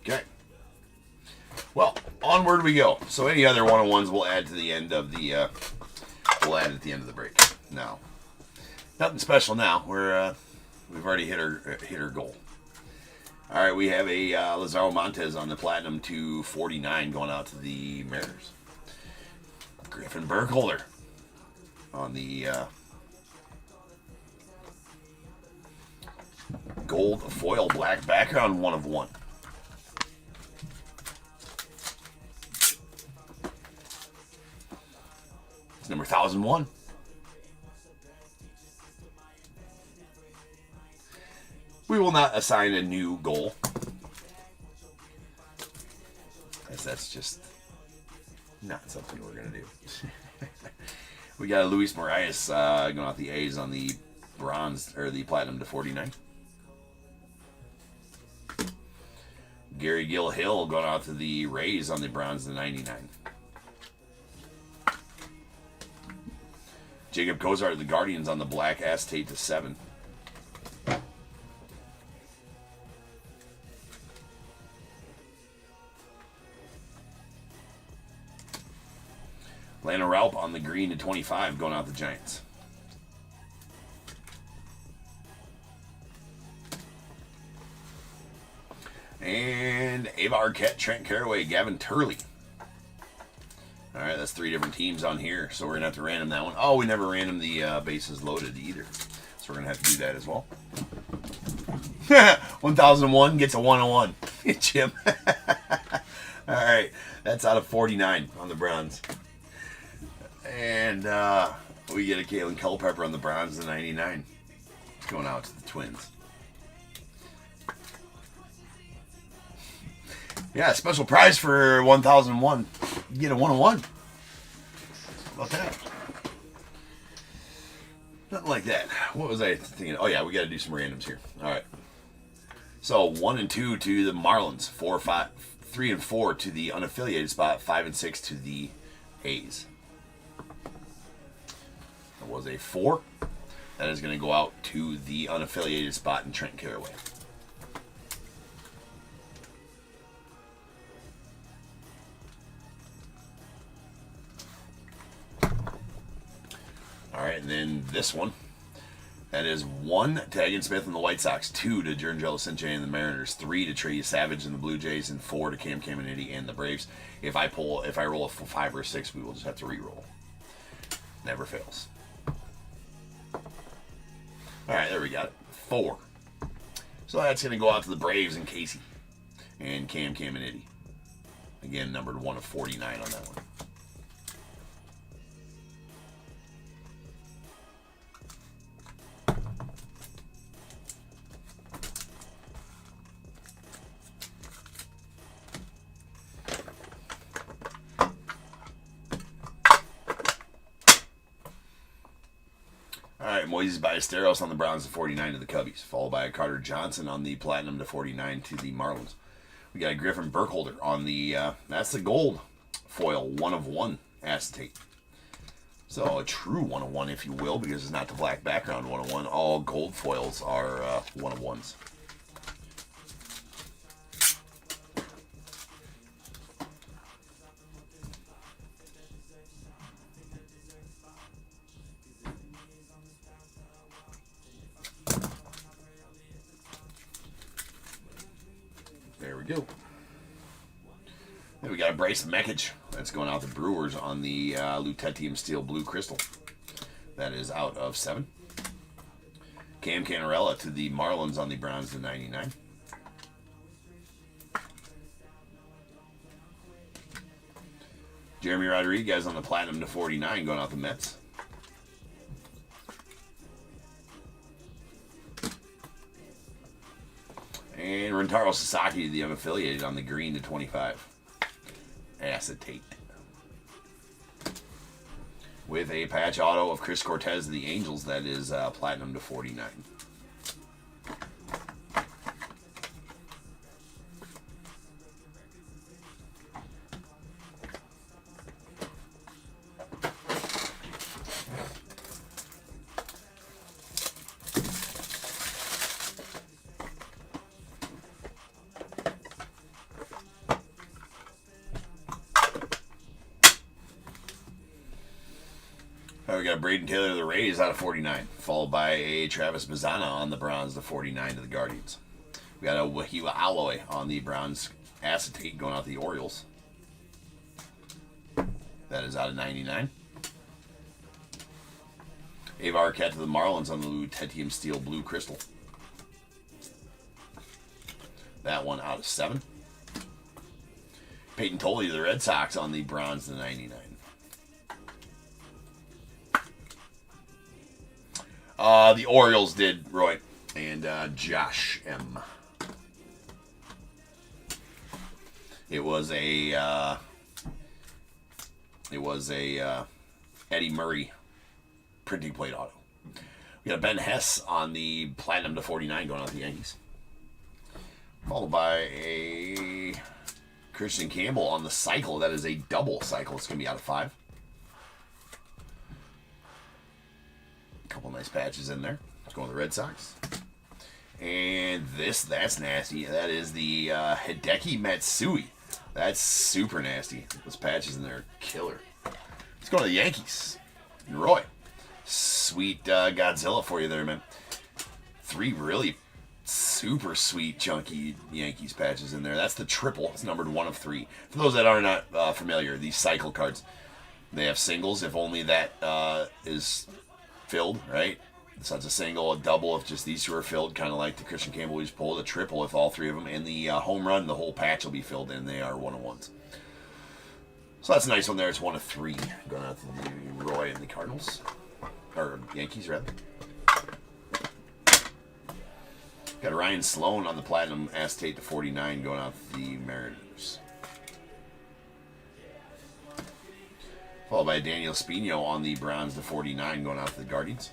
Okay. Well, onward we go. So any other one-on-ones we'll add to the end of the at the end of the break. No, nothing special now. We've already hit our goal. All right, we have a Lazaro Montez on the Platinum to 49 going out to the Mariners. Griffin Burkholder on the gold foil black background 1 of 1. It's number 1001. We will not assign a new goal, as that's just not something we're going to do. We got a Luis Marias going out the A's on the bronze, or the Platinum to 49. Gary Gill Hill going out to the Rays on the bronze to 99. Jacob Cozart of the Guardians on the black acetate to 7. Lana Raup on the green to 25 going out the Giants. And Ava Arquette, Trent Carraway, Gavin Turley. All right, that's 3 different teams on here, so we're going to have to random that one. Oh, we never random the bases loaded either, so we're going to have to do that as well. 1001 gets a 101. Jim. All right, that's out of 49 on the bronze. And we get a Kalen Culpepper on the bronze to 99 going out to the Twins. Yeah, special prize for 1001. You get a 101. How about that? Nothing like that. What was I thinking? Oh, yeah, we got to do some randoms here. All right. So 1 and 2 to the Marlins. 3 and 4 to the unaffiliated spot. 5 and 6 to the A's. That was a 4. That is going to go out to the unaffiliated spot in Trent Carraway. All right, and then this one. That is 1 to Hagen Smith and the White Sox, 2 to Giancarlo Stanton and the Mariners, 3 to Trey Savage and the Blue Jays, and 4 to Cam Caminiti and the Braves. If I roll a 5 or 6, we will just have to re-roll. Never fails. All right, there we got it. 4. So that's going to go out to the Braves and Casey and Cam Caminiti. Again, numbered 1 of 49 on that one. Moises Ballesteros on the Browns to 49 to the Cubbies, followed by a Carter Johnson on the Platinum to 49 to the Marlins. We got a Griffin Burkholder on the, that's the gold foil, 1 of 1 acetate. So a true 1 of 1, if you will, because it's not the black background 1 of 1. All gold foils are 1 of 1s. Then we got a Bryce Mekich. That's going out the Brewers on the Lutetium Steel Blue Crystal. That is out of 7. Cam Canarella to the Marlins on the Browns to 99. Jeremy Rodriguez on the Platinum to 49 going out the Mets. And Rentaro Sasaki, the unaffiliated, on the green to 25. Acetate. With a patch auto of Chris Cortez of the Angels, that is Platinum to 49. We got Braden Taylor of the Rays out of 49, followed by a Travis Mazzana on the Browns to 49 to the Guardians. We got a Wahila Alloy on the Browns acetate going out the Orioles. That is out of 99. Ava Arquette to the Marlins on the Lutetium Steel Blue Crystal. That one out of 7. Peyton Tolley to the Red Sox on the Browns to 99. The Orioles did Roy and Josh M. It was a Eddie Murray printing plate auto. We got Ben Hess on the Platinum to 49 going out the Yankees, followed by a Christian Campbell on the cycle. That is a double cycle. It's going to be out of 5. Couple nice patches in there. Let's go with the Red Sox. And that's nasty. That is the Hideki Matsui. That's super nasty. Those patches in there are killer. Let's go to the Yankees. And Roy. Sweet Godzilla for you there, man. 3 really super sweet, chunky Yankees patches in there. That's the triple. It's numbered 1 of 3. For those that are not familiar, these cycle cards, they have singles if only that is filled, right? So it's a single, a double if just these 2 are filled, kind of like the Christian Campbell we just pulled, a triple if all 3 of them, and the home run, the whole patch will be filled in. They are 1-of-1s. So that's a nice one there. It's 1 of 3 going out to the Roy and the Cardinals, or Yankees rather. Got Ryan Sloan on the Platinum acetate to 49 going out to the Mariners. Followed by Daniel Spino on the Browns to 49 going out to the Guardians.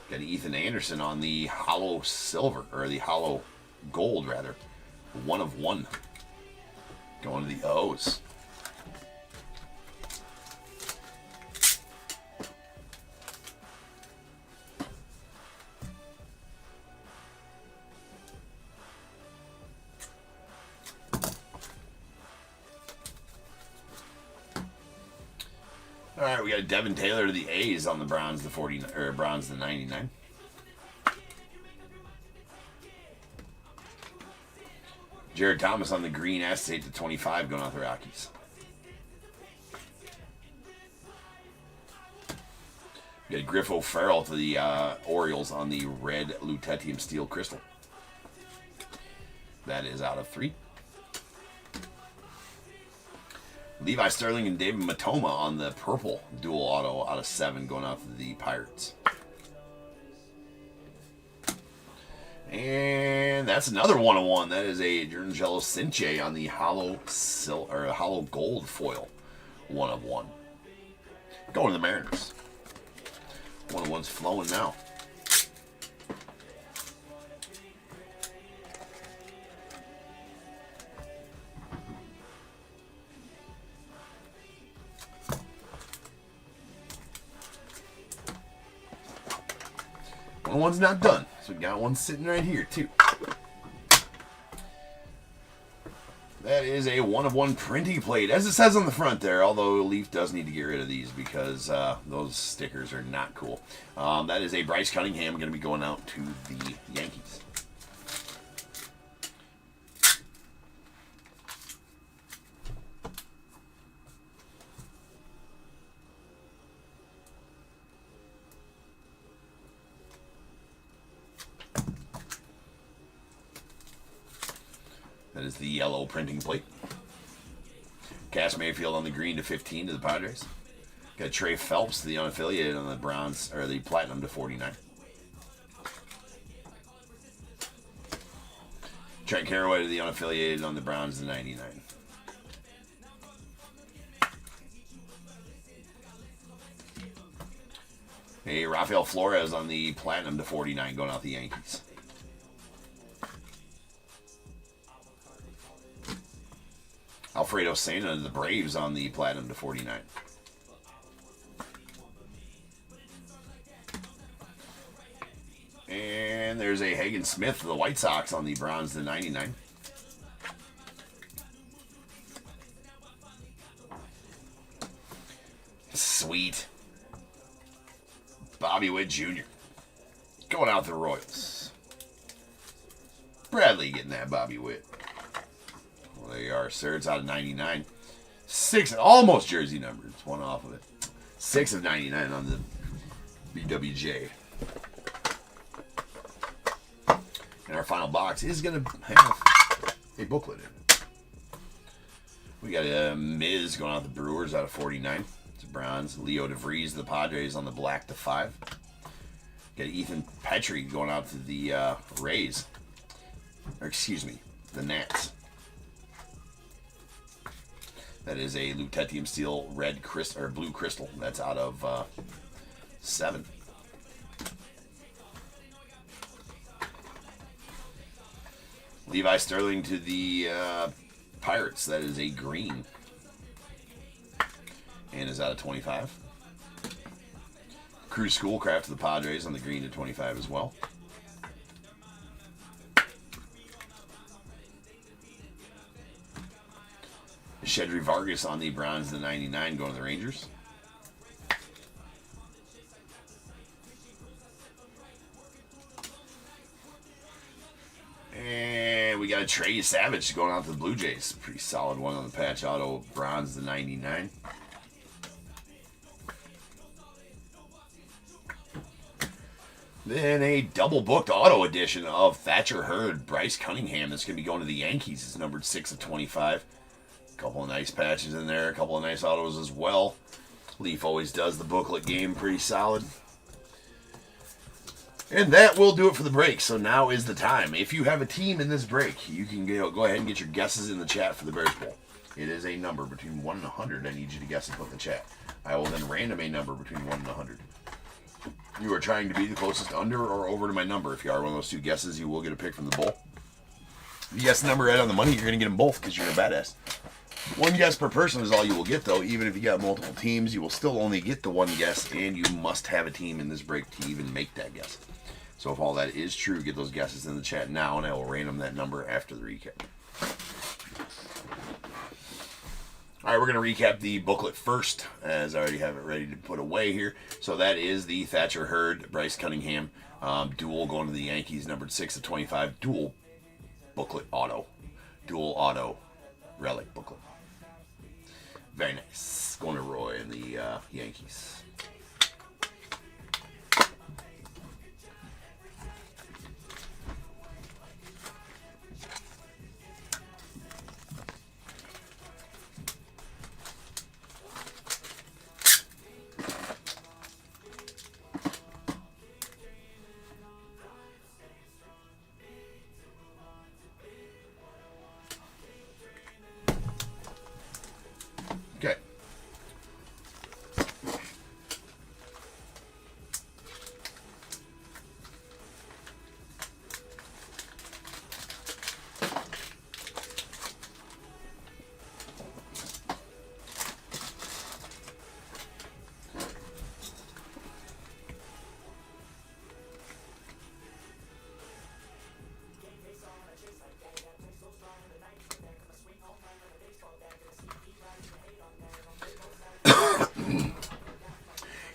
Got Ethan Anderson on the hollow silver, or the hollow gold rather. 1 of 1 going to the O's. All right, we got Devin Taylor to the A's on the Browns to 49, or Browns to 99. Jared Thomas on the green acetate to 25 going out the Rockies. We got Griff O'Farrell to the Orioles on the red Lutetium Steel Crystal. That is out of 3. Levi Sterling and David Matoma on the purple dual auto out of 7 going out to the Pirates. And that's another 1-of-1. That is a Giancarlo Cinche on the hollow gold foil. 1-of-1. Going to the Mariners. 1-of-1's flowing now. One's not done, so we got one sitting right here too. That is a 1-of-1 printing plate, as it says on the front there, although Leaf does need to get rid of these because those stickers are not cool. That is a Bryce Cunningham going to be going out to the Yankees. with the yellow printing plate. Cass Mayfield on the green to 15 to the Padres. Got Trey Phelps, the unaffiliated, on the bronze, or the platinum to 49. Trent Carraway to the unaffiliated on the bronze to 99. Hey, Rafael Flores on the platinum to 49, going out the Yankees. Alfredo Sena to the Braves on the platinum to 49. And there's a Hagen Smith to the White Sox on the bronze to 99. Sweet. Bobby Witt Jr. going out the Royals. Bradley getting that Bobby Witt. Well, there you are, sir. It's out of 99. 6, almost jersey number. It's one off of it. 6 of 99 on the BWJ. And our final box is going to have a booklet in it. We got a Miz going out the Brewers out of 49. It's a bronze. Leo DeVries, the Padres, on the black to 5. Got Ethan Petrie going out to the Rays. Or excuse me, the Nats. That is a Lutetium Steel red crystal or blue crystal. That's out of 7. Levi Sterling to the Pirates. That is a green. And is out of 25. Cruz Schoolcraft to the Padres on the green to 25 as well. Shedry Vargas on the bronze to 99 going to the Rangers. And we got a Trey Savage going out to the Blue Jays. Pretty solid one on the patch auto, bronze to 99. Then a double booked auto edition of Thatcher Hurd, Bryce Cunningham. That's going to be going to the Yankees. It's numbered 6 of 25. A couple of nice patches in there. A couple of nice autos as well. Leaf always does the booklet game pretty solid. And that will do it for the break. So now is the time. If you have a team in this break, you can go ahead and get your guesses in the chat for the Bears Bowl. It is a number between 1 and 100. I need you to guess and put in the chat. I will then random a number between 1 and 100. You are trying to be the closest under or over to my number. If you are one of those two guesses, you will get a pick from the bowl. If you guess the number right on the money, you're going to get them both because you're a badass. One guess per person is all you will get, though. Even if you got multiple teams, you will still only get the one guess, and you must have a team in this break to even make that guess. So if all that is true, get those guesses in the chat now, and I will random that number after the recap. All right, we're going to recap the booklet first, as I already have it ready to put away here. So that is the Thatcher Hurd, Bryce Cunningham dual going to the Yankees, numbered 6 of 25, dual booklet auto. Dual auto relic booklet. Very nice. Going to Roy and the Yankees. Okay.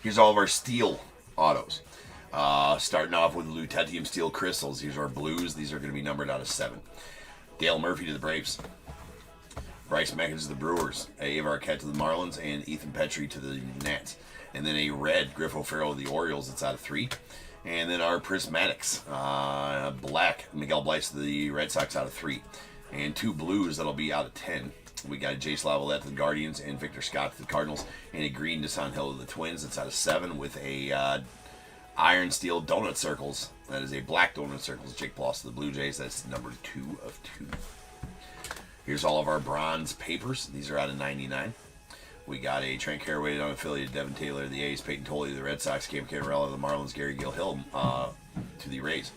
Here's all of our steel autos. Starting off with Lutetium Steel Crystals. Here's our blues. These are going to be numbered out of 7. Dale Murphy to the Braves. Bryce Meckens to the Brewers. Ava Arquette to the Marlins. And Ethan Petrie to the Nats. And then a red Griff O'Farrell to the Orioles. It's out of 3. And then our Prismatics. Black Miguel Blyce to the Red Sox out of 3. And 2 blues that'll be out of 10. We got Jace Lavalette to the Guardians and Victor Scott to the Cardinals. And a green to Son Hill to the Twins. That's out of 7 with a iron steel donut circles. That is a black donut circles. Jake Bloss to the Blue Jays. That's number 2 of 2. Here's all of our bronze papers. These are out of 99. We got a Trent Carraway unaffiliated Devin Taylor to the A's, Peyton Tolley to the Red Sox, Cam Camarella to the Marlins, Gary Gil-Hill to the Rays.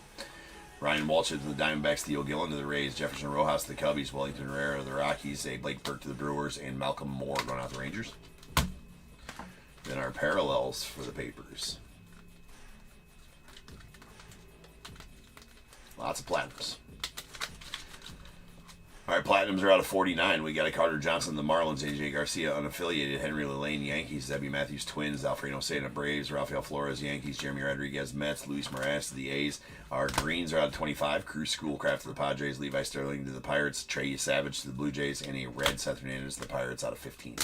Ryan Walsh to the Diamondbacks, Theo Gillen to the Rays, Jefferson Rojas to the Cubbies, Wellington Herrera to the Rockies, a Blake Burke to the Brewers, and Malcolm Moore going out to the Rangers. Then our parallels for the papers. Lots of platinums. All right, platinums are out of 49. We got a Carter Johnson, the Marlins, AJ Garcia, unaffiliated, Henry Lane, Yankees, Debbie Matthews, Twins, Alfredo Sena, Braves, Rafael Flores, Yankees, Jeremy Rodriguez, Mets, Luis Moraes to the A's. Our greens are out of 25. Cruz Schoolcraft to the Padres, Levi Sterling to the Pirates, Trey Savage to the Blue Jays, and a red Seth Hernandez to the Pirates out of 15.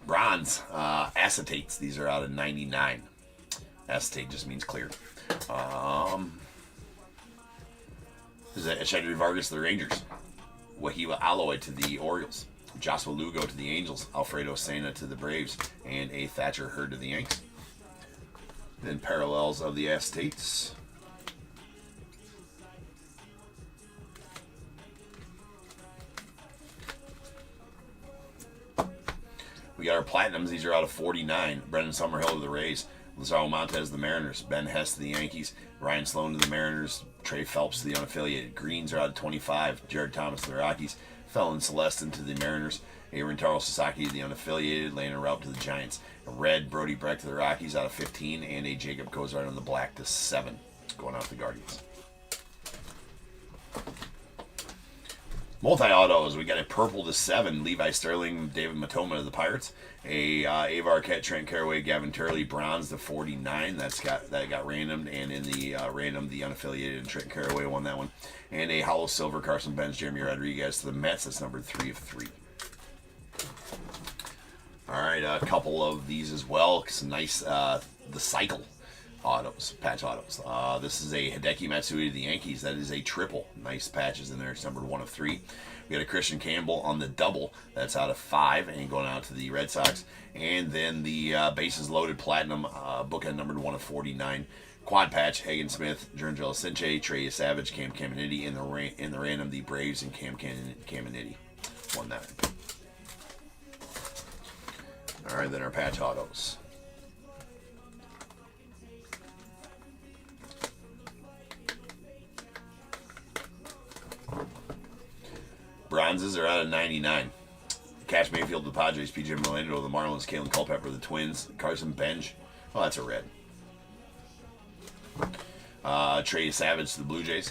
Bronze acetates. These are out of 99. Acetate just means clear. This is Shedry Vargas to the Rangers. Wahiwa Aloy to the Orioles. Joshua Lugo to the Angels. Alfredo Sena to the Braves. And a Thatcher Hurd to the Yanks. Then parallels of the acetates. We got our platinums. These are out of 49. Brendan Summerhill to the Rays. Lazaro Montez to the Mariners. Ben Hess to the Yankees. Ryan Sloan to the Mariners. Trey Phelps to the unaffiliated. Greens are out of 25. Jared Thomas to the Rockies. Felon Celestin to the Mariners. Aaron Taro Sasaki to the unaffiliated. Landon Raup to the Giants. A red Brody Breck to the Rockies out of 15. And a Jacob Cozart on the black to 7. Going out to the Guardians. Multi-autos, we got a purple to 7, Levi Sterling, David Matoma to the Pirates. A Ava Arquette, Trent Carraway, Gavin Turley, bronze to 49. That got randomed, and in the random, the unaffiliated and Trent Carraway won that one. And a hollow silver, Carson Benz, Jeremy Rodriguez to the Mets. That's number 3 of 3. All right, a couple of these as well. Some nice, the cycle autos, patch autos. This is a Hideki Matsui to the Yankees. That is a triple. Nice patches in there. It's numbered 1 of 3. We got a Christian Campbell on the double. That's out of 5 and going out to the Red Sox. And then the bases loaded platinum bookend numbered 1 of 49. Quad patch, Hagen Smith, Jerangelo Sinche, Trey Savage, Cam Caminiti. In the random, the Braves and Cam Caminiti won that. All right, then our patch autos. Bronzes are out of 99. Cash Mayfield to the Padres, PJ Melendo to the Marlins, Kalen Culpepper to the Twins, Carson Bench. Oh, that's a red. Trey Savage to the Blue Jays.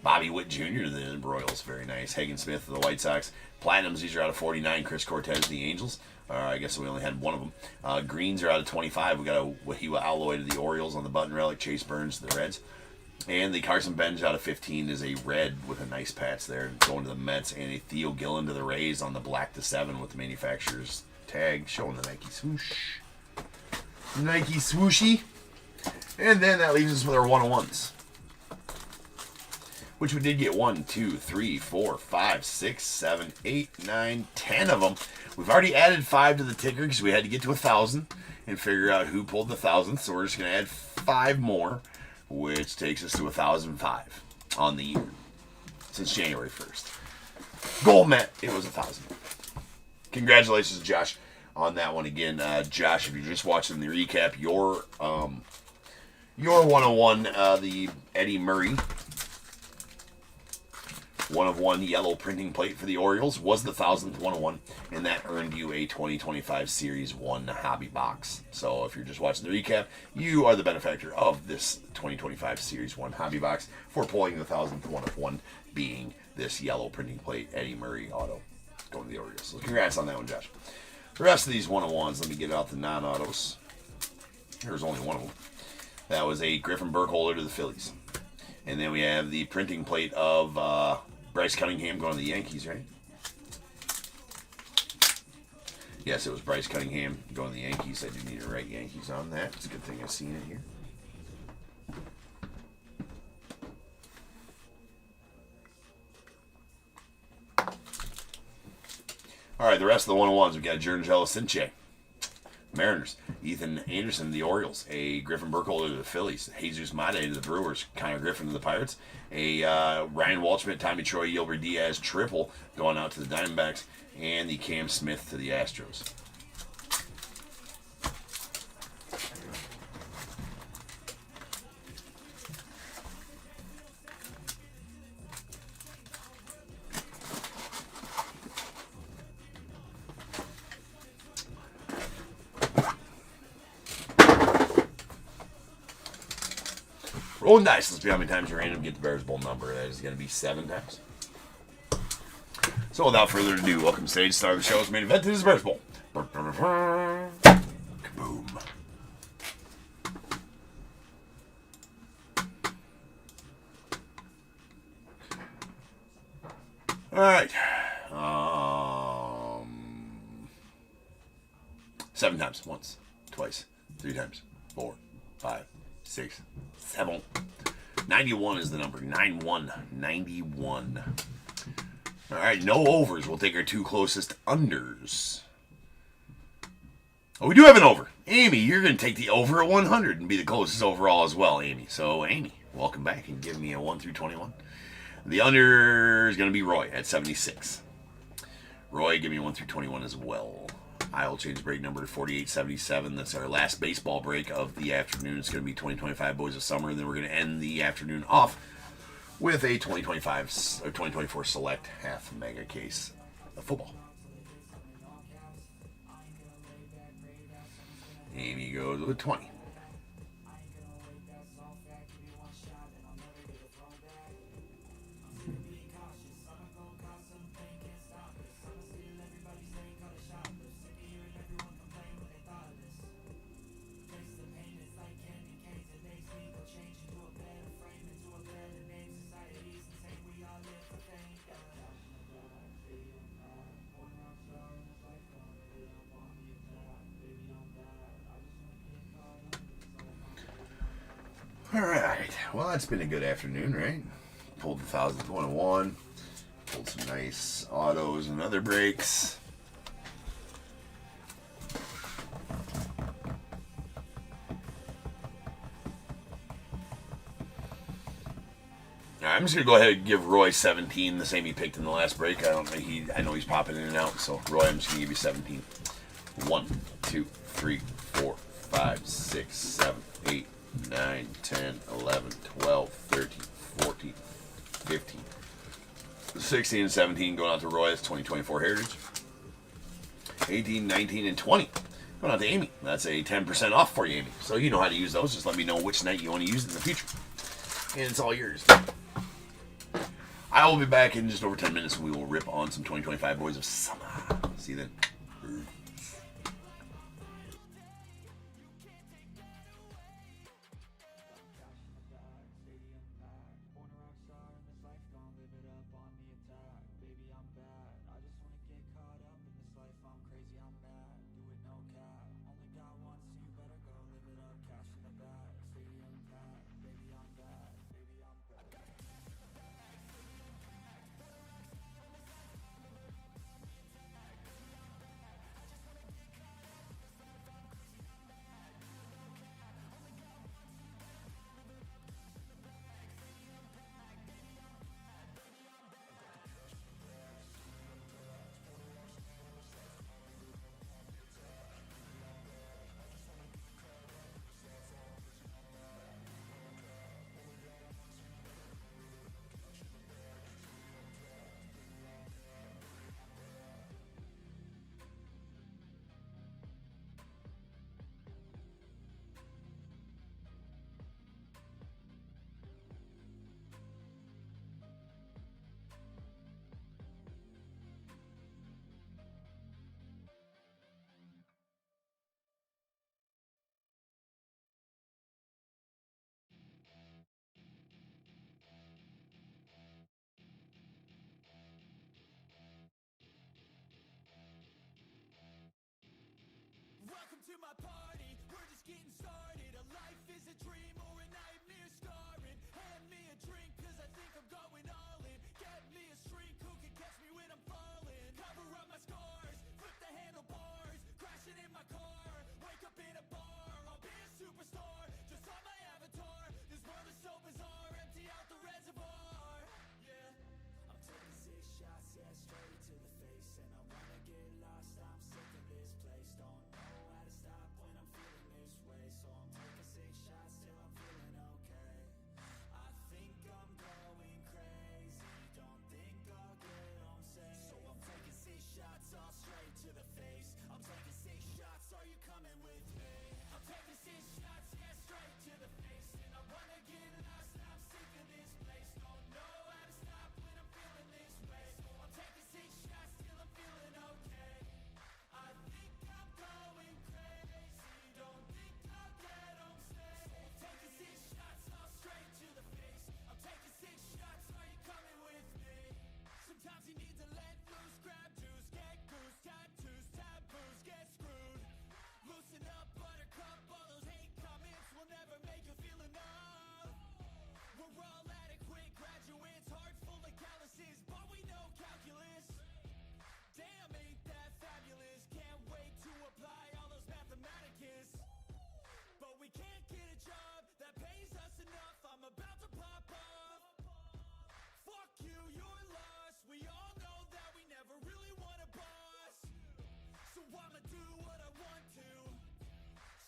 Bobby Witt Jr. to the Royals. Very nice. Hagen Smith to the White Sox. Platinums, these are out of 49. Chris Cortez to the Angels. I guess we only had one of them. Greens are out of 25. We got a Wahiwa Aloy to the Orioles on the button relic. Chase Burns to the Reds. And the Carson Bench out of 15 is a red with a nice patch there going to the Mets. And a Theo Gillen to the Rays on the black to 7 with the manufacturer's tag showing the Nike swoosh. Nike swooshy. And then that leaves us with our 101s. Which we did get 1, 2, 3, 4, 5, 6, 7, 8, 9, 10 of them. We've already added 5 to the ticker because we had to get to 1,000 and figure out who pulled the 1,000th. So we're just going to add 5 more, which takes us to 1,005 on the year since January 1st. Goal met. It was 1,000. Congratulations, Josh, on that one again. Josh, if you're just watching the recap, your 101, the Eddie Murray 1/1 yellow printing plate for the Orioles was the 1,000th 101, and that earned you a 2025 Series 1 hobby box. So if you're just watching the recap, you are the benefactor of this 2025 Series 1 hobby box for pulling the 1,000th 1/1 being this yellow printing plate Eddie Murray auto going to the Orioles. So congrats on that one, Josh. The rest of these 101s, let me get out the non-autos. There's only one of them. That was a Griffin Burkholder to the Phillies. And then we have the printing plate of Bryce Cunningham going to the Yankees, right? Yes, it was Bryce Cunningham going to the Yankees. I didn't need to write Yankees on that. It's a good thing I've seen it here. All right, the rest of the 101s, we got Jurangelo Cinche, Mariners. Ethan Anderson, the Orioles. A Griffin Burkholder to the Phillies. Jesus Mata to the Brewers. Connor Griffin to the Pirates. A Ryan Waldschmidt, Tommy Troy, Gilbert Diaz triple going out to the Diamondbacks. And the Cam Smith to the Astros. Rolling dice. Let's see how many times you random get the Bears Bowl number. That is going to be 7 times. So without further ado, welcome to stage star of the show's main event. This is Bears Bowl. Kaboom. All right. 7 times. Once, twice, 3 times, 4, 5, 6, 7. 91 is the number. 91. All right, no overs. We'll take our 2 closest unders. Oh, we do have an over. Amy, you're going to take the over at 100 and be the closest overall as well, Amy. So, Amy, welcome back and give me a 1 through 21. The under is going to be Roy at 76. Roy, give me a 1 through 21 as well. I'll change break number to 4877. That's our last baseball break of the afternoon. It's going to be 2025 Boys of Summer, and then we're going to end the afternoon off with a 2025 or 2024 Select half mega case of football. Amy goes with 20. All right. Well, that's been a good afternoon, right? Pulled the 1,021. Pulled some nice autos and other breaks. All right, I'm just gonna go ahead and give Roy 17, the same he picked in the last break. I know he's popping in and out, so Roy, I'm just gonna give you 17. 1, 2, 3, 4, 5, 6, 7, 8. 9, 10, 11, 12, 13, 14, 15, 16, and 17 going out to Roy. That's 2024 Heritage. 18, 19, and 20 going out to Amy. That's a 10% off for you, Amy. So you know how to use those. Just let me know which night you want to use it in the future. And it's all yours. I will be back in just over 10 minutes, and we will rip on some 2025 Boys of Summer. See you then. to my party, we're just getting started. A life is a dream or a nightmare scarring. Hand me a drink cause I think I'm going all in. Get me a shrink who can catch me when I'm falling. Cover up my scars, flip the handlebars, crashing in my car, wake up in a bar. I'll be a superstar, just on my avatar. This world is so bizarre, empty out the reservoir. Yeah, I'm taking 6 shots, yeah, straight to the face. And I wanna get lost, I'm sick of this place. Don't know how to stop when I'm feeling this way. So I'm taking 6 shots till I'm feeling okay. I think I'm going crazy, don't think I'll get home safe. So I'm taking 6 shots all straight to the face. I'm taking 6 shots, are you coming with me? I'm taking 6 shots, yeah, straight to the face. And I wanna get lost, I'm sick of this place. Don't know how to stop when I'm feeling this way. So I'm taking 6 shots till I'm feeling okay. I think I'm going crazy, don't think I'll get home safe. So I'm taking 6 shots all straight to the face. I'm taking 6 shots, are you coming with me? Sometimes you need to let loose, grab juice, get goose, tattoos, taboos, get screwed. Loosen up, buttercup, all those hate comments will never make you feel enough. We're all adequate graduates, hearts full of calluses, but we know calculus. Damn, ain't that fabulous? Can't wait to apply all those mathematicus. But we can't get a job that pays us enough. I'm about to pop off. Fuck you, you're lost. We all know that we never really want a boss. So I'ma do what I want to,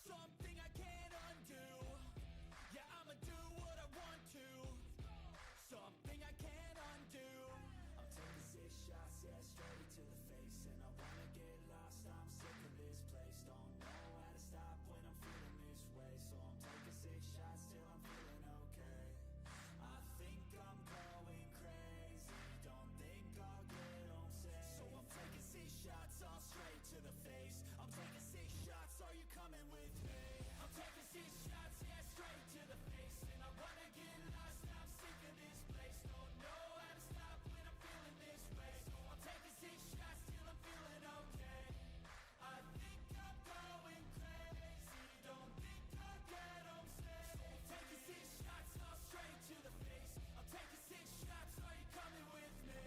something I can't undo. Yeah, I'ma do what I want to, something I can't undo. I'm taking 6 shots, yeah, straight to the face. And I wanna get lost, I'm sick of this place. Don't know how to stop when I'm feeling this way. So I'm taking 6 shots till I'm feeling okay. I think I'm going crazy, don't think I'll get home safe. So I'm taking 6 shots all straight to the face. I'm taking 6 shots, are you coming with me? I'm taking 6 shots, yeah, straight to the face. And I wanna get lost, I'm sick of this place. Don't know how to stop when I'm feeling this way. So I'm taking 6 shots till I'm feeling okay. I think I'm going crazy, don't think I'll get home safe. So I'm taking 6 shots all straight to the face. I'm taking 6 shots, are you coming with me?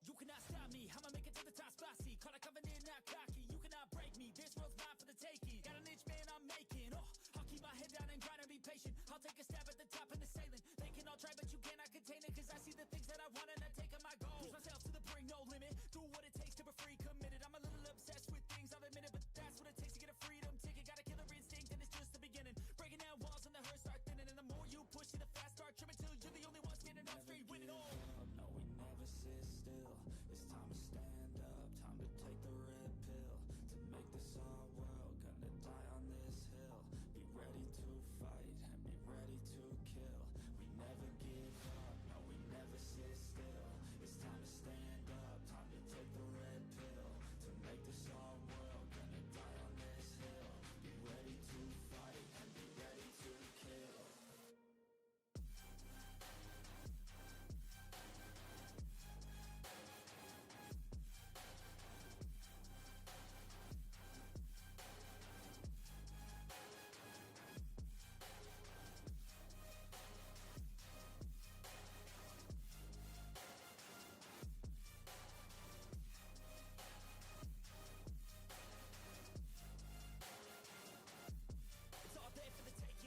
You cannot stop me, I'ma make it to the top, spicy. Call a covenant, not cocky. You cannot break me, this world's mine for the taking. Got an inch, man, I'm making. Oh, I'll keep my head down and grind and be patient. I'll take a stab at the top and assailant. They can all try, but you cannot contain it. Cause I see the things that I want and I take on my goal. Push myself to the brink, no limit. Do what it takes to be free, committed. I'm a little obsessed with things, I'll admit it. But that's what it takes to get a freedom ticket. Got a killer instinct and it's just the beginning. Breaking down walls and the hurt start thinning. And the more you push it, the fast start trimming. Till you're the only one standing up straight, winning all. No, we never sit still. It's time to stand up, time to take the red pill. To make this our world, gonna die on this hill. Be ready to fight and be ready to kill. We never give up, no, we never sit still. It's time to stand up, time to take the red pill. To make this our world, gonna die on this hill. Be ready to fight and be ready to kill.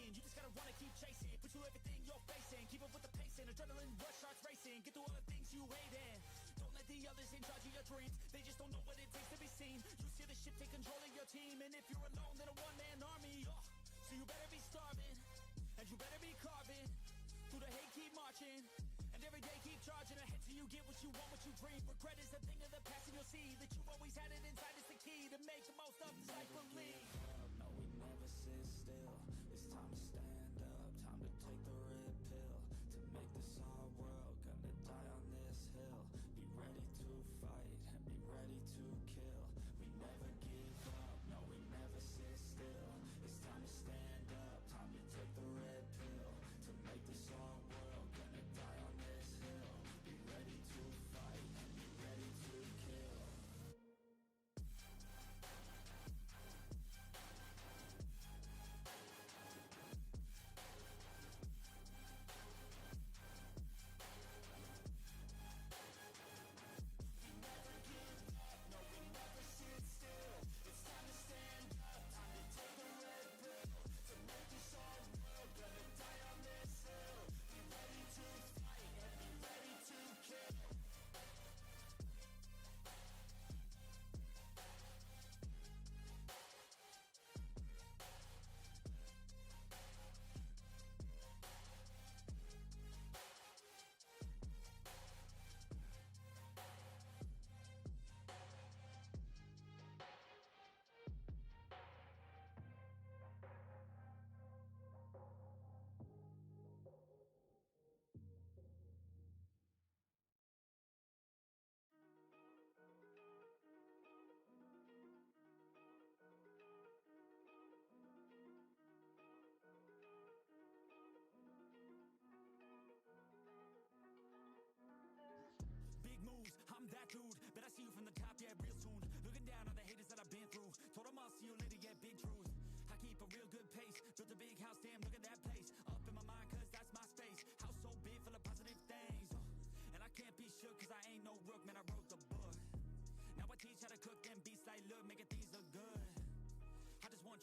You just gotta wanna keep chasing, pursue everything you're facing. Keep up with the pace and adrenaline rush starts racing. Get through all the things you hate in. Don't let the others in charge of your dreams. They just don't know what it takes to be seen. You see the ship take control of your team. And if you're alone, then a one-man army. So you better be starving, and you better be carving. Through the hate, keep marching, and every day keep charging ahead till you get what you want, what you dream. Regret is a thing of the past, and you'll see that you've always had it inside. It's the key to make the most of this life. Believe. No, we never sit still. It's time to stand up, time to take the risk.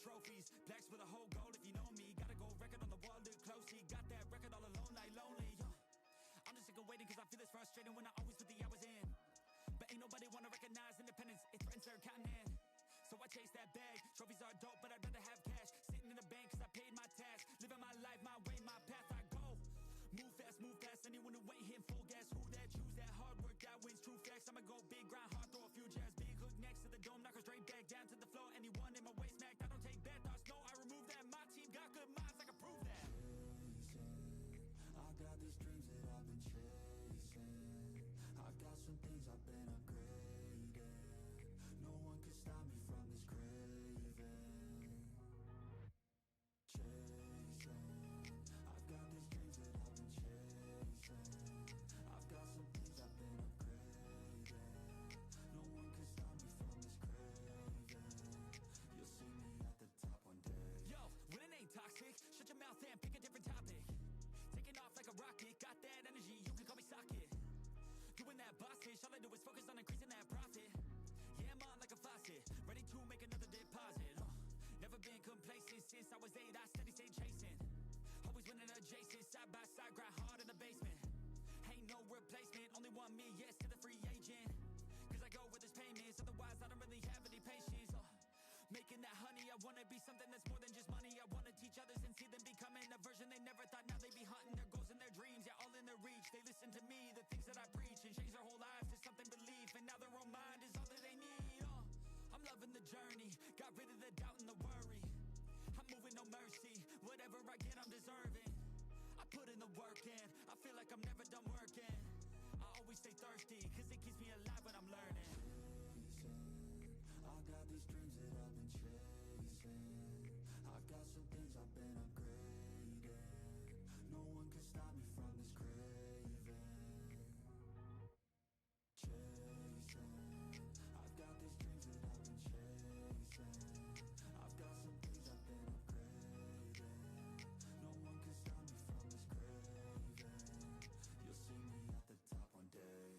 trophies. Blacks with a whole goal if you know me. Gotta go record on the wall, look closely. Got that record all alone like lonely. I'm just sick of waiting cause I feel it's frustrating when I always put the hours in. But ain't nobody wanna recognize independence, it threatens their continent. So I chase that bag, trophies are dope but I'd rather have cash. Sitting in the bank cause I paid my tax. Living my life, my way, my path, I go. Move fast, anyone who ain't hitting full gas. Who that, choose that, hard work, that wins, true facts. I'ma go big, grind hard, throw a few jabs. Big hook next to the dome, knock her straight back down to the floor. Anyone in my way smacked, I don't take bad thoughts, no, I remove that. My team got good minds, I can prove that. I got these dreams that I've been chasing. I've got some things I've been upgrading. No one can stop me from this craving. Chasing, I've got these dreams that I've been chasing. I've got some things I've been upgrading. No one can stop me from this craving. You'll see me at the top one day. Yo, when it ain't toxic, shut your mouth and pick a different topic. Taking off like a rocket, got that energy, you can call me socket. Doing that boss ish, all I do is focus on increasing that profit. Yeah, I'm on like a faucet, ready to make another deposit. Never been complacent since I was 8, I steady stay chasing. Always winning adjacent, side by side, grind hard in the basement. Ain't no replacement, only one me, yes, to the free agent. Cause I go with this payments, otherwise I don't really have any patience. Making that honey, I wanna be something that's more than just money. I wanna teach others and see them becoming a version they never thought. Now they be hunting their goals and their dreams, yeah, all in their reach. They listen to me, the things that I preach, and change their whole lives to something belief. And now their own mind is all that they need. I'm loving the journey, got rid of the doubt and the worry. I'm moving no mercy, whatever I get I'm deserving. I put in the work in, I feel like I'm never done working. I always stay thirsty, cause it keeps me alive when I'm learning. I got these dreams that I've been chasing. I've got some things I've been upgrading. No one can stop me from this craving. Chasing, I've got these dreams that I've been chasing. I've got some things I've been upgrading. No one can stop me from this craving. You'll see me at the top one day.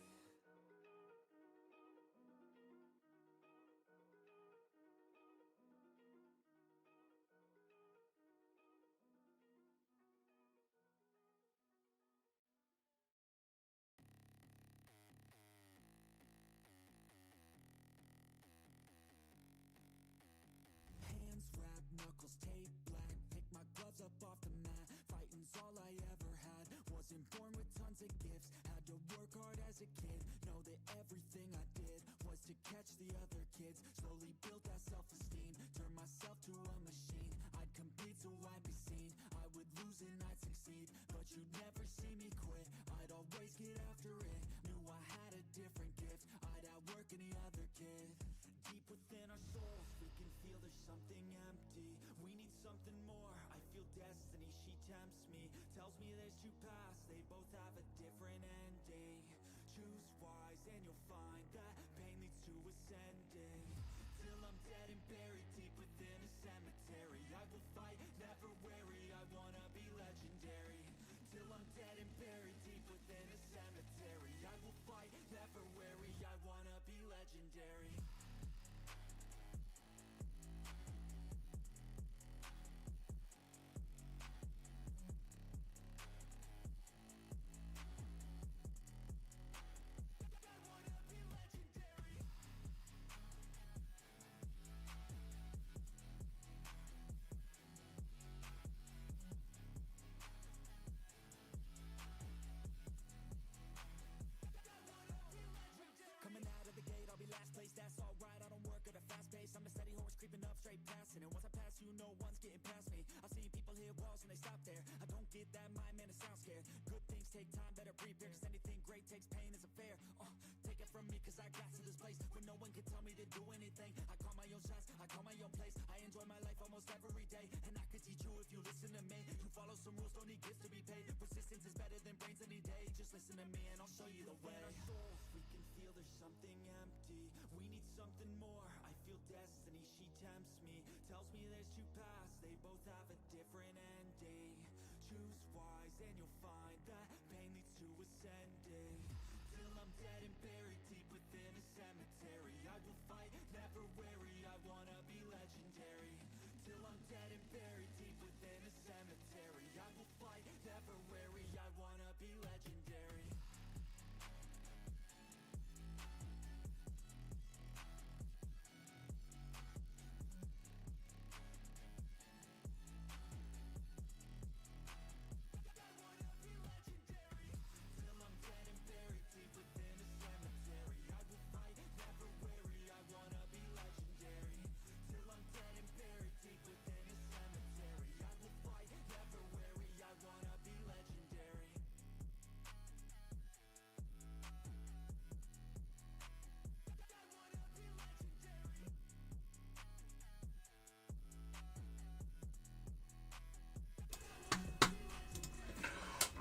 Hands wrapped, knuckles taped black. Pick my gloves up off the mat. Fighting's all I ever had. Wasn't born with tons of gifts. Had to work hard as a kid. Know that everything I did was to catch the other kids. Slowly built that self-esteem. Turned myself to a machine. I'd compete so I'd be seen. I would lose and I'd succeed, but you'd never see me quit. I'd always get after it. Knew I had a different gift. I'd outwork any other kid. Deep within our souls, we can feel there's something empty. We need something more. I feel destiny, she tempts me. Tells me there's two paths, they both have a different ending. Choose wise and you'll find that pain leads to ascending. Till I'm dead and buried deep within a cemetery, I will fight, never weary, I wanna be legendary. Till I'm dead and buried deep within a cemetery, I will fight, never weary, I wanna be legendary. Coming out of the gate, I'll be last place, that's alright. I don't work at a fast pace, I'm a steady horse creeping up, straight passing. And once I pass you, no one's getting past me. I've seen people hit walls and they stop there. I don't get that mind, man, it sounds scared. Good things take time, better prepare, cause anything great takes pain, isn't fair. Take it from me, cause I got to this place where no one can tell me to do anything. I call my own shots, I call my own place. I enjoy my life almost every day, and I could teach you if you listen to me. You follow some rules, don't need gifts to be paid. Persistence is better than brains any day. Just listen to me and I'll show you the way. Our souls, we can feel there's something empty. We need something more. I feel destiny, she tempts me. Tells me there's two paths, they both have a different ending. Choose wise and you'll find that pain leads to ascending. Till I'm dead and buried deep within a cemetery, I will fight, never weary, I wanna be legendary. Till will fight, never weary, I wanna be legendary.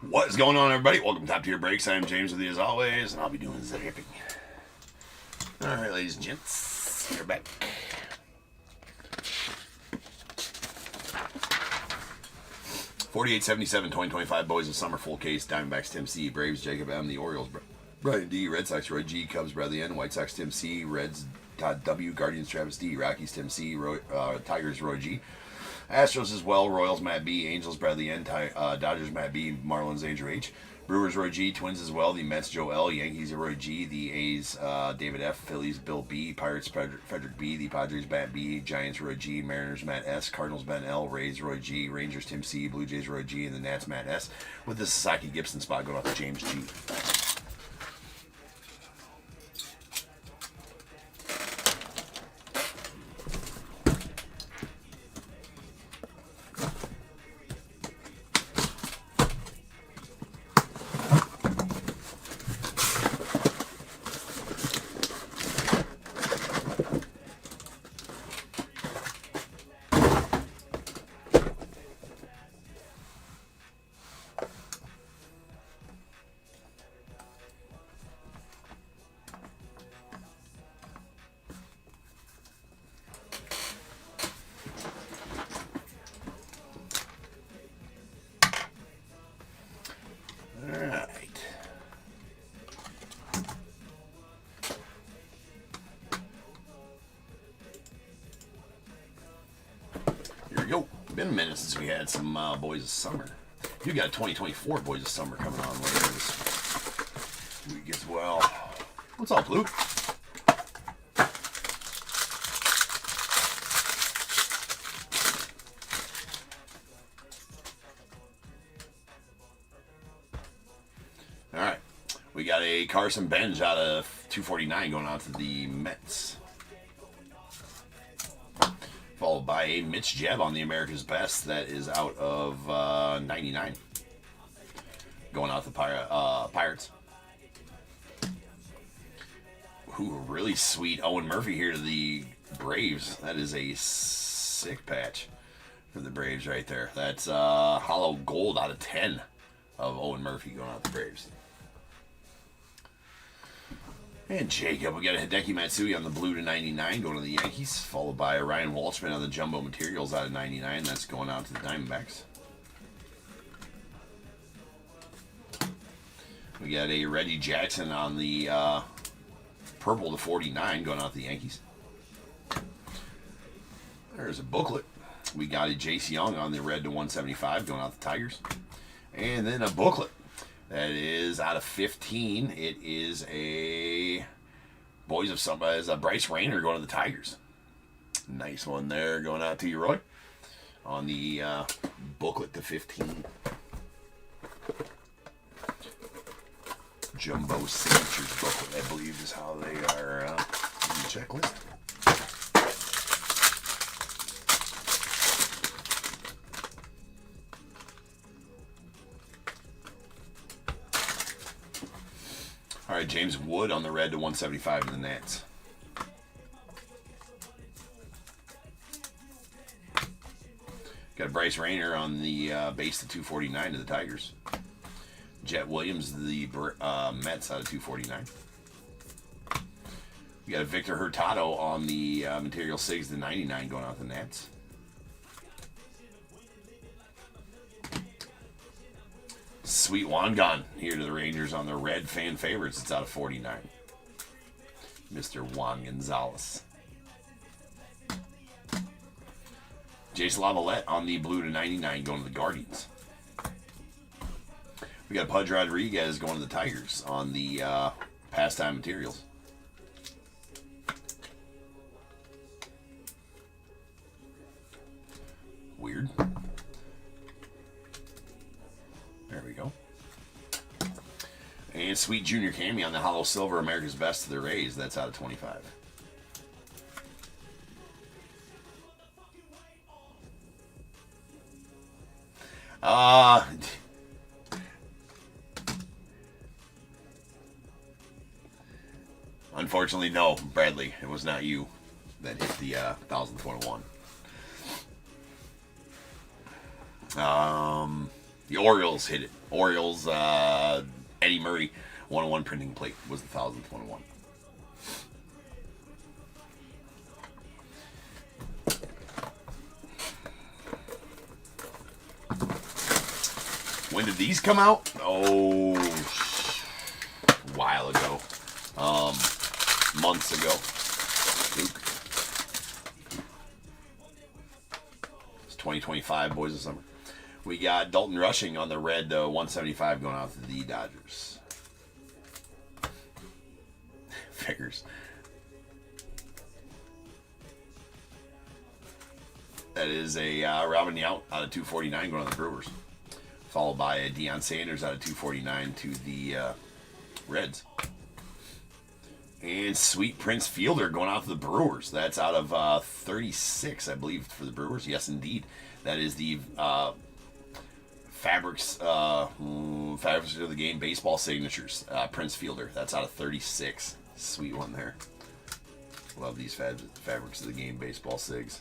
What is going on, everybody? Welcome to Top Tier Breaks. I'm James with you as always, and I'll be doing zipping. Alright, ladies and gents, we're back. $48.77, 2025 Boys of Summer Full Case, Diamondbacks Tim C, Braves Jacob M, the Orioles Brian D, Red Sox Roy G, Cubs Bradley N, White Sox Tim C, Reds Todd W, Guardians Travis D, Rockies Tim C, Tigers Roy G, Astros as well, Royals Matt B, Angels Bradley N, Dodgers Matt B, Marlins Andrew H, Brewers Roy G, Twins as well, the Mets Joe L, Yankees Roy G, the A's David F, Phillies Bill B, Pirates Frederick B, the Padres Matt B, Giants Roy G, Mariners Matt S, Cardinals Ben L, Rays Roy G, Rangers Tim C, Blue Jays Roy G, and the Nats Matt S, with the Sasaki Gibson spot going off to James G. Yo, been a minute since we had some Boys of Summer. You got 2024 Boys of Summer coming on later this week as well. What's up, Luke? All right, we got a Carson Bench out of 249 going out to the Mets. Followed by a Mitch Jeb on the America's Best. That is out of 99. Going out to Pirates. Ooh, really sweet Owen Murphy here to the Braves. That is a sick patch for the Braves right there. That's hollow gold out of 10 of Owen Murphy going out to the Braves. And Jacob, we got a Hideki Matsui on the blue to 99 going to the Yankees, followed by a Ryan Walshman on the jumbo materials out of 99. That's going out to the Diamondbacks. We got a Reggie Jackson on the purple to 49 going out to the Yankees. There's a booklet. We got a Jace Young on the red to 175 going out to the Tigers. And then a booklet. That is out of 15. It is a Boys of Summer. Is a Bryce Rayner going to the Tigers. Nice one there going out to you, Roy. On the booklet to 15. Jumbo Signatures booklet, I believe, is how they are in the checklist. All right, James Wood on the red to 175 to the Nats. Got Bryce Rayner on the base to 249 to the Tigers. Jet Williams, the Mets out of 249. We got Victor Hurtado on the material 6 to 99 going out the Nats. Sweet Wangan here to the Rangers on the red fan favorites. It's out of 49. Mr. Juan Gonzalez. Jace Lavalette on the blue to 99 going to the Guardians. We got Pudge Rodriguez going to the Tigers on the pastime materials. Weird. There we go. And Sweet Junior Cammy on the Hollow Silver, America's Best to the Rays. That's out of 25. Unfortunately, no, Bradley. It was not you that hit the 1021. The Orioles hit it. Orioles, Eddie Murray, 101 printing plate was the 1021. When did these come out? Oh, a while ago. Months ago. It's 2025, boys of summer. We got Dalton Rushing on the red 175 going out to the Dodgers. Figures. That is a Robin Yount out of 249 going on the Brewers. Followed by a Deion Sanders out of 249 to the Reds. And Sweet Prince Fielder going out to the Brewers. That's out of 36, I believe, for the Brewers. Yes, indeed. That is the Fabrics of the Game baseball signatures. Prince Fielder. That's out of 36. Sweet one there. Love these Fabrics of the Game baseball sigs.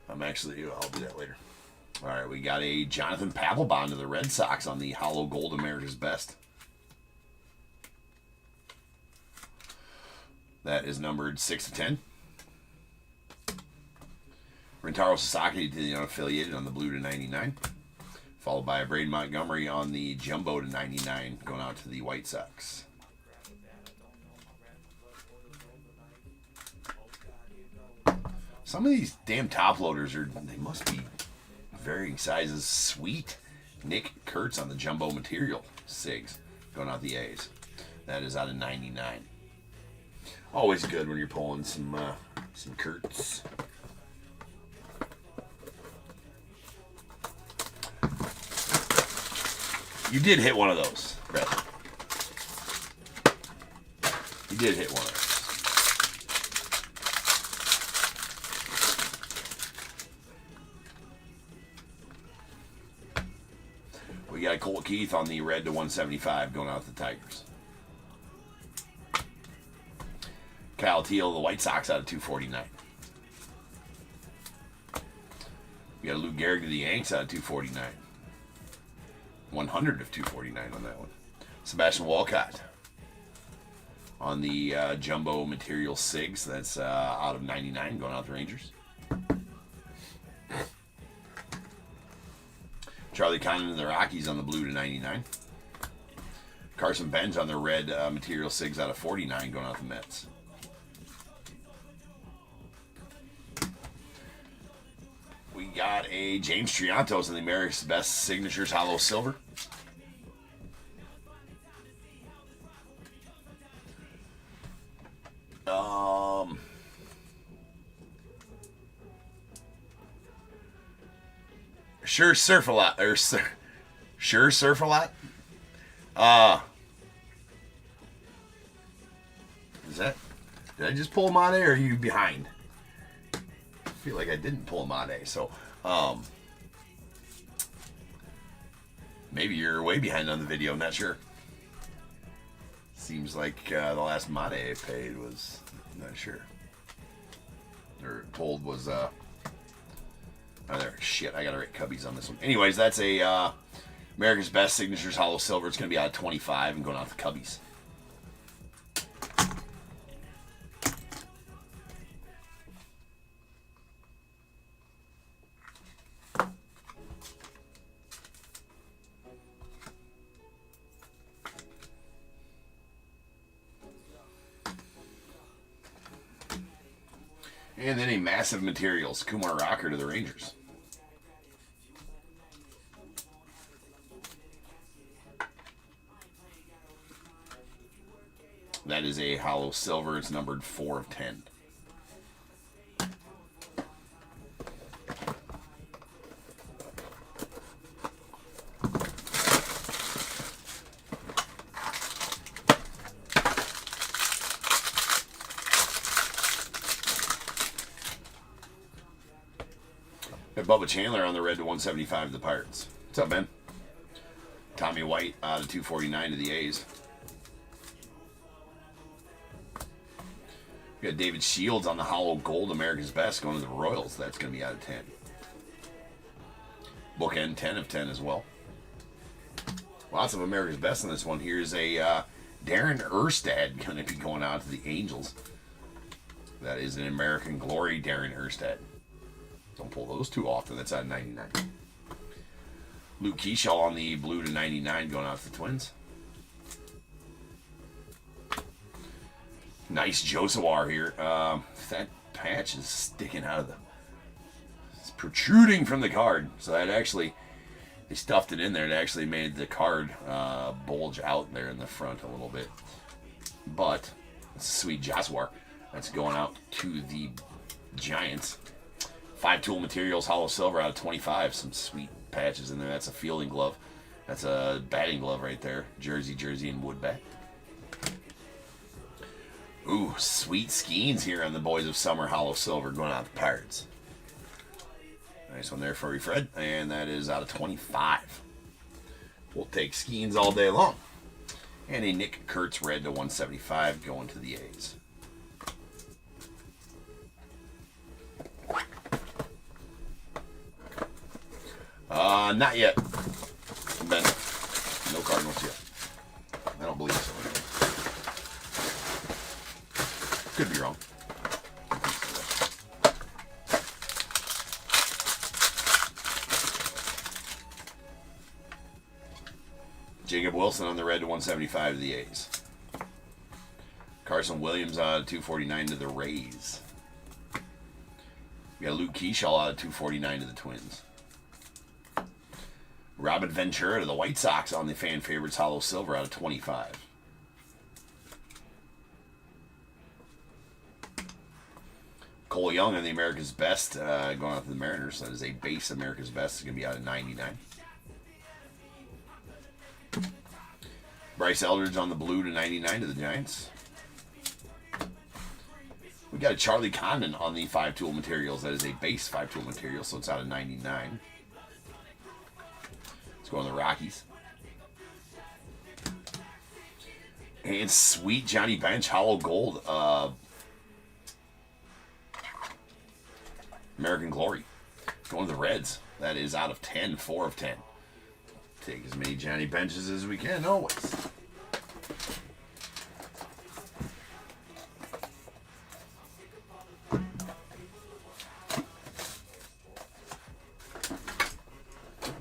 I'll do that later. All right, we got a Jonathan Papelbon to the Red Sox on the Hollow Gold America's Best. That is numbered 6 to 10. Rentaro Sasaki to the unaffiliated on the blue to 99. Followed by a Braden Montgomery on the jumbo to 99 going out to the White Sox. Some of these damn top loaders they must be varying sizes. Sweet Nick Kurtz on the jumbo material SIGs going out the A's. That is out of 99. Always good when you're pulling some Kurtz. You did hit one of those, Brett. You did hit one of those. We got Colt Keith on the red to 175 going out to the Tigers. Kyle Teal, the White Sox, out of 249. We got Luke Gehrig to the Yanks out of 249. 100 of 249 on that one. Sebastian Walcott on the jumbo material SIGs. That's out of 99 going out to the Rangers. Charlie Condon and the Rockies on the blue to 99. Carson Benz on the red material SIGs out of 49 going out to the Mets. We got a James Triantos in the America's Best Signatures Hollow Silver. Sure surf a lot. Sure surf a lot. Is that? Did I just pull him out of there, or are you behind? I feel like I didn't pull him out of there, so maybe you're way behind on the video. I'm not sure. Seems like the last Mate I paid was, I'm not sure, or told was oh, there. Shit, I gotta write cubbies on this one. Anyways, that's a America's Best Signatures Hollow Silver. It's gonna be out of 25 and going out to Cubbies. And then a Massive Materials Kumar Rocker to the Rangers. That is a hollow silver. It's numbered 4 of 10. Bubba Chandler on the red to 175 of the Pirates. What's up, Ben? Tommy White out of 249 to the A's. We got David Shields on the hollow gold, America's Best, going to the Royals. That's going to be out of 10. Bookend 10 of 10 as well. Lots of America's Best in this one. Here's a Darren Erstad going to be going out to the Angels. That is an American Glory Darren Erstad. Don't pull those too often. That's out of 99. Luke Keyshaw on the blue to 99 going out to the Twins. Nice Josawar here. That patch is sticking out of the... It's protruding from the card. So that actually... They stuffed it in there. It actually made the card bulge out there in the front a little bit. But, it's a sweet Josawar. That's going out to the Giants. 5-tool materials, hollow silver out of 25. Some sweet patches in there. That's a fielding glove. That's a batting glove right there. Jersey, and wood bat. Ooh, sweet skeins here on the Boys of Summer hollow silver going out the Pirates. Nice one there for you, Fred. And that is out of 25. We'll take skeins all day long. And a Nick Kurtz red to 175 going to the A's. Not yet, Ben. No Cardinals yet. I don't believe so. Could be wrong. Jacob Wilson on the red to 175 to the A's. Carson Williams out of 249 to the Rays. We got Luke Keyshaw out of 249 to the Twins. Robert Ventura to the White Sox on the fan favorites hollow silver out of 25. Cole Young on the America's Best going out to the Mariners. That is a base America's Best. It's going to be out of 99. Bryce Eldridge on the blue to 99 to the Giants. We got a Charlie Condon on the 5-tool materials. That is a base 5-tool material, so it's out of 99. Let's go on the Rockies. And sweet Johnny Bench, hollow gold. American Glory. Going to the Reds. That is out of 10, 4 of 10. Take as many Johnny Benches as we can, always.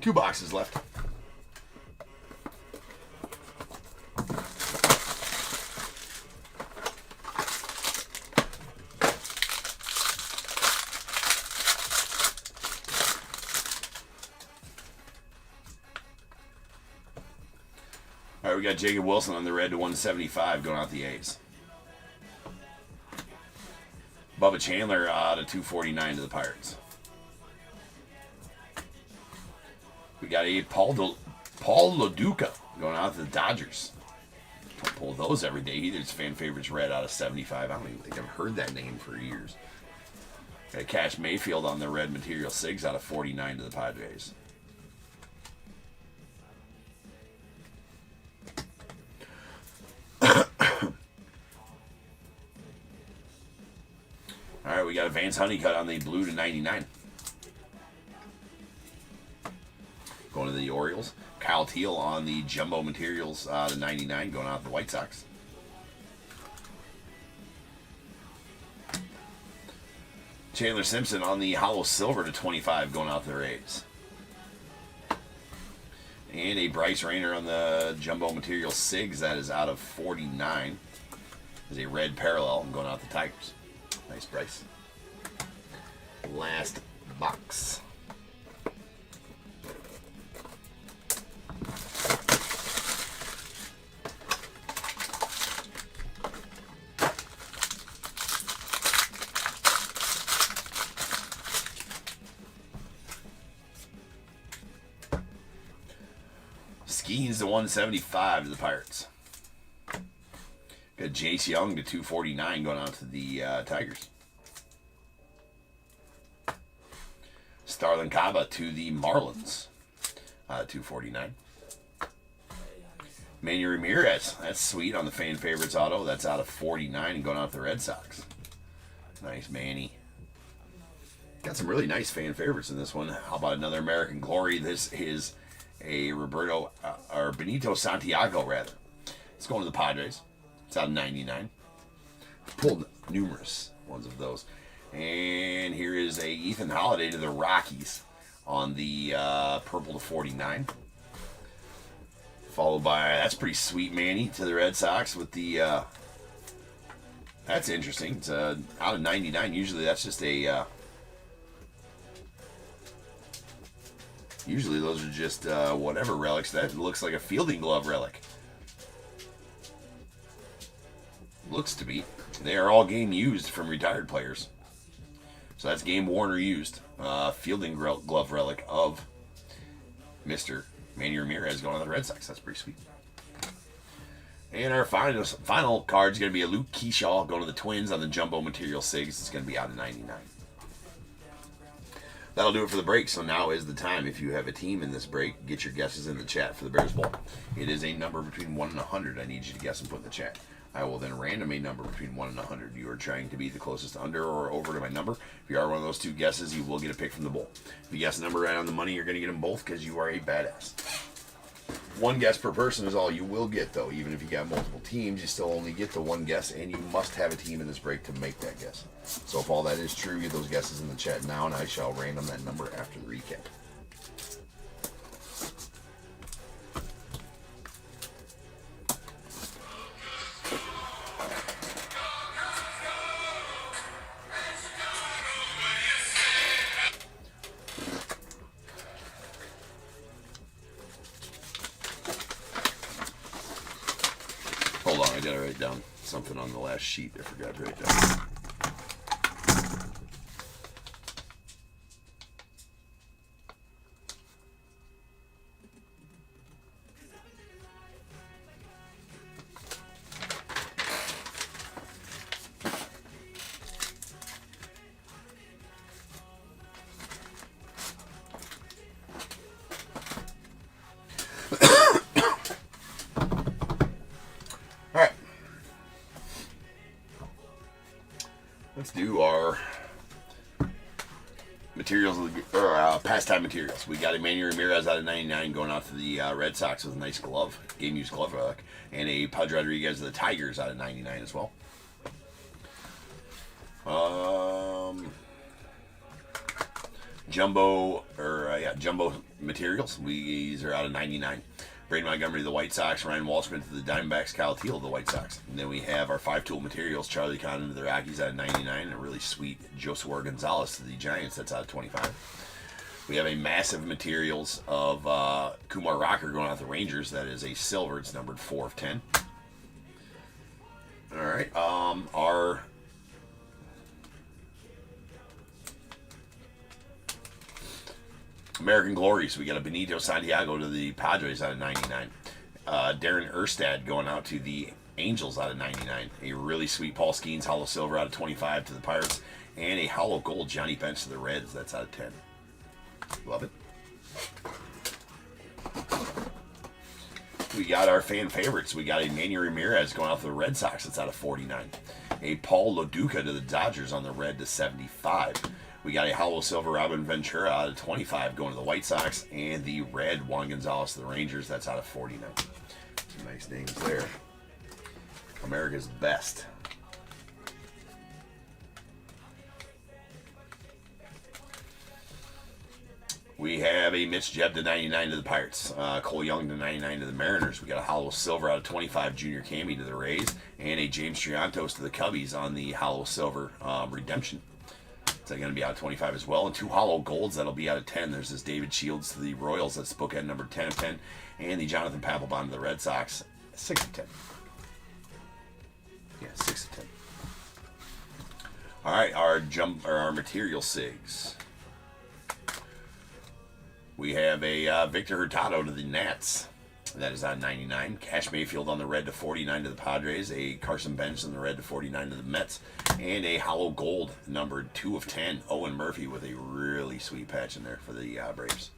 Two boxes left. All right, we got Jacob Wilson on the red to 175 going out the A's. Bubba Chandler out of 249 to the Pirates. We got a Paul LaDuca going out to the Dodgers. Don't pull those every day either. It's fan favorites red out of 75. I don't even think I've heard that name for years. Got a Cash Mayfield on the red material SIGs out of 49 to the Padres. All right, we got a Vance Honeycutt on the blue to 99. Going to the Orioles. Kyle Teal on the jumbo materials to 99, going out to the White Sox. Chandler Simpson on the hollow silver to 25, going out to the Rays. And a Bryce Rayner on the jumbo material SIGs, that is out of 49. There's a red parallel going out to the Tigers. Nice Bryce. Last box. Skeens to 175 to the Pirates. Got Jace Young to 249 going out to the Tigers. Starlin Caba to the Marlins. 249. Manny Ramirez. That's sweet on the fan favorites auto. That's out of 49 and going out to the Red Sox. Nice Manny. Got some really nice fan favorites in this one. How about another American Glory? This is a Roberto or Benito Santiago rather. It's going to the Padres. It's out of 99. Pulled numerous ones of those. And here is a Ethan Holiday to the Rockies on the purple to 49. Followed by, that's pretty sweet, Manny to the Red Sox with the, that's interesting. It's out of 99. Usually that's just a, usually those are just whatever relics. That looks like a fielding glove relic. Looks to be. They are all game used from retired players. So that's game worn or used. Fielding glove relic of Mr. Manny Ramirez going on the Red Sox. That's pretty sweet. And our final card is going to be a Luke Keyshaw going to the Twins on the Jumbo Material Sigs. It's going to be out of 99. That'll do it for the break. So now is the time. If you have a team in this break, get your guesses in the chat for the Bears Bowl. It is a number between 1 and 100. I need you to guess and put in the chat. I will then random a number between 1 and 100. You are trying to be the closest under or over to my number. If you are one of those two guesses, you will get a pick from the bowl. If you guess a number right on the money, you're going to get them both because you are a badass. One guess per person is all you will get, though. Even if you got multiple teams, you still only get the one guess, and you must have a team in this break to make that guess. So if all that is true, get those guesses in the chat now, and I shall random that number after the recap. Hold on, I gotta write down something on the last sheet I forgot to write down. Let's do our materials, or pastime materials. We got Emmanuel Ramirez out of 99 going out to the Red Sox with a nice glove, game-used glove relic, and a Pudge Rodriguez of the Tigers out of 99 as well. Jumbo materials. These are out of 99. Braden Montgomery to the White Sox, Ryan Walshman to the Diamondbacks, Kyle Teal to the White Sox. And then we have our 5-tool materials, Charlie Condon to the Rockies out of 99, and a really sweet Josue Gonzalez to the Giants, that's out of 25. We have a massive materials of Kumar Rocker going out to the Rangers, that is a silver, it's numbered 4 of 10. All right, our American Glories, we got a Benito Santiago to the Padres out of 99. Darren Erstad going out to the Angels out of 99. A really sweet Paul Skeens Hollow Silver out of 25 to the Pirates. And a Hollow Gold Johnny Bench to the Reds. That's out of 10. Love it. We got our fan favorites. We got a Manny Ramirez going out to the Red Sox. That's out of 49. A Paul Loduca to the Dodgers on the red to 75. We got a Hollow Silver Robin Ventura out of 25 going to the White Sox. And the red Juan Gonzalez to the Rangers. That's out of 49. Some nice names there. America's best. We have a Mitch Jeb to 99 to the Pirates. Cole Young to 99 to the Mariners. We got a Hollow Silver out of 25 Junior Cammy to the Rays. And a James Triantos to the Cubbies on the Hollow Silver Redemption. It's going to be out of 25 as well. And 2 Hollow Golds that'll be out of 10. There's this David Shields to the Royals. That's bookend number 10 of 10. And the Jonathan Papelbon to the Red Sox. 6 of 10. Yeah, 6 of 10. All right, our material SIGs. We have a Victor Hurtado to the Nats. That is on 99. Cash Mayfield on the red to 49 to the Padres. A Carson Bench on the red to 49 to the Mets. And a hollow gold numbered 2 of 10. Owen Murphy with a really sweet patch in there for the Braves.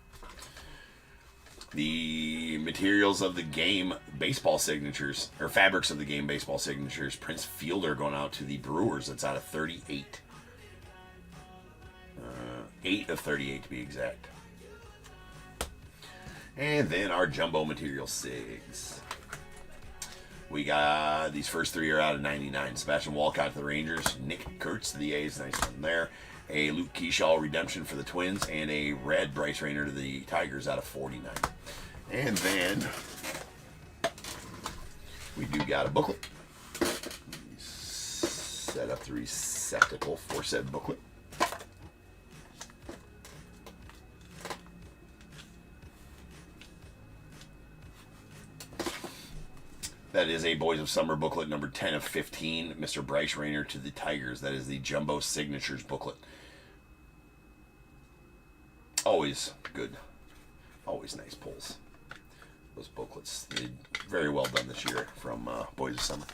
The materials of the game baseball signatures, or fabrics of the game baseball signatures. Prince Fielder going out to the Brewers. That's out of 38. 8 of 38 to be exact. And then our jumbo material SIGs. We got these first 3 are out of 99. Sebastian Walcott to the Rangers. Nick Kurtz to the A's. Nice one there. A Luke Keyshaw redemption for the Twins. And a red Bryce Rayner to the Tigers out of 49. And then we do got a booklet. Set up the receptacle for said booklet. That is a Boys of Summer booklet, number 10 of 15. Mr. Bryce Rayner to the Tigers. That is the Jumbo Signatures booklet. Always good. Always nice pulls. Those booklets did very well done this year from Boys of Summer.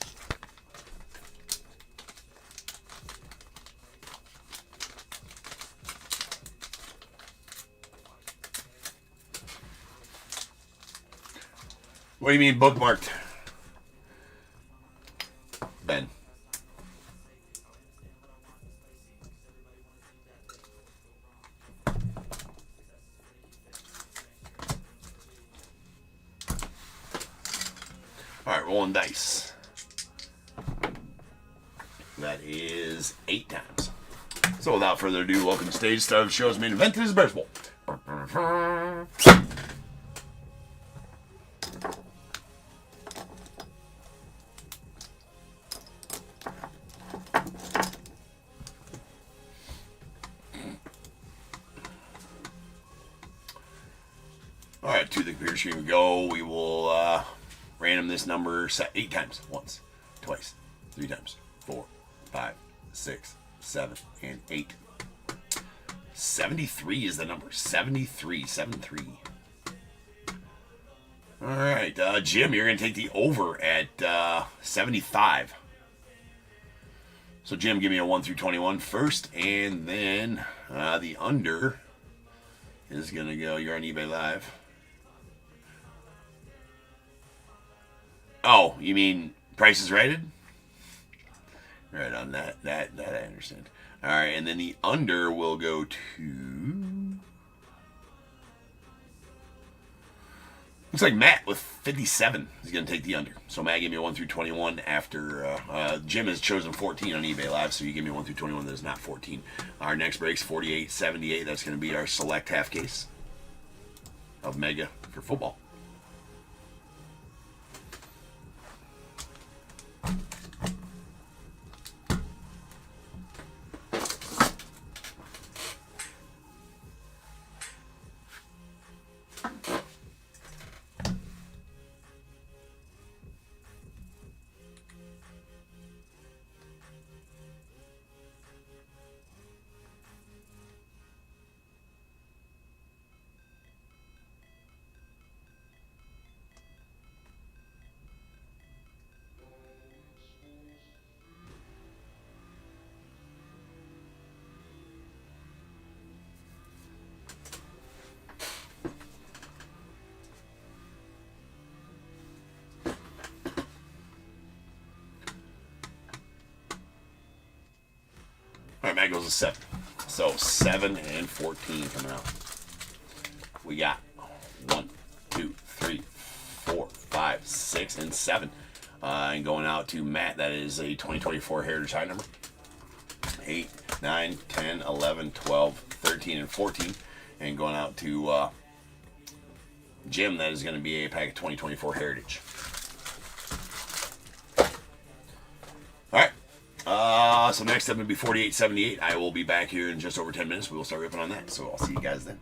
What do you mean bookmarked? Ben. All right, rolling dice. That is 8 times. So without further ado, welcome to stage start of the show's main event. This is Bears Bowl. Alright, to the computer screen we go. We will random this number 8 times. Once, twice, 3 times, 4, 5, 6, 7, and 8. 73 is the number. 73. 73. Alright, Jim, you're going to take the over at 75. So, Jim, give me a 1 through 21 first, and then the under is going to go. You're on eBay Live. Oh, you mean prices rated? Right on that I understand. All right, and then the under will go to. Looks like Matt with 57 is going to take the under. So Matt, give me a 1 through 21 after Jim has chosen 14 on eBay Live, so you give me a 1 through 21 that is not 14. Our next break's 48.78. That's going to be our select half case of Mega for football. Alright, Matt goes to 7. So 7 and 14 coming out. We got 1, 2, 3, 4, 5, 6, and 7. And going out to Matt, that is a 2024 Heritage High number. 8, 9, 10, 11, 12, 13, and 14. And going out to Jim, that is going to be a pack of 2024 Heritage. So next up will be 48.78. I will be back here in just over 10 minutes. We will start ripping on that. So I'll see you guys then.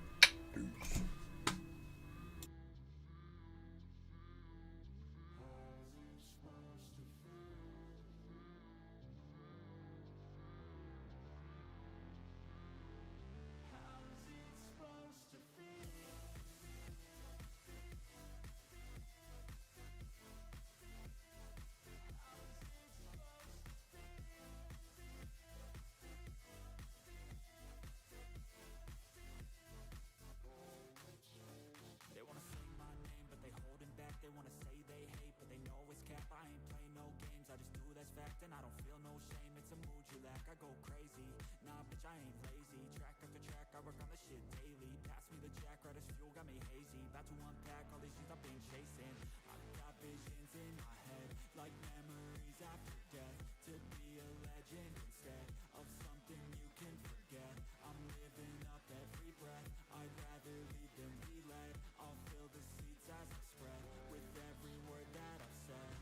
I go crazy. Nah, bitch, I ain't lazy. Track after track, I work on this shit daily. Pass me the jack, right as fuel, got me hazy. About to unpack all these things I've been chasing. I've got visions in my head, like memories after death. To be a legend instead of something you can forget. I'm living up every breath, I'd rather lead than be led. I'll fill the seats as I spread, with every word that I've said.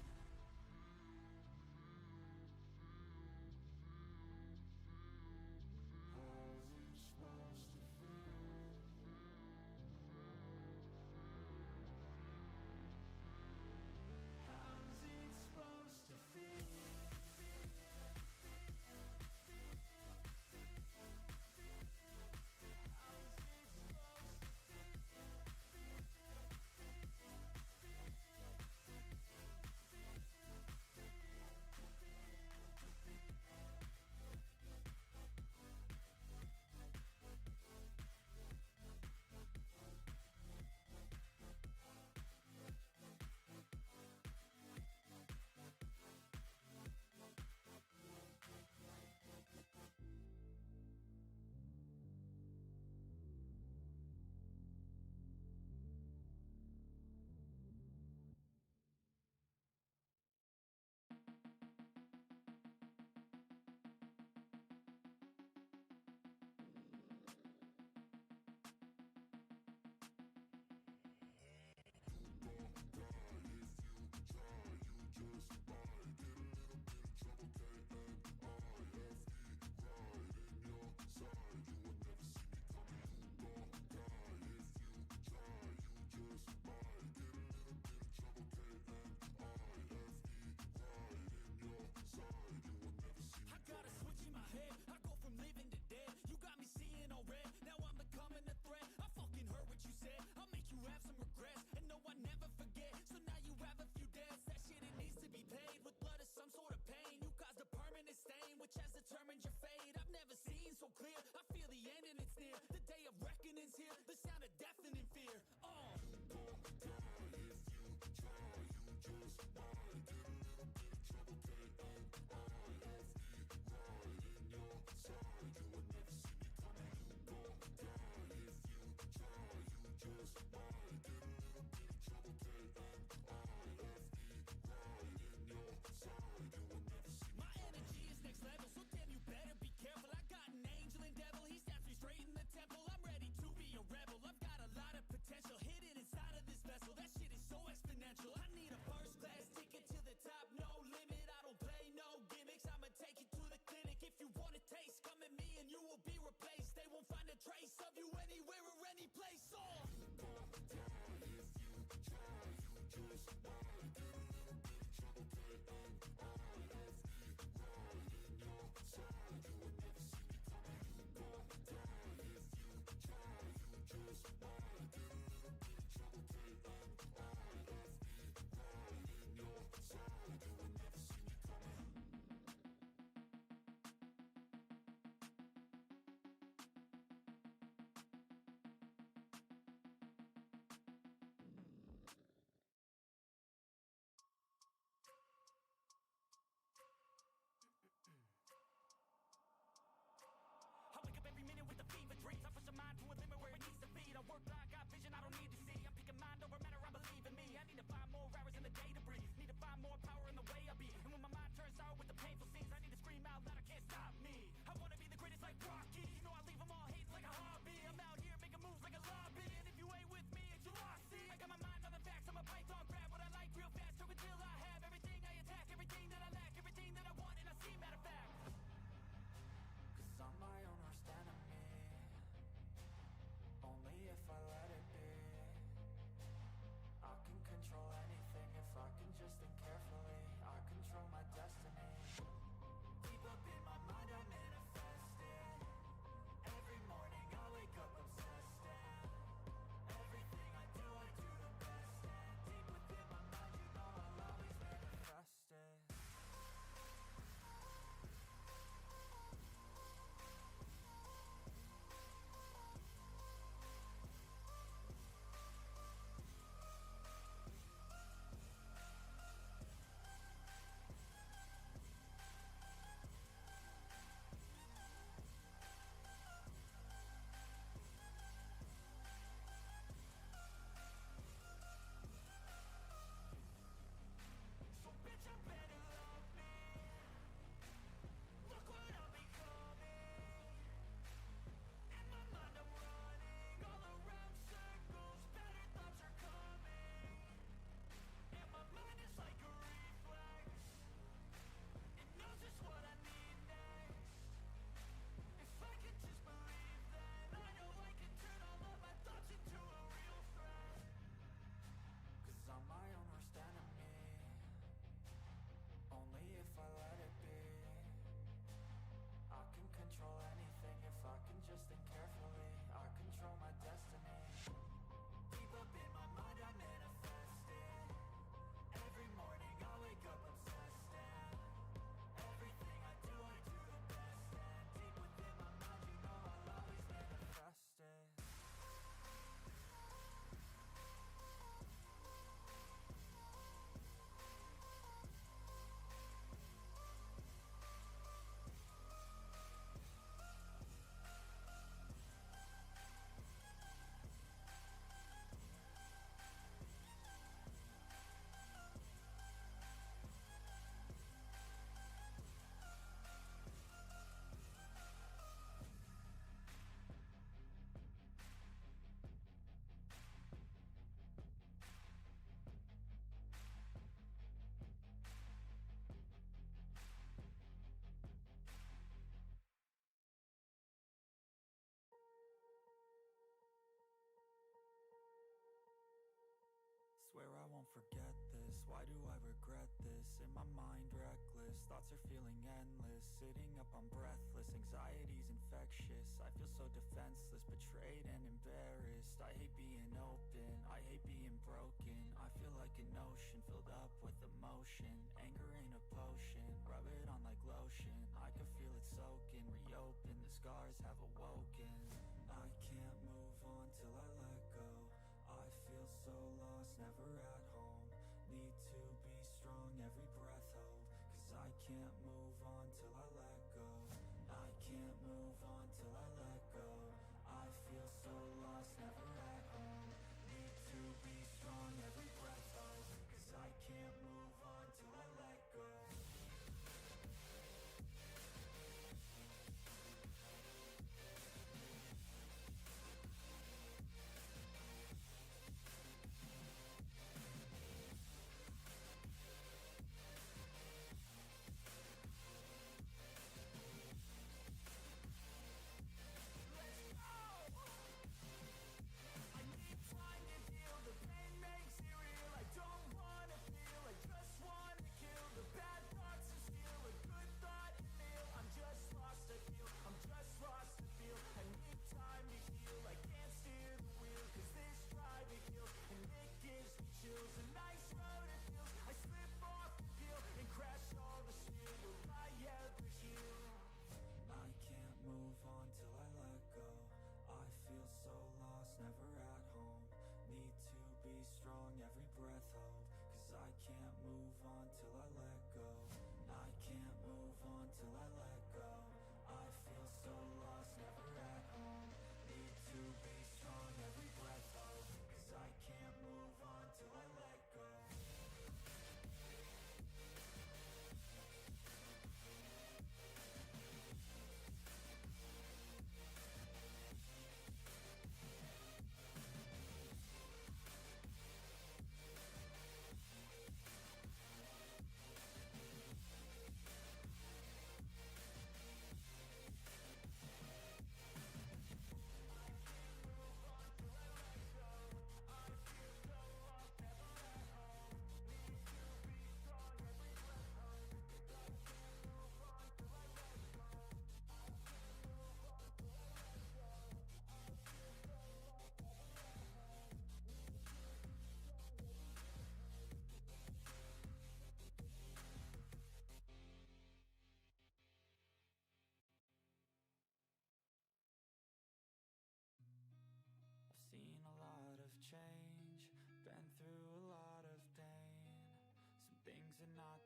Determined your fate, I've never seen so clear. I feel the end and it's near. The day of reckoning's here. The sound of deafening fear. Trace of you anywhere or any place. I wake up every minute with the fever dreams. I push a mind to a limit where it needs to feed. I work blind, got vision I don't need to see. I'm picking mind over matter, I believe in me. I need to find more hours in the day to breathe. Need to find more power in the way I be. And when my mind turns sour with the painful scenes, I need to scream out loud, I can't stop me. I wanna be the greatest like Rocky. You know I leave them all hating like a hobby. I'm out here making moves like a lobby. And if you ain't with me, it's your loss. See, I got my mind on the facts, I'm a python, grab what I like real fast. Talk until I have everything I attack, everything that I lack, everything that I want, and I see, matter of fact. Cause I'm my own worst enemy. Only if I let it be. I can control anything if I can just think carefully. forget this? Why do I regret this? In my mind reckless, thoughts are feeling endless. Sitting up, I'm breathless, anxiety's infectious. I feel so defenseless, betrayed and embarrassed. I hate being open, I hate being broken. I feel like an ocean filled up with emotion. Anger ain't a potion, rub it on like lotion. I can feel it soaking, reopen, the scars have awoken. I can't move on till I let go. I feel so lost, never at home. Need to be strong, every breath hold. Cause I can't move on till I let go. I can't move on till I let go. I feel so lost, never at home. Need to be strong, every breath hold. Cause I can't move on till I let go.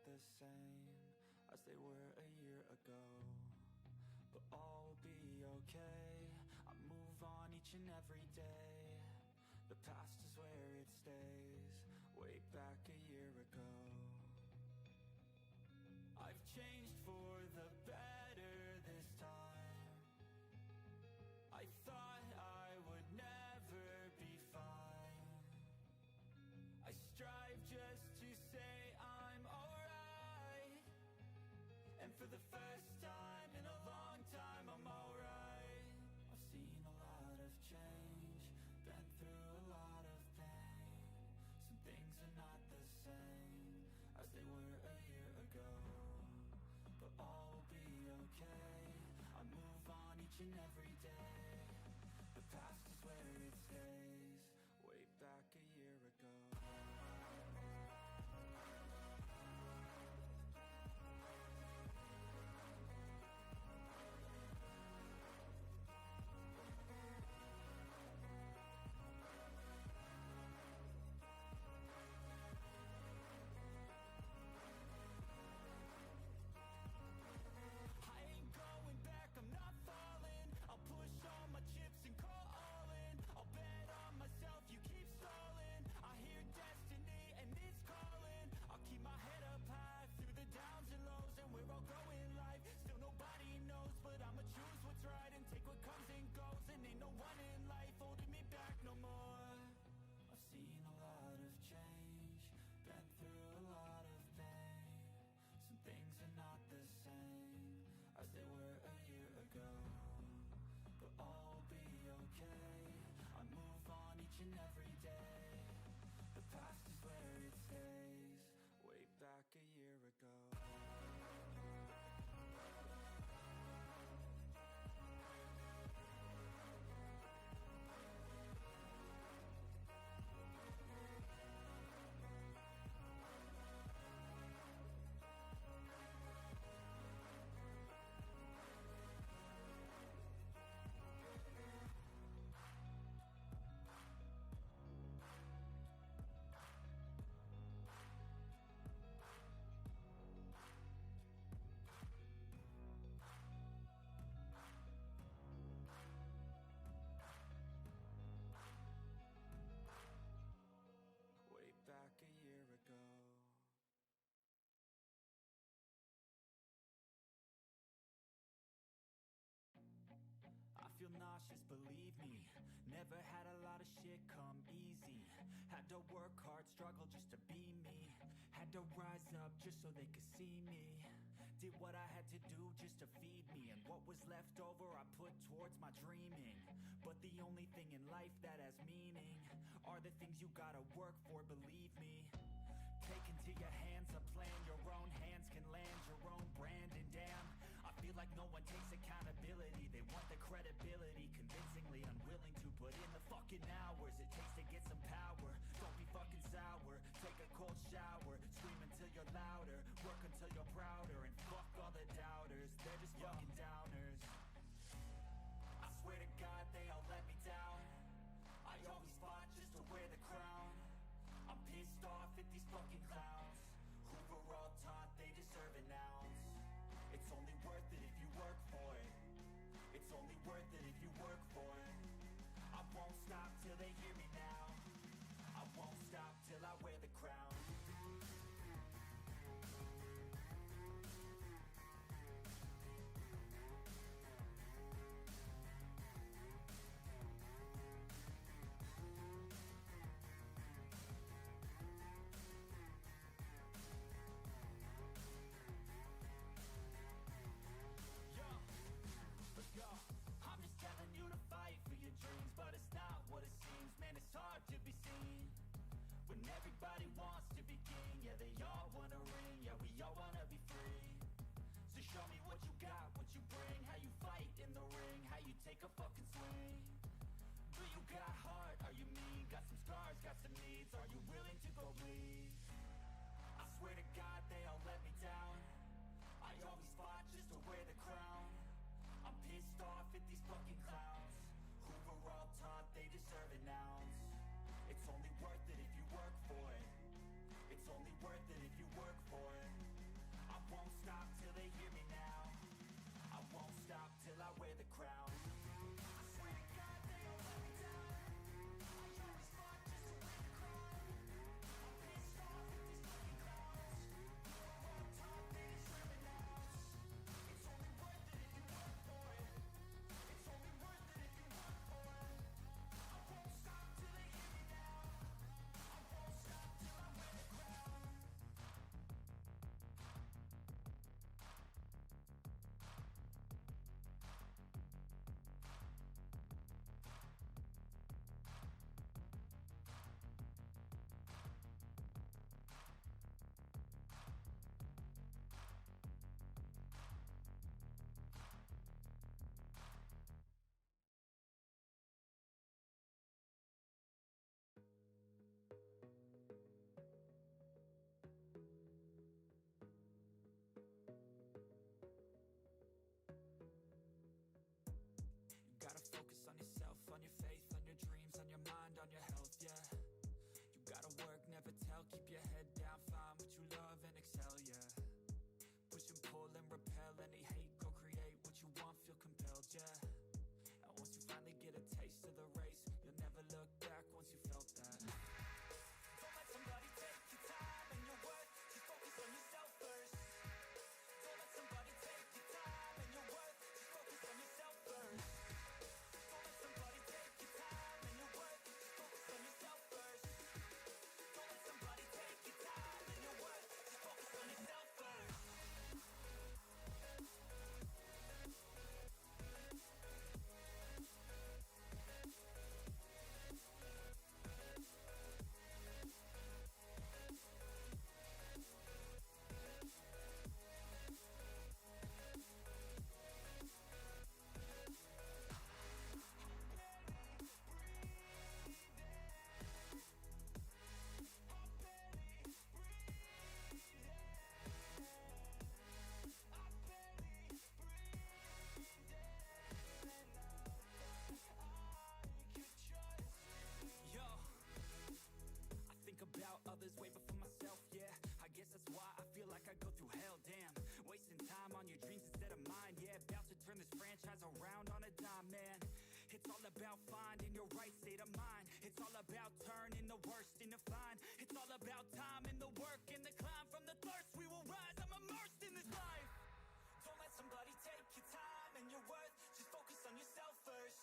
The same as they were a year ago, but all will be okay. I move on each and every day. The past is where it stays, way back a year ago. I've changed for the better this time. I thought I would never be fine. I strive just to say I'm alright, and for the first time in a long time I'm alright. I've seen a lot of change, been through a lot of pain. Some things are not the same as they were a year ago, but all will be okay. I move on each and every day. The past is where it stays, way back a year ago. Every day, the past is where it's cautious, believe me. Never had a lot of shit come easy. Had to work hard, struggle just to be me. Had to rise up just so they could see me. Did what I had to do just to feed me. And what was left over I put towards my dreaming. But the only thing in life that has meaning are the things you gotta work for, believe me. Take into your hands a plan, your own hands can land your own brand. And damn, I feel like no one takes accountability. They want the credibility, convincingly unwilling to put in the fucking hours it takes to get some power. Don't be fucking sour, take a cold shower. Scream until you're louder, work until you're prouder. And fuck all the doubters, they're just fucking downers. I swear to God they all let me down. I always fought just to wear the crown. I'm pissed off at these fucking clowns who were all taught they deserve an ounce. It's only worth it if you work for it. It's only worth it if you work for it. I won't stop till they hear me now. I won't stop till I wear the crown. I'm just telling you to fight for your dreams, but it's not what it seems. Man, it's hard to be seen when everybody wants to be king. Yeah, they all wanna ring, yeah, we all wanna be free. So show me what you got, what you bring, how you fight in the ring, how you take a fucking swing. Do you got heart, are you mean? Got some scars, got some needs, are you willing to go bleed? I swear to God they all let me down. I always fought just to wear the crown. I'm pissed off at these fucking clowns who were all taught they deserve an ounce. It's only worth it if you work for it. It's only worth it if you work for it. I won't stop till they hear me now. I won't stop till I wear the crown. I swear to God they all let me down. I always fought just to wear the crown. I'm pissed off at these fucking clowns who were all taught they deserve an ounce. It's only worth it if you work for it. It's only worth it if you work for it. I won't stop till they hear me now. I won't stop till I wear the crown. You gotta focus on yourself, on your faith, on your dreams, on your mind, on your health, yeah. You gotta work, never tell, keep your head down, find what you love and excel, yeah. Push and pull and repel any hate, go create what you want, feel compelled, yeah. And once you finally get a taste of the race, you'll never look back once you felt that. Don't let somebody take your time and your worth, just focus on yourself first. Don't let somebody take your time and your worth, just focus on yourself first. Don't let somebody take your time and your worth, just focus on yourself first. Don't let somebody take your time and your worth, just focus on yourself first. Yo, I think about others way before myself, yeah. I guess that's why I feel like I go through hell, damn. Wasting time on your dreams instead of mine, yeah. About to turn this franchise around on a dime, man. It's all about finding your right state of mind. It's all about turning the worst into fine. It's all about time and the work and the climb. From the thirst we will rise, I'm immersed in this life. Don't let somebody take your time and your worth, just focus on yourself first.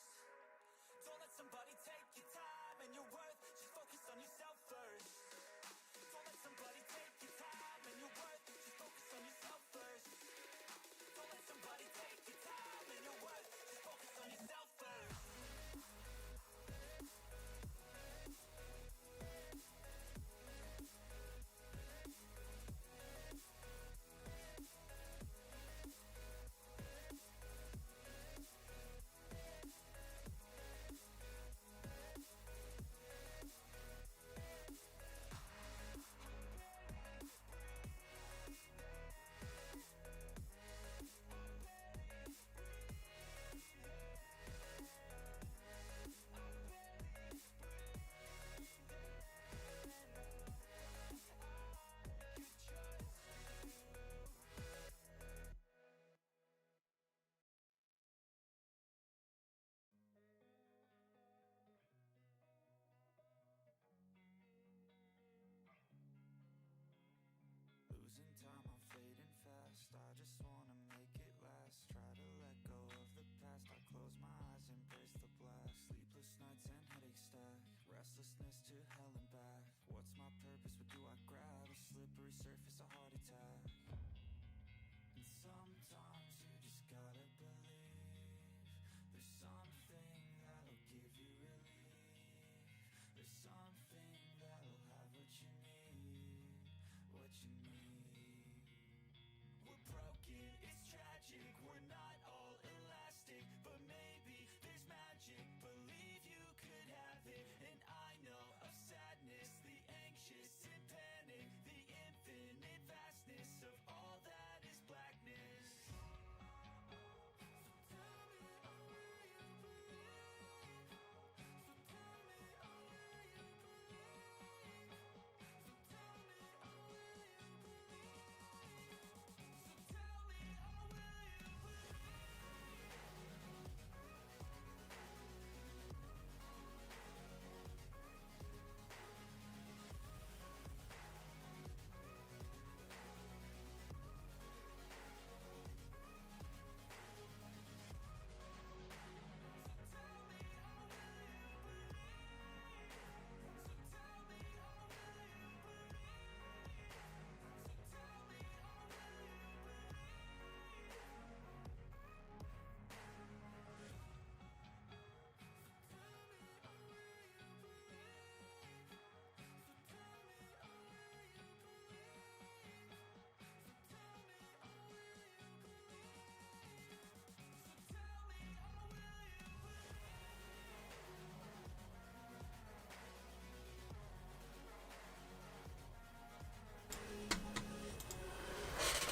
resurface a heart attack. And sometimes you just gotta believe there's something that'll give you relief. There's something that'll have what you need, what you need. We're broken, it's tragic, we're not all elastic, but maybe there's magic. Believe you could have it, and I know of sadness, the anxious and panic, the infinite vastness of all that is blackness. So tell me, oh, will you believe? So tell me, oh, will you believe? So tell me, oh, will you believe? So tell me, oh, will you believe?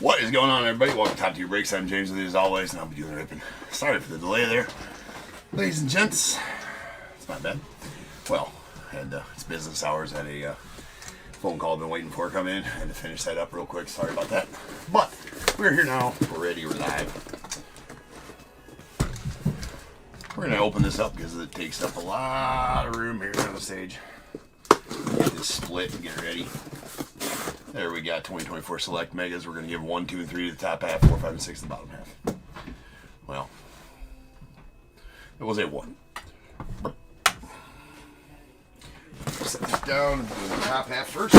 What is going on, everybody? Welcome to Top Tier Breaks. I'm James with you as always, and I'll be doing the ripping. Sorry for the delay there, ladies and gents. It's not bad. Well, and it's business hours. I had a phone call I've been waiting for come in. I had to finish that up real quick. Sorry about that. But we're here now. We're ready. We're live. We're going to open this up because it takes up a lot of room here on the stage. Get this split and get ready. There we got 2024 Select Megas. We're going to give 1, 2, and 3 to the top half, 4, 5, and 6 to the bottom half. Well, it was a 1. Set this down and do the top half first.